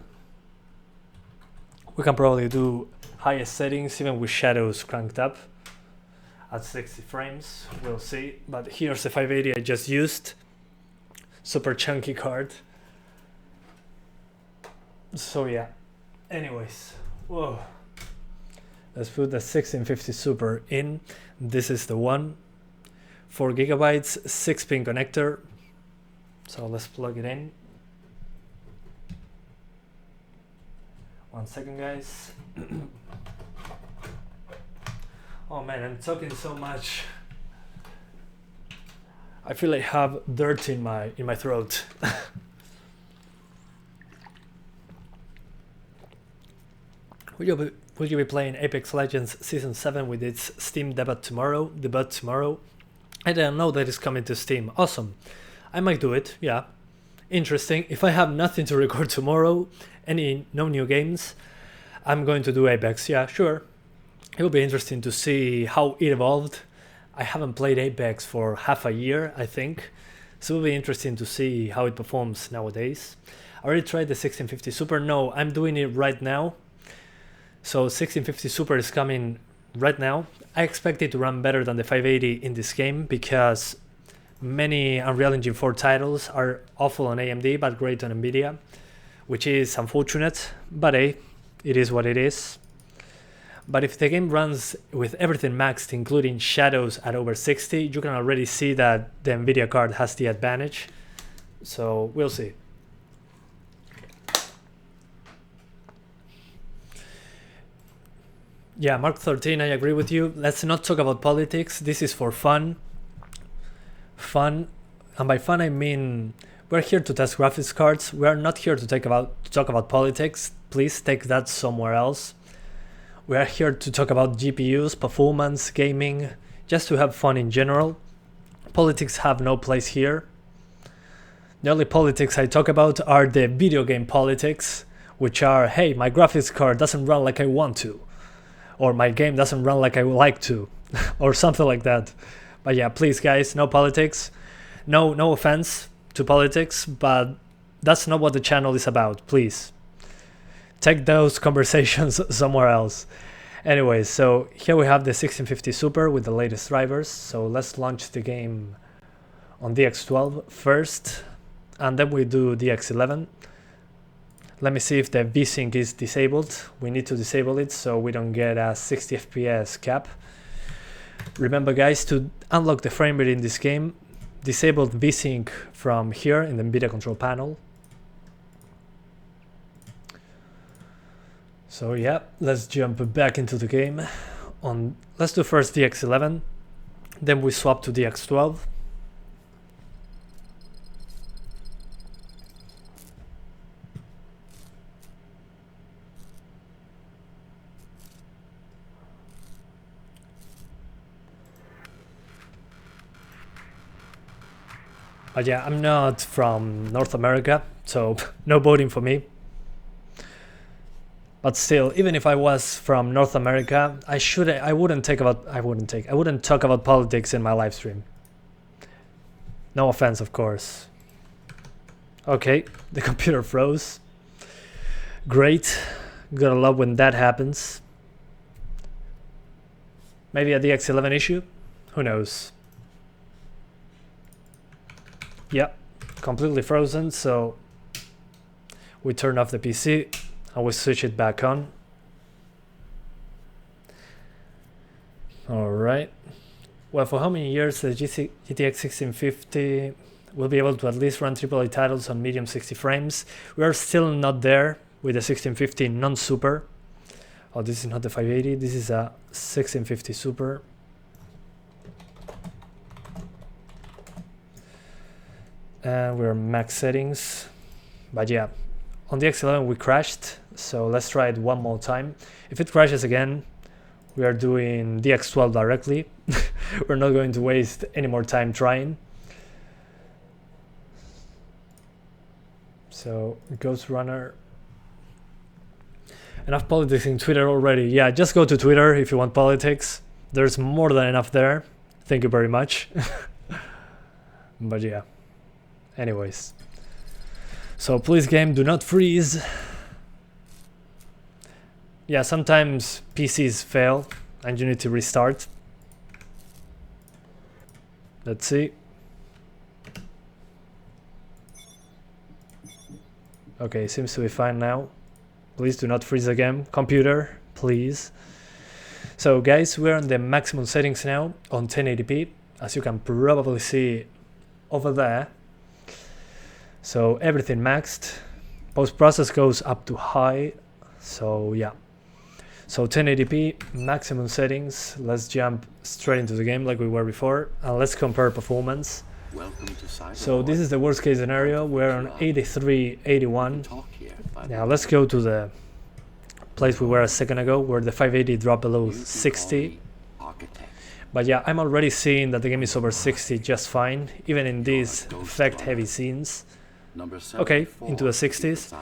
[SPEAKER 1] We can probably do highest settings even with shadows cranked up at 60 frames, we'll see. But here's the 580 I just used, super chunky card. So yeah, anyways, whoa, let's put the 1650 Super in. This is the one, 4 gigabytes, 6-pin connector. So let's plug it in. 1 second, guys. Oh man, I'm talking so much. I feel like I have dirt in my throat. Will you be playing Apex Legends Season 7 with its Steam debut tomorrow? I didn't know that it's coming to Steam. Awesome. I might do it, yeah. Interesting. If I have nothing to record tomorrow, no new games, I'm going to do Apex, yeah, sure. It will be interesting to see how it evolved. I haven't played Apex for half a year, I think. So it will be interesting to see how it performs nowadays. I already tried the 1650 Super. No, I'm doing it right now. So 1650 Super is coming right now. I expect it to run better than the 580 in this game because many Unreal Engine 4 titles are awful on AMD but great on NVIDIA, which is unfortunate, but hey, it is what it is. But if the game runs with everything maxed, including shadows at over 60, you can already see that the NVIDIA card has the advantage. So we'll see. Yeah, Mark 13, I agree with you. Let's not talk about politics. This is for fun. And by fun I mean we're here to test graphics cards. We are not here to talk about politics. Please take that somewhere else. We are here to talk about GPUs, performance, gaming, just to have fun in general. Politics have no place here. The only politics I talk about are the video game politics, which are, hey, my graphics card doesn't run like I want to, or my game doesn't run like I would like to, or something like that. But yeah, please guys, no politics. No offense to politics, but that's not what the channel is about, please. Take those conversations somewhere else. Anyway, so here we have the 1650 Super with the latest drivers. So let's launch the game on DX12 first, and then we do DX11. Let me see if the VSync is disabled. We need to disable it so we don't get a 60 FPS cap. Remember guys, to unlock the frame rate in this game, disable VSync from here in the NVIDIA control panel. So yeah, let's jump back into the game. Let's do first DX11, then we swap to DX12. But yeah, I'm not from North America, so no voting for me. But still, even if I was from North America, I wouldn't talk about politics in my live stream. No offense, of course. Okay, the computer froze. Great. Gotta love when that happens. Maybe a DX11 issue? Who knows? Yeah, completely frozen, so we turn off the PC and we switch it back on. Alright. Well, for how many years the GTX 1650 will be able to at least run AAA titles on medium 60 frames? We are still not there with the 1650 non-super. Oh, this is not the 580, this is a 1650 Super. And we're max settings. But yeah, on the X11 we crashed, so let's try it one more time. If it crashes again, we are doing the X12 directly. We're not going to waste any more time trying. So, GhostRunner. Enough politics in Twitter already. Yeah, just go to Twitter if you want politics. There's more than enough there. Thank you very much. But yeah. Anyways. So please game, do not freeze. Yeah, sometimes PCs fail and you need to restart. Let's see. Okay, seems to be fine now. Please do not freeze again. Computer, please. So guys, we're on the maximum settings now on 1080p, as you can probably see over there. So everything maxed. Post-process goes up to high. So yeah. So 1080p, maximum settings. Let's jump straight into the game like we were before. And let's compare performance. So this is the worst case scenario. We're on 83, 81. Now let's go to the place we were a second ago, where the 580 dropped below 60. But yeah, I'm already seeing that the game is over 60 just fine, even in these effect-heavy scenes. Okay, into the 60s.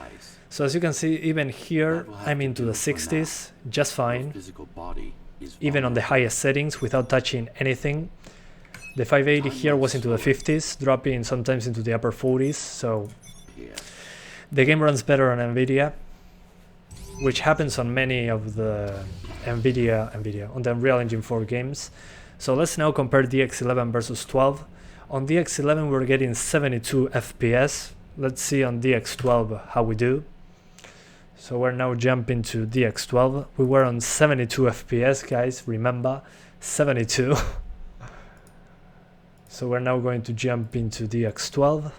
[SPEAKER 1] So as you can see, even here, I'm into the 60s, just fine. Even on the highest settings, without touching anything. The 580 here was into the 50s, dropping sometimes into the upper 40s, so the game runs better on NVIDIA, which happens on many of the on the Unreal Engine 4 games. So let's now compare DX11 versus 12. On DX11 we're getting 72 FPS. Let's see on DX12 how we do. So we're now jumping to DX12. We were on 72 FPS, guys, remember, 72. So we're now going to jump into DX12.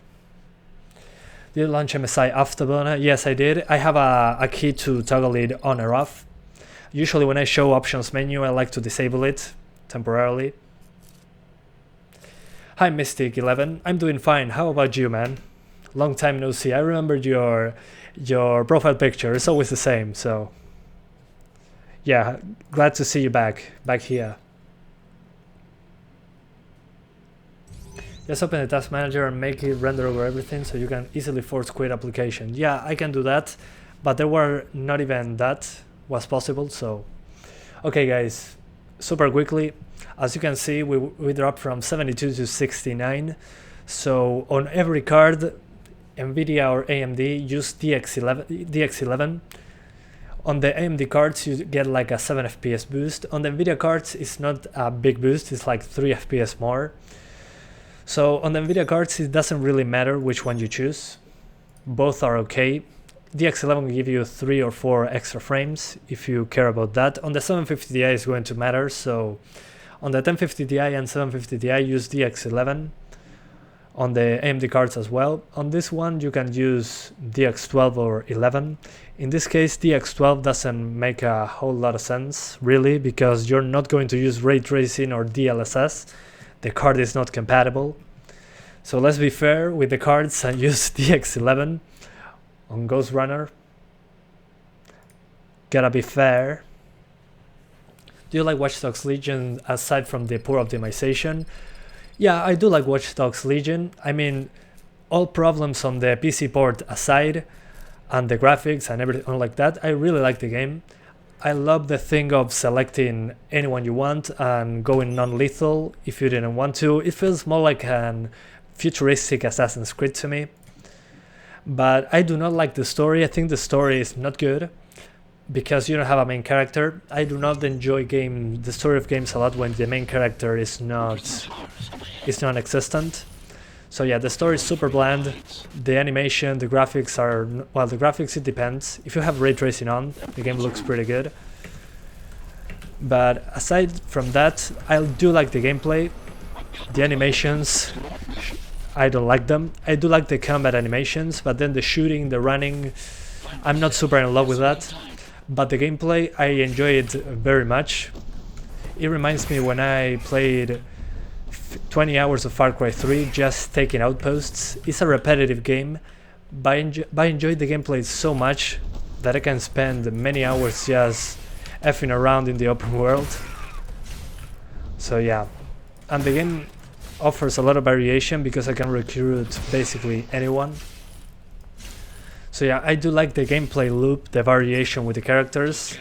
[SPEAKER 1] Did you launch MSI Afterburner? Yes, I did. I have a key to toggle it on or off. Usually when I show options menu, I like to disable it temporarily. Hi Mystic11, I'm doing fine. How about you, man? Long time no see. I remembered your profile picture. It's always the same, so yeah, glad to see you back here. Just open the task manager and make it render over everything so you can easily force quit application. Yeah, I can do that, but there were not even that was possible, so okay guys, super quickly, as you can see we dropped from 72 to 69. So on every card, NVIDIA or AMD use DX11. On the AMD cards you get like a 7 FPS boost. On the NVIDIA cards it's not a big boost, it's like 3 FPS more. So on the NVIDIA cards it doesn't really matter which one you choose, both are okay. DX11 will give you 3 or 4 extra frames if you care about that. On the 750 Ti is going to matter, so on the 1050 Ti and 750 Ti use DX11. On the AMD cards as well. On this one you can use DX12 or 11. In this case DX12 doesn't make a whole lot of sense really, because you're not going to use ray tracing or DLSS. The card is not compatible. So let's be fair with the cards and use DX11 on GhostRunner. Gotta be fair. Do you like Watch Dogs Legion aside from the poor optimization? Yeah, I do like Watch Dogs Legion. I mean, all problems on the PC port aside, and the graphics and everything like that, I really like the game. I love the thing of selecting anyone you want and going non-lethal if you didn't want to. It feels more like an futuristic Assassin's Creed to me. But I do not like the story. I think the story is not good because you don't have a main character. I do not enjoy the story of games a lot when the main character is non-existent. So yeah, the story is super bland. The animation, the graphics are, well, the graphics, it depends. If you have ray tracing on, the game looks pretty good. But aside from that, I do like the gameplay. The animations, I don't like them. I do like the combat animations, but then the shooting, the running, I'm not super in love with that. But the gameplay, I enjoy it very much. It reminds me when I played 20 hours of Far Cry 3 just taking outposts. It's a repetitive game, but I enjoy the gameplay so much that I can spend many hours just effing around in the open world. So yeah, and the game offers a lot of variation because I can recruit basically anyone. So yeah, I do like the gameplay loop, the variation with the characters,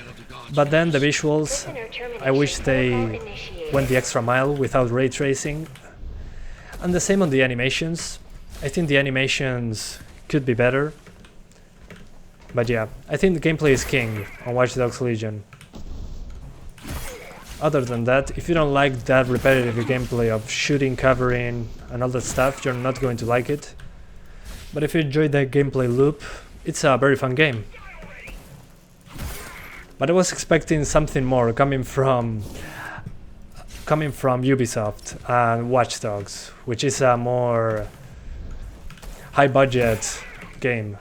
[SPEAKER 1] but then the visuals, I wish they went the extra mile without ray tracing. And the same on the animations. I think the animations could be better. But yeah, I think the gameplay is king on Watch Dogs Legion. Other than that, if you don't like that repetitive gameplay of shooting, covering and all that stuff, you're not going to like it. But if you enjoy the gameplay loop, it's a very fun game. But I was expecting something more coming from Ubisoft and Watch Dogs, which is a more high budget game.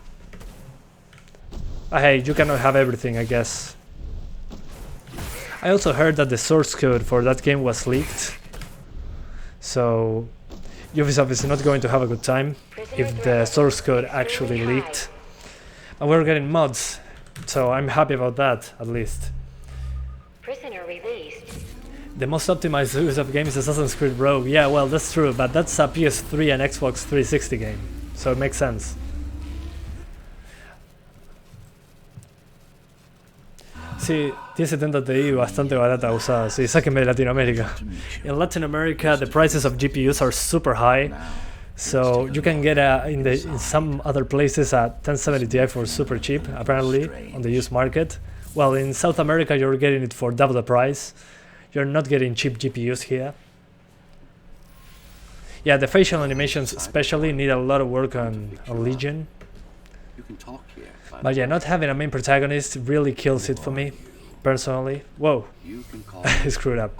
[SPEAKER 1] Hey, you cannot have everything, I guess. I also heard that the source code for that game was leaked, so Ubisoft is not going to have a good time if the source code actually leaked. And we're getting mods, so I'm happy about that, at least.
[SPEAKER 3] Prisoner released.
[SPEAKER 1] The most optimized Ubisoft game is Assassin's Creed Rogue. Yeah, well, that's true, but that's a PS3 and Xbox 360 game, so it makes sense. Sí, tiene 70 Ti bastante barata usada. Sí, sáquenme de Latinoamérica. In Latin America, the prices of GPUs are super high, so you can get in some other places a 1070 Ti for super cheap, apparently, on the used market. Well, in South America, you're getting it for double the price. You're not getting cheap GPUs here. Yeah, the facial animations especially need a lot of work on Legion. But yeah, not having a main protagonist really kills it for me, personally. Whoa, I screwed up.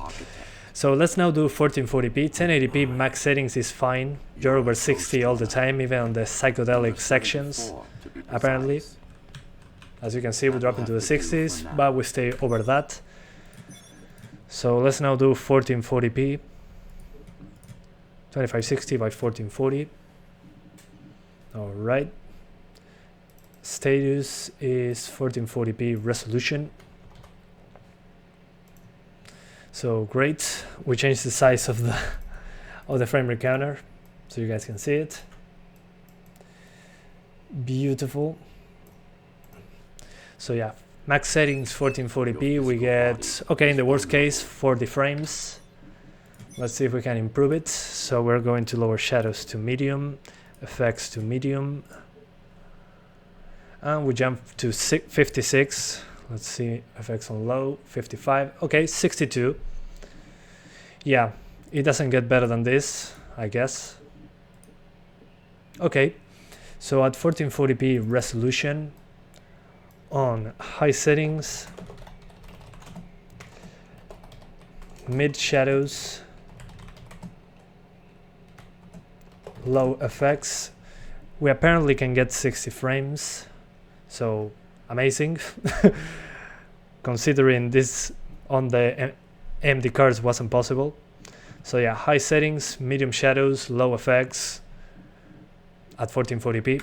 [SPEAKER 1] So let's now do 1440p. 1080p max settings is fine. You're over 60 all the time, even on the psychedelic sections, apparently. As you can see, we drop into the 60s, but we stay over that. So let's now do 1440p. 2560 by 1440. Alright. Status is 1440p resolution. So great. We changed the size of the frame rate counter so you guys can see it. Beautiful. So yeah, max settings 1440p. We get, okay, in the worst case 40 frames. Let's see if we can improve it. So we're going to lower shadows to medium, effects to medium. And we jump to 56. Let's see, effects on low, 55. Okay, 62. Yeah, it doesn't get better than this, I guess. Okay, so at 1440p resolution, on high settings, mid shadows, low effects, we apparently can get 60 frames. So amazing, considering this on the AMD cards wasn't possible. So yeah, high settings, medium shadows, low effects at 1440p.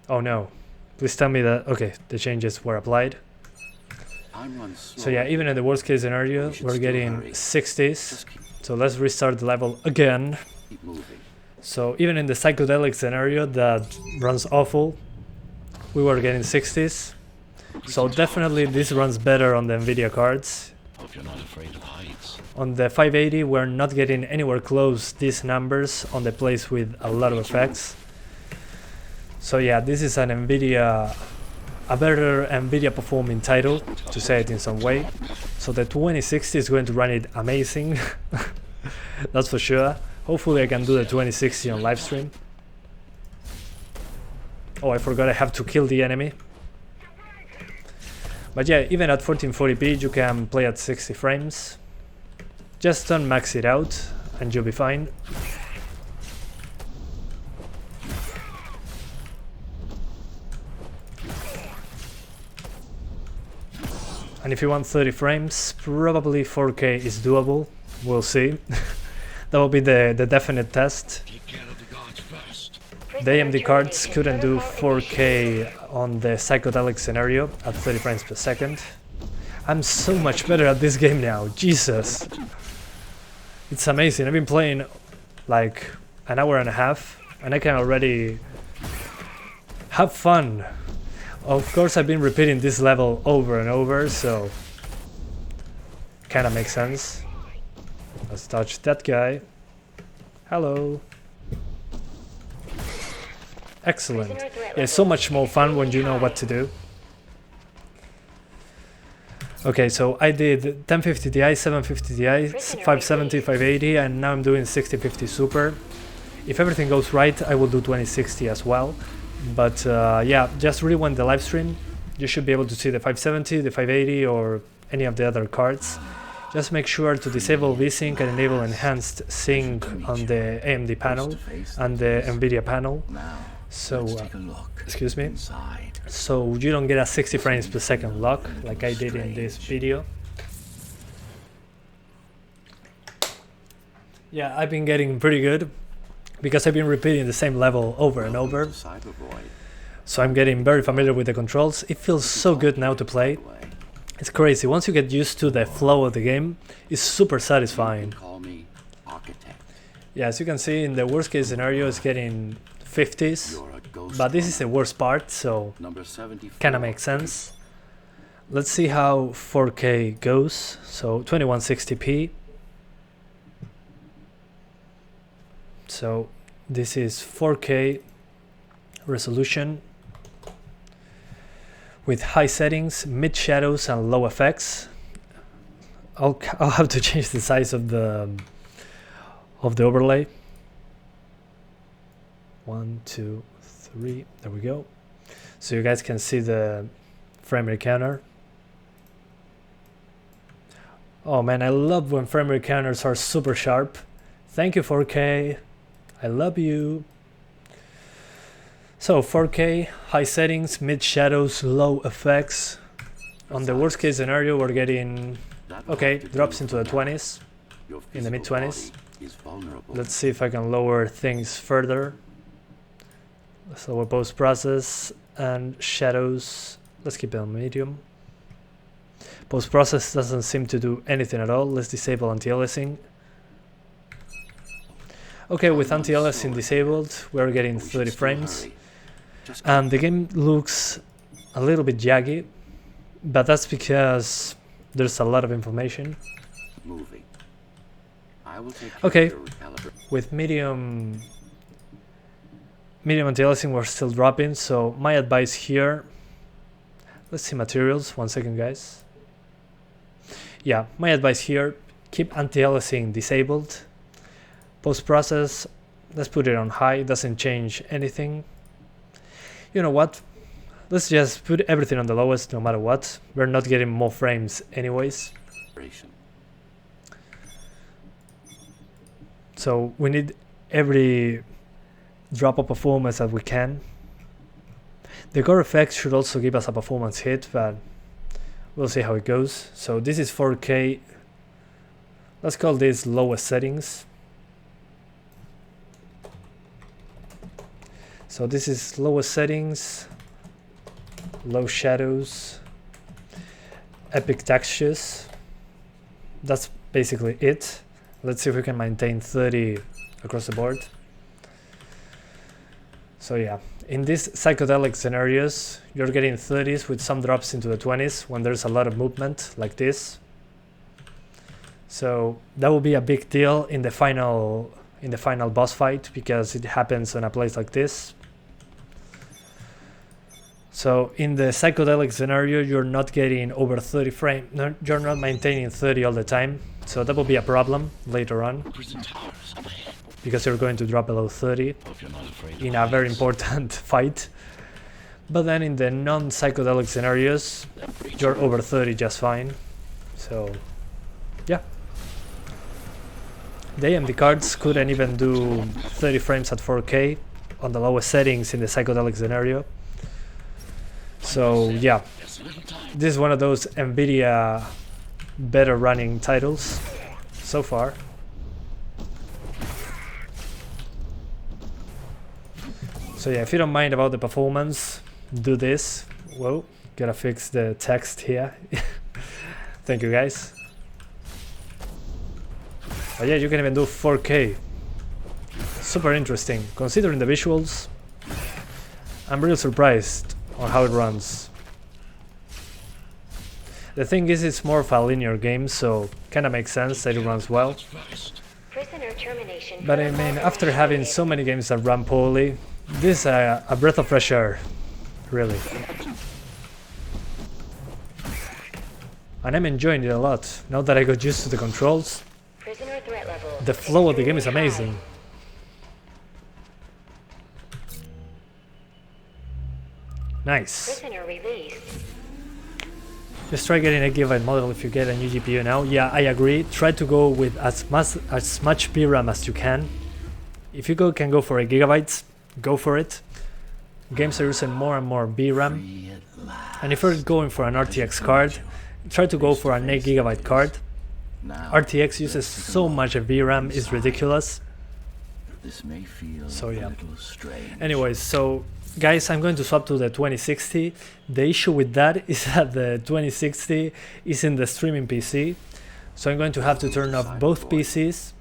[SPEAKER 1] Oh no, please tell me that, okay, the changes were applied. So yeah, even in the worst case scenario, we're getting 60s. So let's restart the level again. So even in the psychedelic scenario that runs awful, we were getting 60s, so definitely this runs better on the NVIDIA cards.
[SPEAKER 2] Hope you're not afraid of heights.
[SPEAKER 1] On the 580 we're not getting anywhere close these numbers on the place with a lot of effects. So yeah, this is an NVIDIA, a better NVIDIA performing title, to say it in some way. So the 2060 is going to run it amazing, that's for sure. Hopefully I can do the 2060 on live stream. Oh, I forgot I have to kill the enemy. But yeah, even at 1440p you can play at 60 frames. Just don't max it out and you'll be fine. And if you want 30 frames, probably 4K is doable. We'll see. That will be the definite test.
[SPEAKER 2] Take care of the guards first.
[SPEAKER 1] The AMD cards couldn't do 4K on the psychedelic scenario at 30 frames per second. I'm so much better at this game now, Jesus. It's amazing. I've been playing like an hour and a half and I can already have fun. Of course I've been repeating this level over and over, so kinda makes sense. Let's touch that guy. Hello. Excellent. Yeah, it's so much more fun when you know what to do. Okay, so I did 1050 Ti, 750 Ti, 570, 580, and now I'm doing 6050 Super. If everything goes right, I will do 2060 as well. But yeah, just rewind the live stream. You should be able to see the 570, the 580, or any of the other cards. Just make sure to disable VSync and enable enhanced sync on the AMD panel and the NVIDIA panel. So, excuse me. So you don't get a 60 frames per second lock like I did in this video. Yeah, I've been getting pretty good because I've been repeating the same level over and over. So I'm getting very familiar with the controls. It feels so good now to play. It's crazy. Once you get used to the flow of the game, it's super satisfying. Yeah, as you can see, in the worst case scenario, it's getting 50s. But this is the worst part, so kinda makes sense. Let's see how 4K goes. So 2160p. So this is 4K resolution with high settings, mid shadows and low effects. I'll have to change the size of the overlay. 1, 2, 3, there we go. So you guys can see the frame rate counter. Oh man, I love when frame rate counters are super sharp. Thank you 4K, I love you. So 4K, high settings, mid shadows, low effects. On the worst case scenario we're getting, okay, drops into the 20s, in the mid 20s. Let's see if I can lower things further. Let's lower post process and shadows. Let's keep it on medium. Post process doesn't seem to do anything at all. Let's disable anti-aliasing. Okay, with anti-aliasing disabled, we're getting 30 frames. And the game looks a little bit jaggy, but that's because there's a lot of information. Okay, with medium anti-aliasing we're still dropping, so my advice here, let's see materials, 1 second guys. Yeah, my advice here, keep anti-aliasing disabled. Post-process, let's put it on high, it doesn't change anything. You know what, let's just put everything on the lowest no matter what. We're not getting more frames anyways. So we need every drop of performance that we can. The core effects should also give us a performance hit, but we'll see how it goes. So this is 4K. Let's call this lowest settings. So this is lowest settings, low shadows, epic textures. That's basically it. Let's see if we can maintain 30 across the board. So yeah, in these psychedelic scenarios, you're getting 30s with some drops into the 20s when there's a lot of movement like this. So that will be a big deal in the final boss fight because it happens in a place like this. So in the psychedelic scenario, you're not getting over 30 frames. No, you're not maintaining 30 all the time. So that will be a problem later on,
[SPEAKER 2] Prison towers up ahead.
[SPEAKER 1] because you're going to drop below 30
[SPEAKER 2] Hope you're not afraid
[SPEAKER 1] in
[SPEAKER 2] of
[SPEAKER 1] a very
[SPEAKER 2] heights.
[SPEAKER 1] important fight. But then in the non-psychedelic scenarios, you're over 30 just fine. So yeah. The AMD cards couldn't even do 30 frames at 4K on the lowest settings in the psychedelic scenario. So yeah,
[SPEAKER 2] There's little time.
[SPEAKER 1] this is one of those NVIDIA better running titles so far. So yeah, if you don't mind about the performance, do this. Whoa, gotta fix the text here. Thank you guys. But yeah, you can even do 4K. Super interesting. Considering the visuals, I'm really surprised on how it runs. The thing is, it's more of a linear game, so kinda makes sense that it runs well.
[SPEAKER 2] First.
[SPEAKER 3] Prisoner termination.
[SPEAKER 1] But I mean, after having so many games that run poorly, this is a breath of fresh air, really. And I'm enjoying it a lot, now that I got used to the controls.
[SPEAKER 3] Prisoner threat level.
[SPEAKER 1] The flow of the game is
[SPEAKER 3] extremely
[SPEAKER 1] amazing. Nice.
[SPEAKER 3] Prisoner released.
[SPEAKER 1] Just try getting a gigabyte model if you get a new GPU now. Yeah, I agree. Try to go with as much VRAM as you can. If you can go for a gigabyte, go for it. Games are using more and more VRAM.
[SPEAKER 2] Free at last.
[SPEAKER 1] And if you're going for an RTX card, try to go for an 8 gigabyte card.
[SPEAKER 2] Now,
[SPEAKER 1] RTX uses so much VRAM, it's ridiculous.
[SPEAKER 2] this may feel
[SPEAKER 1] So, yeah.
[SPEAKER 2] a little strange.
[SPEAKER 1] Anyways, so guys, I'm going to swap to the 2060. The issue with that is that the 2060 is in the streaming PC. So I'm going to have to turn off both PCs.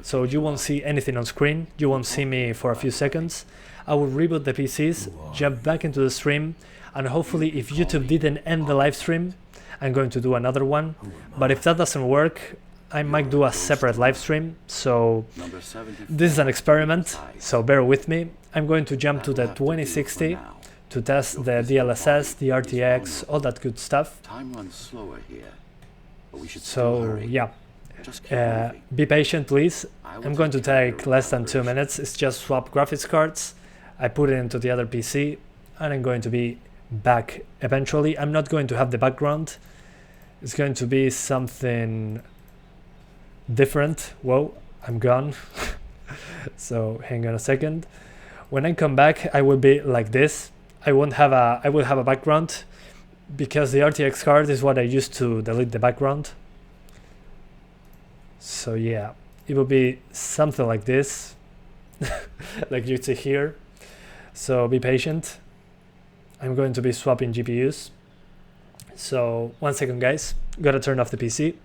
[SPEAKER 1] So you won't see anything on screen. You won't see me for a few seconds. I will reboot the PCs, jump back into the stream, and hopefully if YouTube didn't end the live stream, I'm going to do another one. But if that doesn't work, I might do a separate live stream. So
[SPEAKER 2] Number 74.
[SPEAKER 1] this is an experiment, so bear with me. I'm going to jump to the 2060 to test the DLSS, the RTX, all that good stuff.
[SPEAKER 2] Time runs slower here, but we should still
[SPEAKER 1] So
[SPEAKER 2] hurry.
[SPEAKER 1] yeah,
[SPEAKER 2] Just keep moving.
[SPEAKER 1] be patient please.
[SPEAKER 2] I will
[SPEAKER 1] I'm going to
[SPEAKER 2] care of
[SPEAKER 1] take
[SPEAKER 2] your
[SPEAKER 1] less than 2
[SPEAKER 2] operation.
[SPEAKER 1] minutes. It's just swap graphics cards. I put it into the other PC and I'm going to be back eventually. I'm not going to have the background. It's going to be something different. Whoa, I'm gone. So hang on a second. When I come back, I will be like this. I will have a background because the RTX card is what I used to delete the background. So yeah, it will be something like this, like you see here. So be patient. I'm going to be swapping GPUs. So 1 second guys, gotta turn off the PC.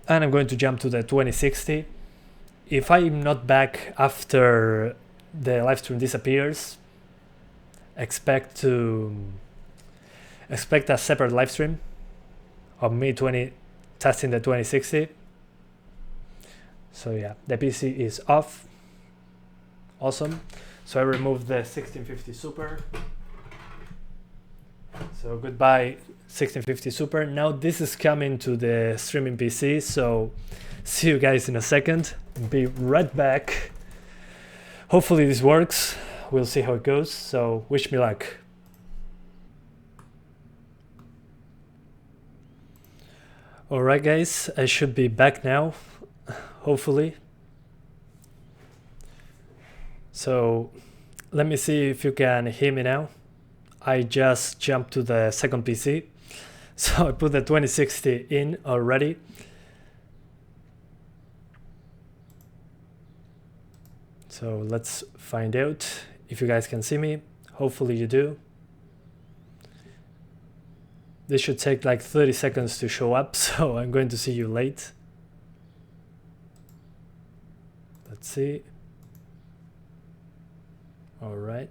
[SPEAKER 1] And I'm going to jump to the 2060. If I'm not back after the live stream disappears, expect a separate live stream of me testing the 2060. So yeah, the PC is off. Awesome. So I removed the 1650 Super. So goodbye 1650 Super. Now this is coming to the streaming PC. So see you guys in a second. Be right back. Hopefully this works. We'll see how it goes. So wish me luck. Alright guys, I should be back now. Hopefully. So let me see if you can hear me now. I just jumped to the second PC. So I put the 2060 in already. So let's find out if you guys can see me. Hopefully you do. This should take like 30 seconds to show up, so I'm going to see you late. Let's see. All right.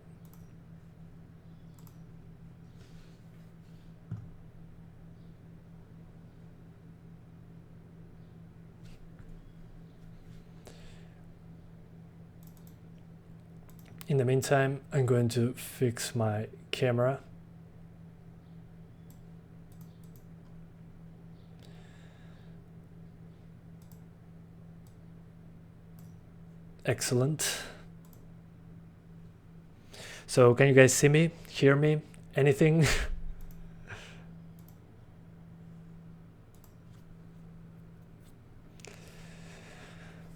[SPEAKER 1] In the meantime, I'm going to fix my camera. Excellent. So can you guys see me, hear me, anything?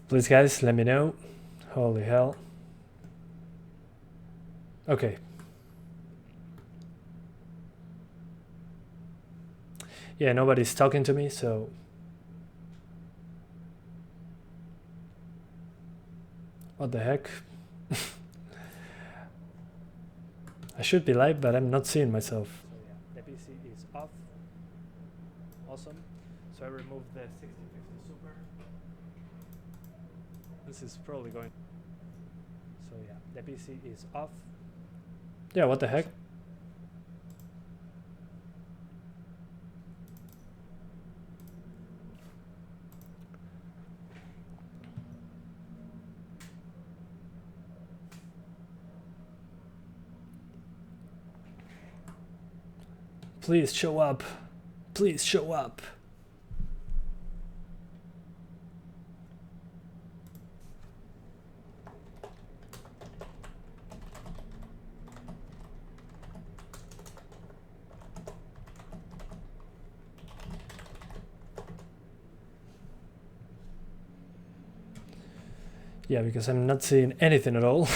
[SPEAKER 1] Please guys, let me know. Holy hell. Okay. Yeah, nobody's talking to me, so what the heck? I should be live, but I'm not seeing myself. So yeah, the PC is off. Awesome. So I removed the 6050 Super. This is probably going. So yeah, the PC is off. Yeah, what the heck? Please show up. Please show up. Yeah, because I'm not seeing anything at all.